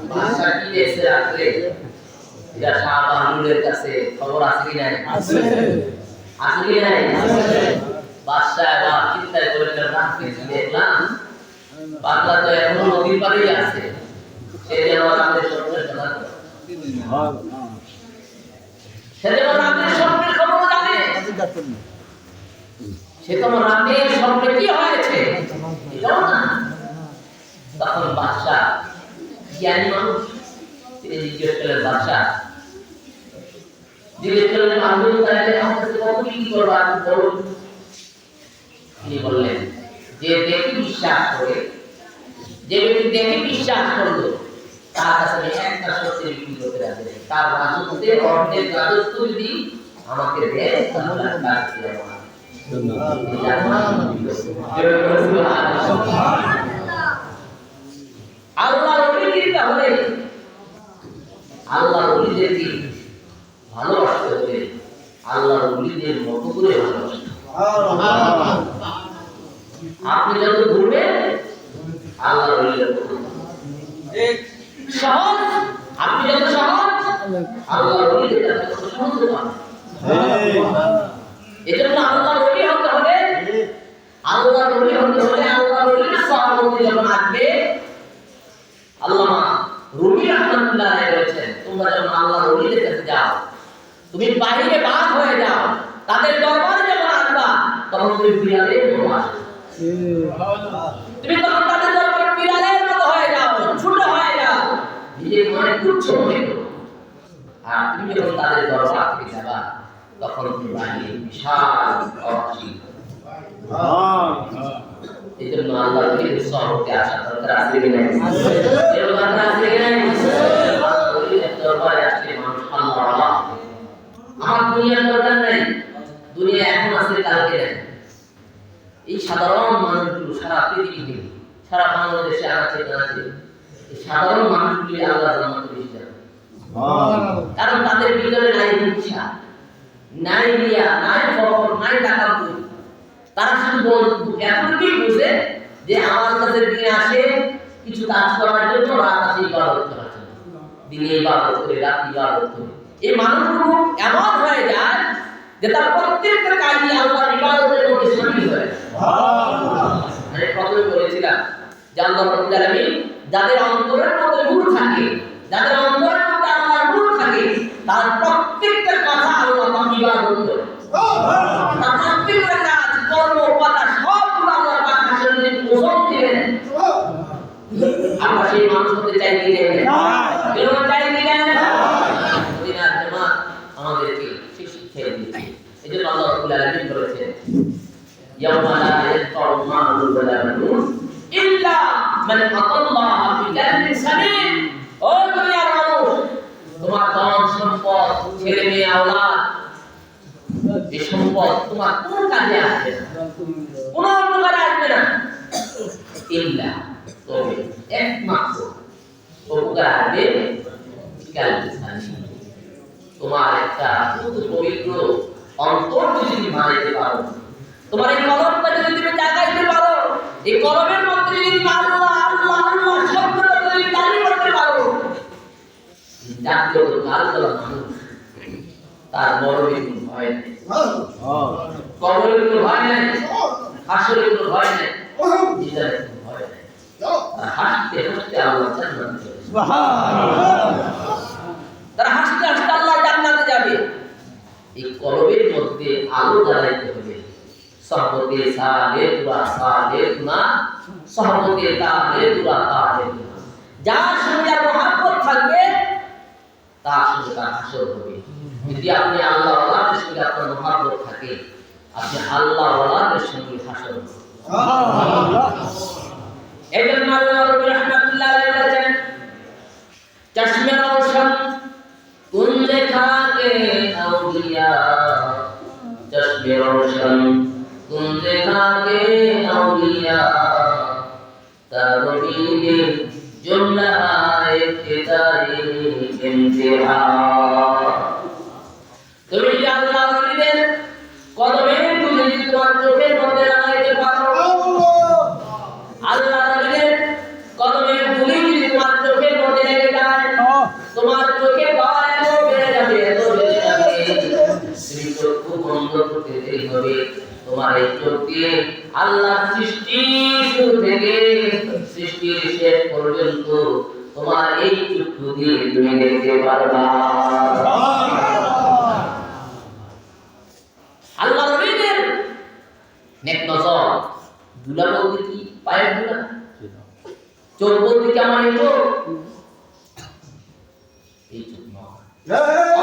বাদশা কি দেখছে রাত্রে, এটা শাহবাগলুরের কাছে খবর আছে কি নাই? আছে কি নাই? বাদশা এবার চিন্তা করলেন, রাত্রে দেখলাম পাগলা তো এখনো নদীর পাড়েই আছে, সে যেন আমাদের স্বপ্নের কথা, সে যেন আমাদের স্বপ্নের খবর জানে, সে তো রাতের স্বপ্নে কি হয়েছে এটাও না। তখন বাদশা জ্ঞানী মানুষ, তিনি জিজ্ঞেস করলেন, বাদশাহ জিজ্ঞেস করলেন, বাবুল তাহলে আমার কাছে কত বিক্রি করবো আপনি বলুন। তিনি বললেন, যে দেখে বিশ্বাস করে, যে ব্যক্তি দেখে বিশ্বাস করলো তার কাছে আমি একটা সত্যি বিক্রি করতে রাজি, তার রাজত্বের অর্ধেক রাজত্ব যদি আমাকে দেয় তাহলে আমি তার কাছে যাবো না। আল্লাহর ওলি তাহলে আল্লাহর ওলিদেরকে ভালোবাসতে হবে আল্লাহর ওলিদের মতো করে ভালোবাসতে হবে। আপনি যত ঘুরবেন আল্লাহর ওলিদের মতো সহজ, আপনি যত সহজ আল্লাহর ওলিদের তত সহজ পাবেন। এজন্য আল্লাহর ওলি হতে হবে, আল্লাহর ওলি হতে হলে আল্লাহর ওলির সহমতে যখন আসবে, আল্লামা রুমি রাহমাতুল্লাহ আলাইহি বলেছেন, তোমরা যখন আল্লাহর ওলিদের কাছে যাও, তুমি বাইরে বাদ হয়ে যাও, তাদের দরবারে যখন আসবা তখন তুমি বিড়ালের মতো আসবে। তুমি তখন তাদের দরবারে বিড়ালের মতো হয়ে যাও, ছোট হয়ে যাও, নিজের মনে তুচ্ছ মনে করো। আর তুমি যখন তাদের দরবার থেকে যাবা তখন তুমি বাইরে বিশাল অর্থী। এই জন্য আল্লাহর ওলিদের সহমতে আসা দরকার আছে কি নাই? এরকম আছে কি নাই? আল্লাহর ওলিদের দরবারে আসলে মানুষ আল্লাহ, আমার দুনিয়ার দরকার নাই, দুনিয়া এখন আছে কালকে নাই। এই সাধারণ মানুষগুলো সারা পৃথিবীতে, সারা বাংলাদেশে আছে, এই সাধারণ মানুষগুলি আল্লাহ জান্নাতে বেশি যাবে। কারণ তাদের ভিতরে নাই ইচ্ছা, নাই রিয়া, নাই ফখর, নাই তাকাব্বুর। তারা শুধু এতটুকুই বুঝে যে আমার কাছে দিনে আসে কিছু কাজ করার জন্য, রাত আসে ইবাদত করার জন্য, দিনে ইবাদত করে রাত ইবাদত করে। এই মানুষগুলো এমন হয়ে যায় যে তার প্রত্যেকটা কাজই আল্লাহর ইবাদতের মধ্যে শামিল হয়ে যায়। আমি প্রথমে বলেছিলাম যে আল্লাহ রাব্বুল আলামিন যাদের অন্তরের মধ্যে নূর থাকে, যাদের অন্তরের মধ্যে আল্লাহর নূর থাকে, তার প্রত্যেকটা কথা আল্লাহ পাক ইবাদত করে। তার প্রত্যেকটা কাজ, কর্ম, কথা সবগুলো আল্লাহ পাক আসলে পছন্দ দিবেন। আমরা সেই মানুষ হতে চাই কি চাই না? এরকম চাই কি চাই না? মদিনার জামাত আমাদেরকে সেই শিক্ষা দিয়েছে। এজন্য আল্লাহ রাব্বুল আলামিন বলেছেন, ইয়াউমা লা ইয়ানফাউ মালুন ওয়ালা বানুন ইল্লা মান আতাল্লাহ বিকালবিন সালিম। ও দুনিয়ার মানুষ, তোমার ধন সম্পদ, ছেলে মেয়ে আওলাদ, এই সম্পদ তোমার কোন কাজে আসবে না, কোন উপকারে আসবে না। ইল্লা, তবে একমাত্র উপকার আসবে বিকালবিন সালিম। তোমার একটা পবিত্র অন্তর যদি তুমি বানাইতে পারো, তোমার এই কলমটা যদি তুমি জাগাইতে পারো, এই কলমের মধ্যে যদি তুমি আল্লাহ আল্লাহ আল্লাহ শব্দটা যদি জারি করতে পারো, জাতীয় কালগুলো মানুষ তার মরণের কোনো ভয় নেই, কবরের কোনো ভয় নেই, হাসরের কোনো ভয় নেই, জিজারের কোনো ভয় নেই। আর হাসতে হাসতে আল্লাহ জান্নাতে যাবে। তারা হাসতে হাসতে আল্লাহ জান্নাতে যাবে। এই কলবের মধ্যে আলো জ্বালাইতে হবে। সহবতে সালে তুরা সালে তুনা, সহবতে তালে তুরা তালে তুনা। যার সঙ্গে মহব্বত থাকবে তার সঙ্গে তার হাসর হবে। যদি আপনি আল্লাহ ওয়ালাদের সঙ্গে আপনার মহব্বত থাকে, আপনি আল্লাহ ওয়ালাদের সঙ্গে হাসর হবে। এই জন্য আল্লাহ রাহমাতুল্লাহ আলাইহি বলেছেন, চশমে রওশন कुन देखा के औलिया, चश्मे रोशन कुन देखा के औलिया, तबदील जुमला इब्तिदाई इंतहा। তুমি যদি আল্লাহর ওলিদের কদমে তুলে যদি তোমার চোখের মধ্যে লাগাইতে পারো, আল্লাহর ওলিদের কদমে তুলে যদি তোমার চোখের মধ্যে লেগে যায়, তোমার চোখে পাওয়ার এত বেড়ে যাবে, এত বেড়ে যাবে, তুমি চক্ষু বন্ধ করতে দেরি হবে। তোমার এই চোখ দিয়ে আল্লাহর সৃষ্টি শুরু থেকে সৃষ্টির শেষ পর্যন্ত তোমার এই চক্ষু দিয়ে তুমি দেখতে পারবা। আল্লাহর ওলিদের নেক নজর, দুলা বলতে কি পায়ের দুলা, চোখ বলতে কি আমার এই চোখ, এই চোখ নয়।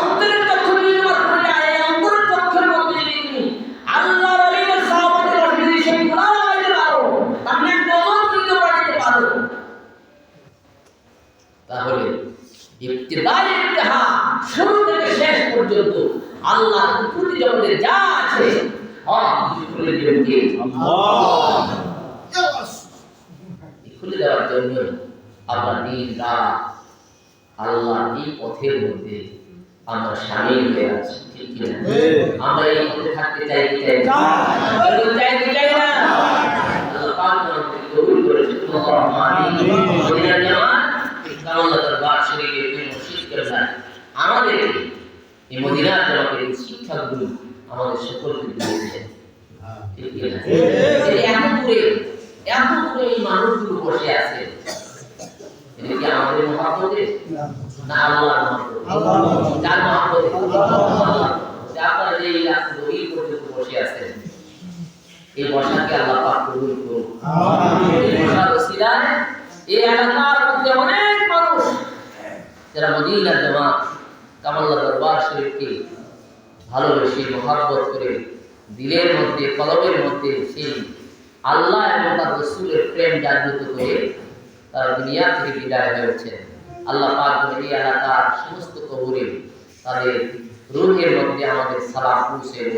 অন্তরের চক্ষু দিয়ে তোমার পড়ে যায়, অন্তরের চক্ষুর মধ্যে যদি তুমি আল্লাহর ওলিদের সাহাবাদের যদি সেই কোরআন লাগাইতে পারো, তার নেক নজর দিতে পারতে পারো, তাহলে ইবতিদাই ইন্তেহা, শুরু থেকে শেষ পর্যন্ত আল্লাহর প্রতি জগতে যা আছে সব খুলে দিবেন কে? আল্লাহ। খুলে দেওয়ার জন্য আপনার দিন রাত আল্লাহ এই পথের মধ্যে আমরা শামিল হয়ে আছি, ঠিক কি না? আমরা এই পথে থাকতে চাই কি চাই না? চাই কি চাই না? আল্লাহ পাক আমাদের কবুল করেছেন। আল্লাহুম্মা আমিন। মদিনার জামাত কামাল দরবার শরীফে পীর মুর্শিদ কেবলা আমাদেরকে এই মদিনার জামাতের শিক্ষাগুলো আমাদের সকলকে দিয়েছেন, ঠিক কি না? এত দূরে এই মানুষগুলো বসে আছে, এটা কি আমাদের মহব্বতে না আল্লাহর মহব্বতে? যার মহব্বতে আপনারা যে এই রাস্তা ওই পর্যন্ত বসে আছেন, এই বসাকে আল্লাহ পাক কবুল করুন। এই বসার ওসিলায় এই এলাকার মধ্যে অনেক মানুষ যারা মদিনার জামাত কামাল দরবার শরীফকে ভালোবেসে মহব্বত করে দিলের মধ্যে কলবের মধ্যে সেই আল্লাহ এবং তার রাসূলের প্রেম জাগ্রত করে তারা দুনিয়া থেকে বিদায় হয়েছে। আল্লাহ পাক এই এলাকার সমস্ত কবরে তাদের রূহের মধ্যে আমাদের সালাম পৌঁছে দেন।